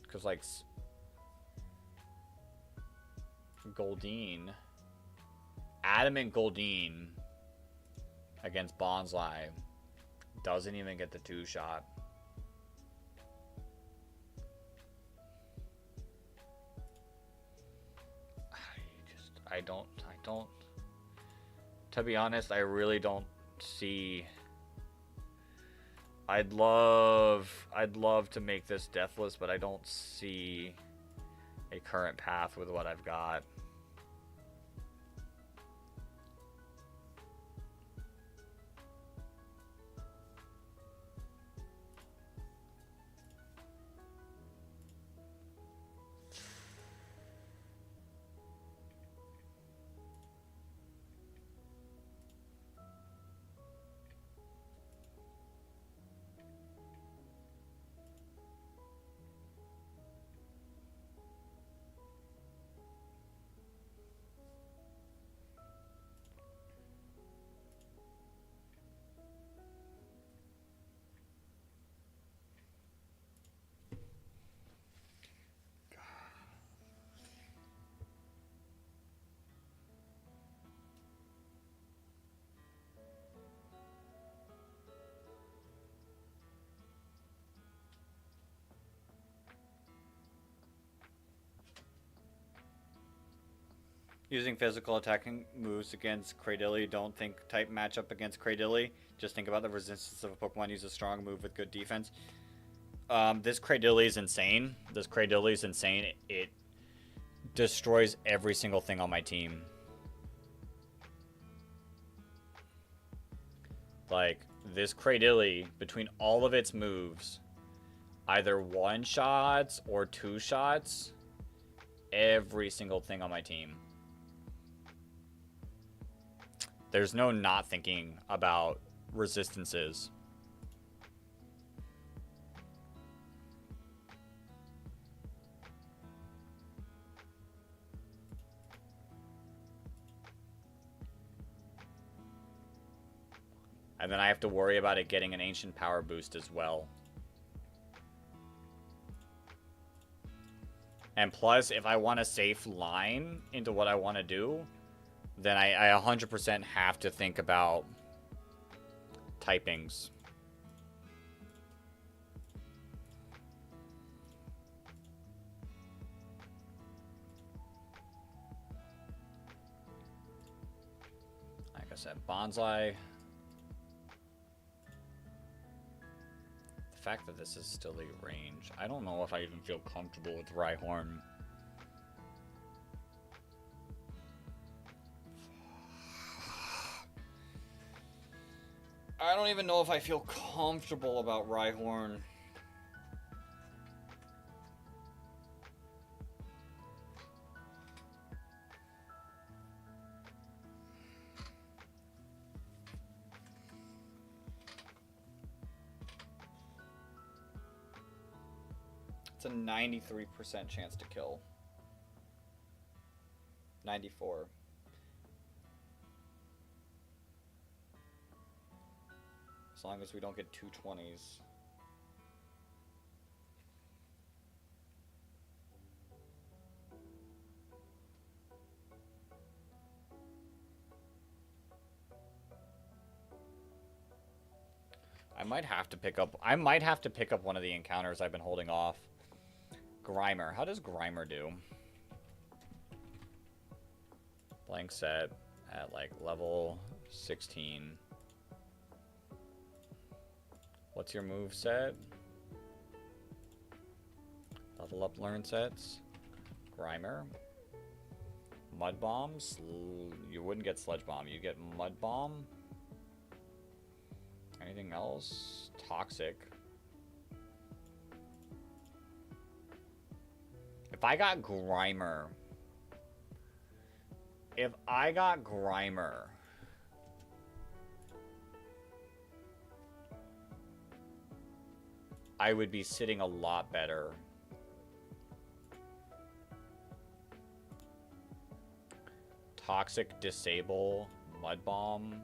Because, like, Goldeen, Adamant Goldeen against Bonsly doesn't even get the 2-shot. don't. To be honest, I really don't see. I'd love to make this deathless, but I don't see a current path with what I've got. Using physical attacking moves against Cradily, don't think type matchup against Cradily. Just think about the resistance of a Pokemon use a strong move with good defense. This Cradily is insane. This Cradily is insane. It destroys every single thing on my team. Like, this Cradily, between all of its moves, either one shots or two shots, every single thing on my team. There's no not thinking about resistances. And then I have to worry about it getting an ancient power boost as well. And plus, if I want a safe line into what I want to do, then I 100% have to think about typings. Like I said, Bonsai. The fact that this is still a range, I don't know if I even feel comfortable with Rhyhorn. I don't even know if I feel comfortable about Rhyhorn. It's a 93% chance to kill. 94. As long as we don't get 220s. I might have to pick up one of the encounters I've been holding off. Grimer. How does Grimer do? Blank set at like level 16. What's your move set? Level up learn sets. Grimer. Mud Bombs. You wouldn't get Sludge Bomb. You get Mud Bomb. Anything else? Toxic. If I got Grimer. I would be sitting a lot better. Toxic, Disable, Mud Bomb.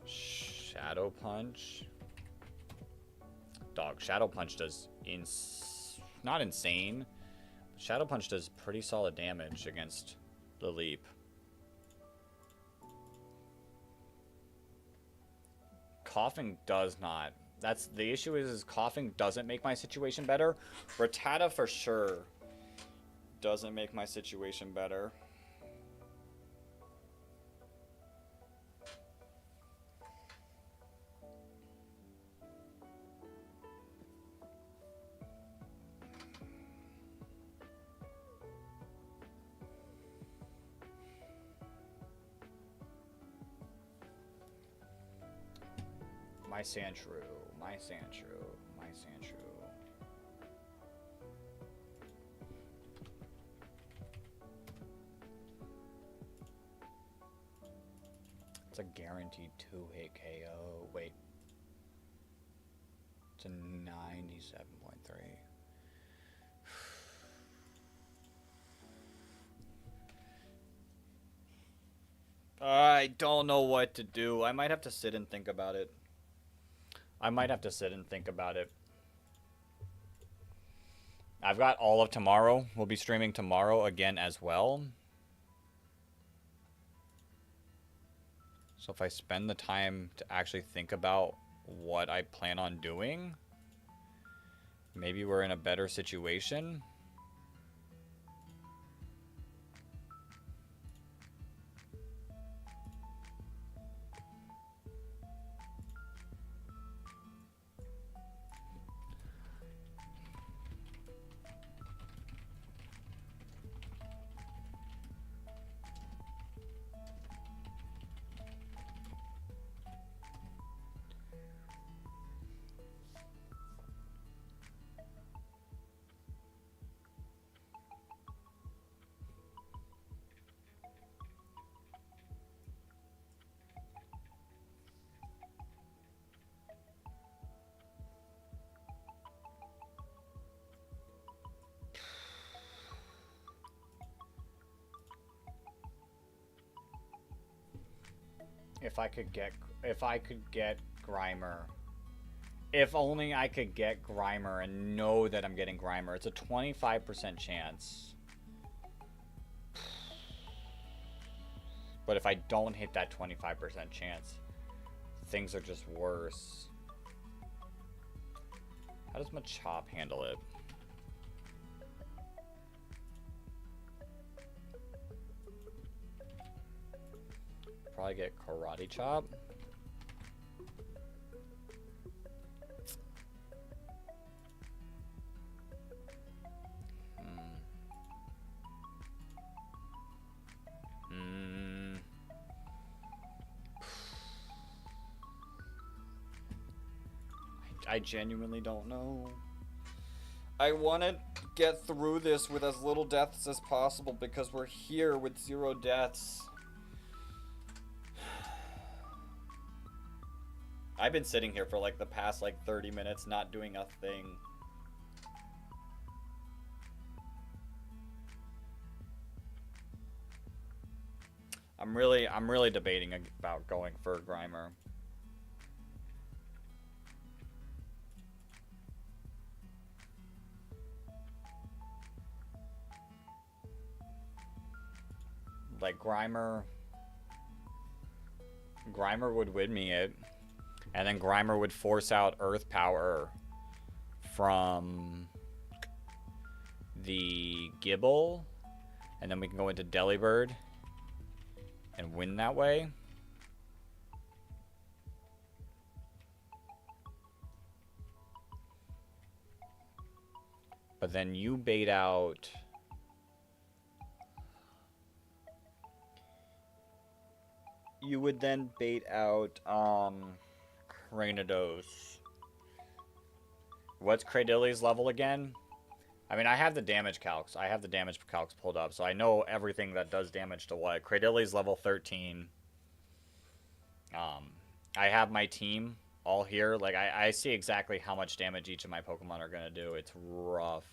Shadow Punch. Dog, Shadow Punch does not insane. Shadow Punch does pretty solid damage against the Leap. Coughing does not. That's the issue is coughing doesn't make my situation better. Rattata for sure doesn't make my situation better. My Sandshrew, my Sandshrew, my Sandshrew. It's a guaranteed 2-hit KO. Wait. It's a 97.3. I don't know what to do. I might have to sit and think about it. I've got all of tomorrow. We'll be streaming tomorrow again as well. So if I spend the time to actually think about what I plan on doing, maybe we're in a better situation. If I could get Grimer. If only I could get Grimer and know that I'm getting Grimer. It's a 25% chance. But if I don't hit that 25% chance, things are just worse. How does Machop handle it? Probably get Karate Chop. I genuinely don't know. I want to get through this with as little deaths as possible because we're here with 0 deaths. I've been sitting here for like the past 30 minutes not doing a thing. I'm really debating about going for Grimer. Like Grimer would win me it. And then Grimer would force out Earth Power from the Gibble. And then we can go into Delibird and win that way. But then you bait out... You would then bait out, Rainados. What's Cradilly's level again? I mean, I have the damage calcs. I have the damage calcs pulled up, so I know everything that does damage to what. Cradilly's level 13. I have my team all here. Like, I see exactly how much damage each of my Pokemon are going to do. It's rough.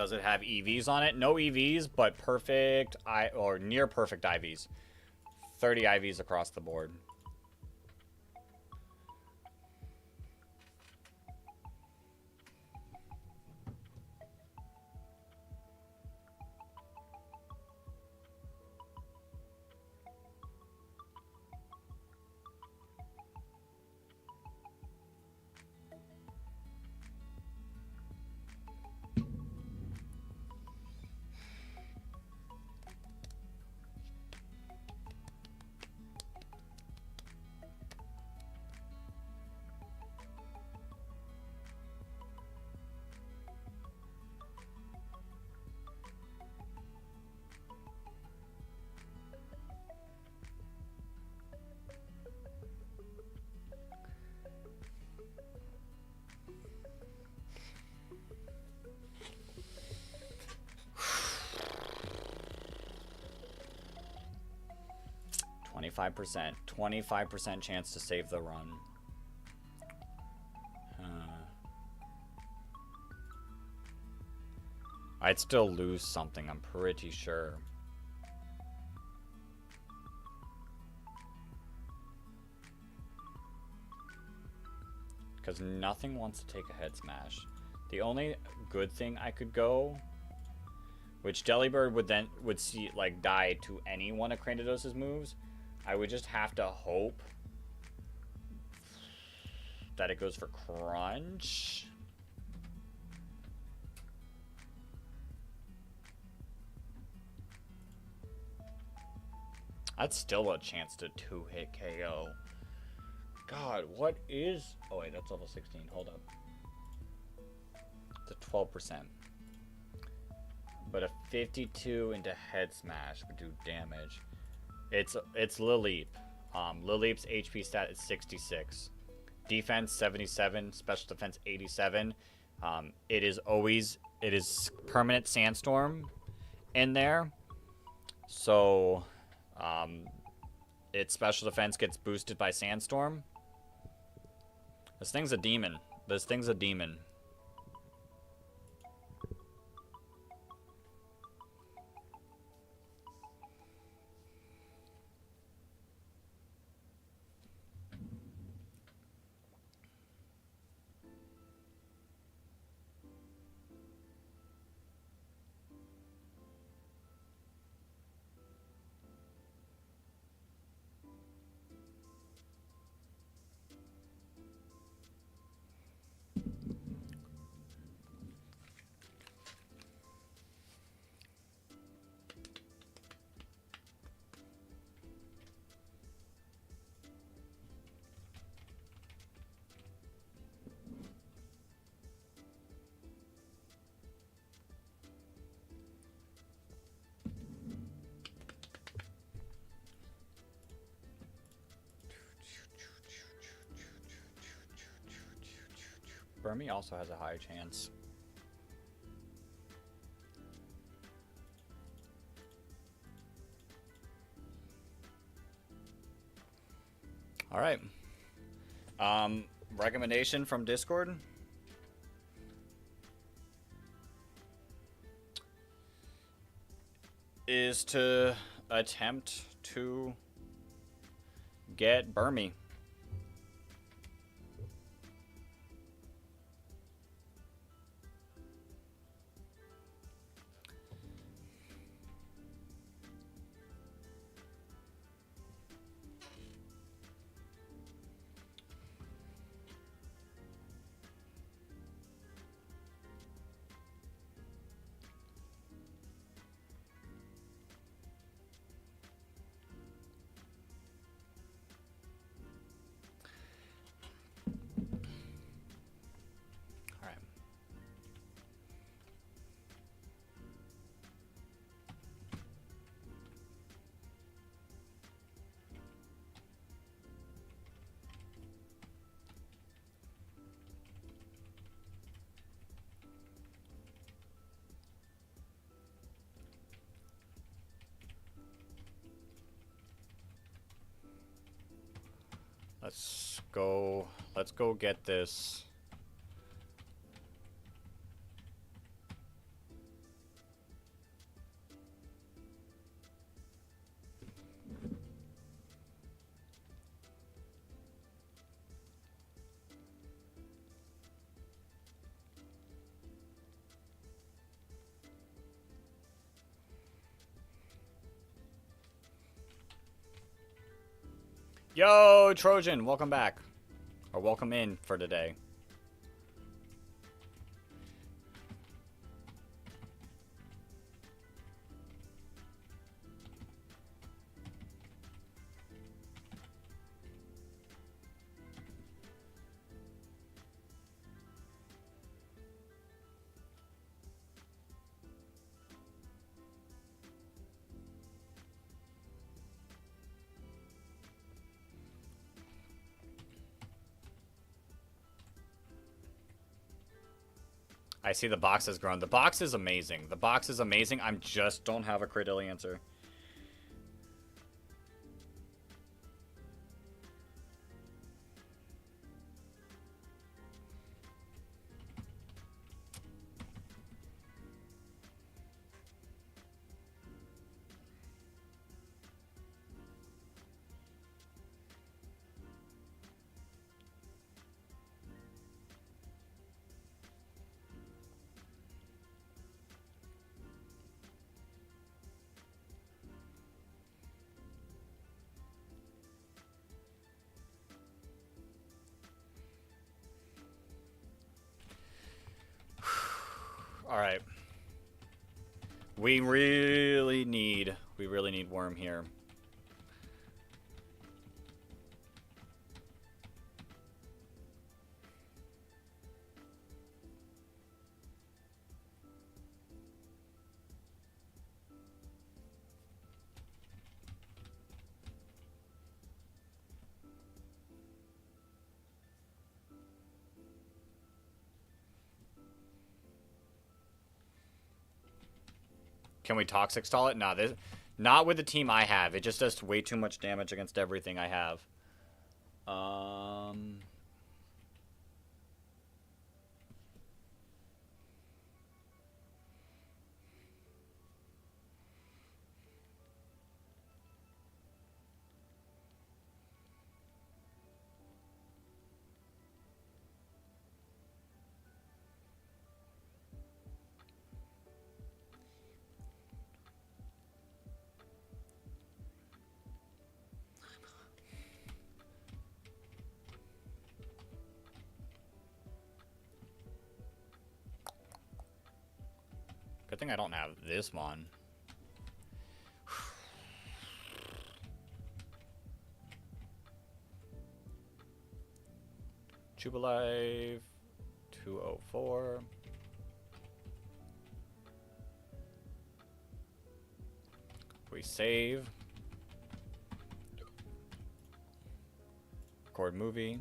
Does it have EVs on it? No EVs, but perfect or near perfect IVs. 30 IVs across the board. %. 25% chance to save the run. I'd still lose something, I'm pretty sure. Because nothing wants to take a head smash. The only good thing I could go, which Delibird would see like die to any one of Cranidos' moves, I would just have to hope that it goes for Crunch. That's still a chance to 2-hit KO. God, what is... Oh wait, that's level 16. Hold up. It's a 12%. But a 52 into head smash would do damage. It's Lilip. Lilip's HP stat is 66. Defense 77. Special defense 87. It is permanent Sandstorm in there. So its special defense gets boosted by Sandstorm. This thing's a demon. This thing's a demon. Burmy also has a high chance. All right. Recommendation from Discord. Is to attempt to get Burmy. Let's go get this. Yo, Trojan, welcome back. Or welcome in for today. I see the box has grown. The box is amazing. The box is amazing. I just don't have a Cradle answer. Alright. We really need worm here. Can we toxic stall it? Nah, this not with the team I have. It just does way too much damage against everything I have. Good thing I don't have this one. Jubilife 204. We save. Record movie.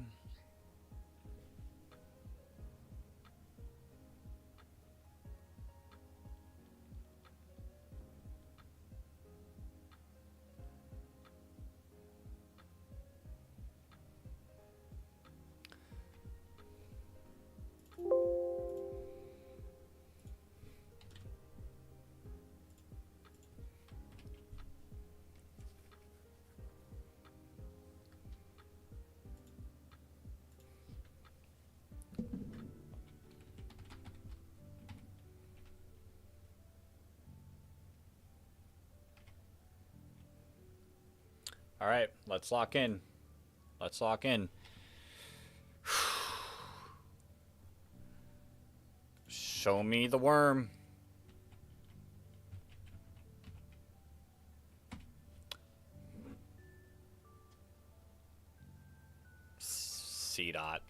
All right, let's lock in. Let's lock in. Show me the worm. C dot.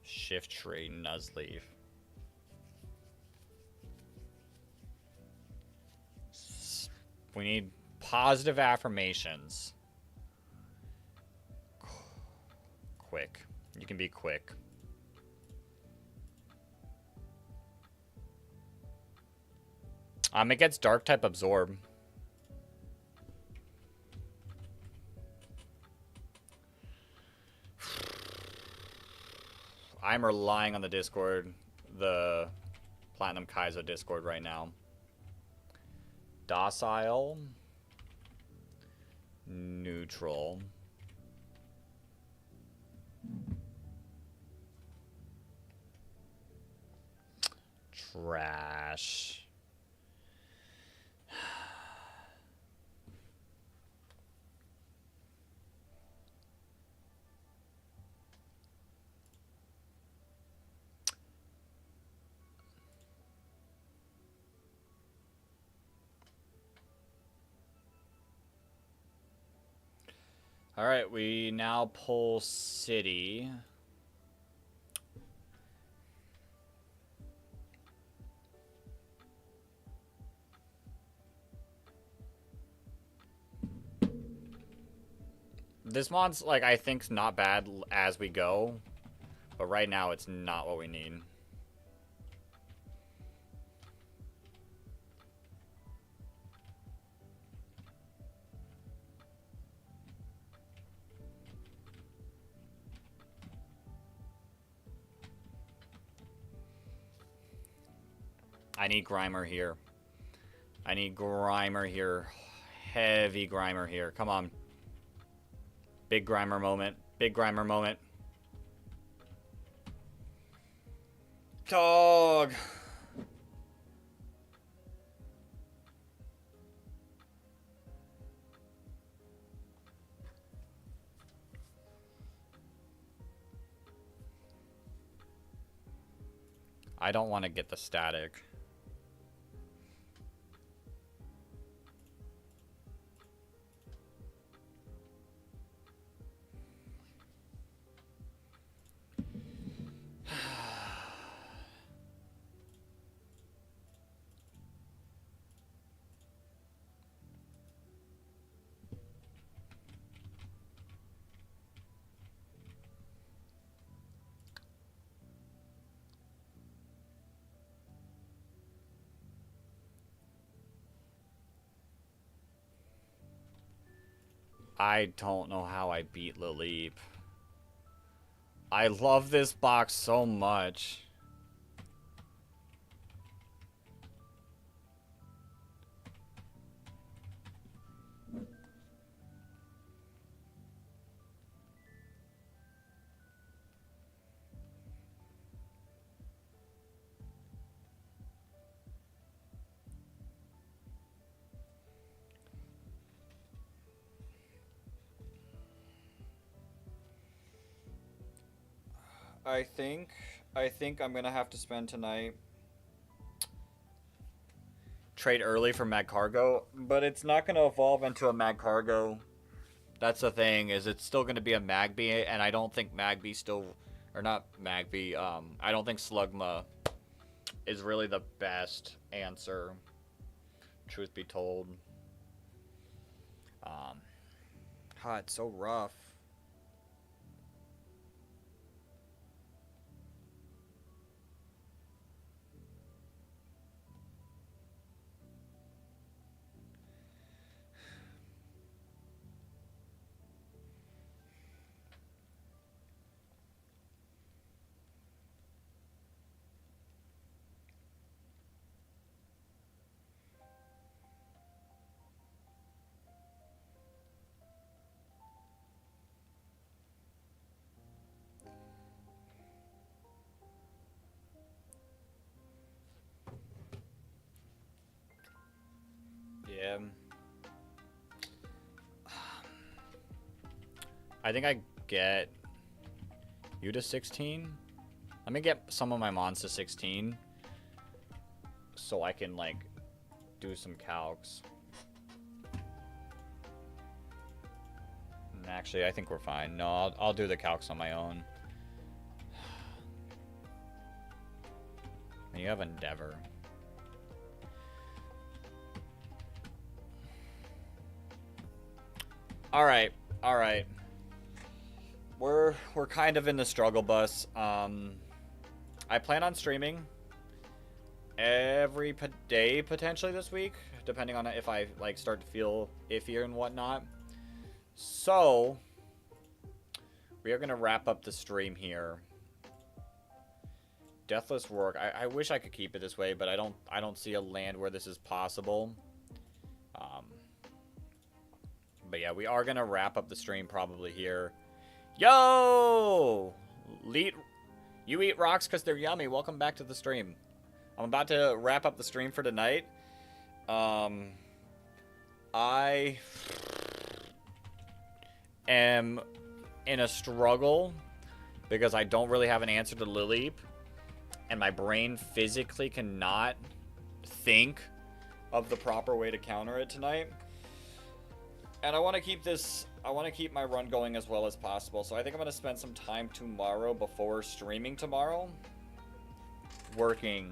Shift trade Nuzlocke. We need positive affirmations. Quick. You can be quick. It gets dark type absorb. I'm relying on the Discord, the Platinum Kaizo Discord right now. Docile. Neutral. Trash. All right, we now pull city. This mod's, like, I think not bad as we go, but right now it's not what we need. I need Grimer here. I need Grimer here. Heavy Grimer here. Come on. Big Grimer moment. Big Grimer moment. Dog. I don't want to get the static. I don't know how I beat Laleep. I love this box so much. I think I'm gonna have to spend tonight. Trade early for Mag Cargo, but it's not gonna evolve into a Mag Cargo. That's the thing, is it's still gonna be a Magby, and I don't think Magby still, or not Magby, I don't think Slugma is really the best answer, truth be told. It's so rough. Yeah. I think I get you to 16. Let me get some of my mons to 16 so I can, like, do some calcs. And actually, I think we're fine. No, I'll do the calcs on my own. And you have Endeavor. All right. We're kind of in the struggle bus. I plan on streaming every day potentially this week, depending on if I like start to feel iffier and whatnot. So we are gonna wrap up the stream here. Deathless Roark. I wish I could keep it this way, but I don't see a land where this is possible. But yeah, we are gonna wrap up the stream probably here. Yo! You eat rocks because they're yummy. Welcome back to the stream. I'm about to wrap up the stream for tonight. I am in a struggle because I don't really have an answer to Lileep, and my brain physically cannot think of the proper way to counter it tonight. And I want to keep my run going as well as possible. So I think I'm going to spend some time tomorrow before streaming tomorrow working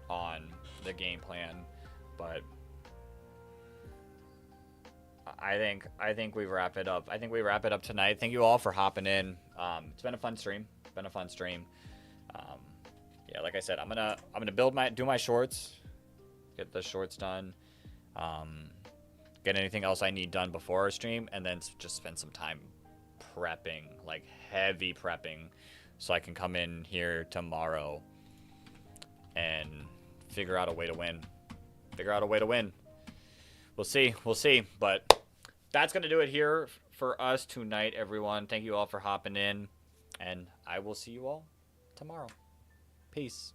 on the game plan. But I think we wrap it up. I think we wrap it up tonight. Thank you all for hopping in. It's been a fun stream. Yeah, like I said, I'm gonna do my shorts, get the shorts done, get anything else I need done before our stream, and then just spend some time prepping, like heavy prepping, so I can come in here tomorrow and figure out a way to win. We'll see, but that's gonna do it here for us tonight, everyone. Thank you all for hopping in, and I will see you all tomorrow. Peace.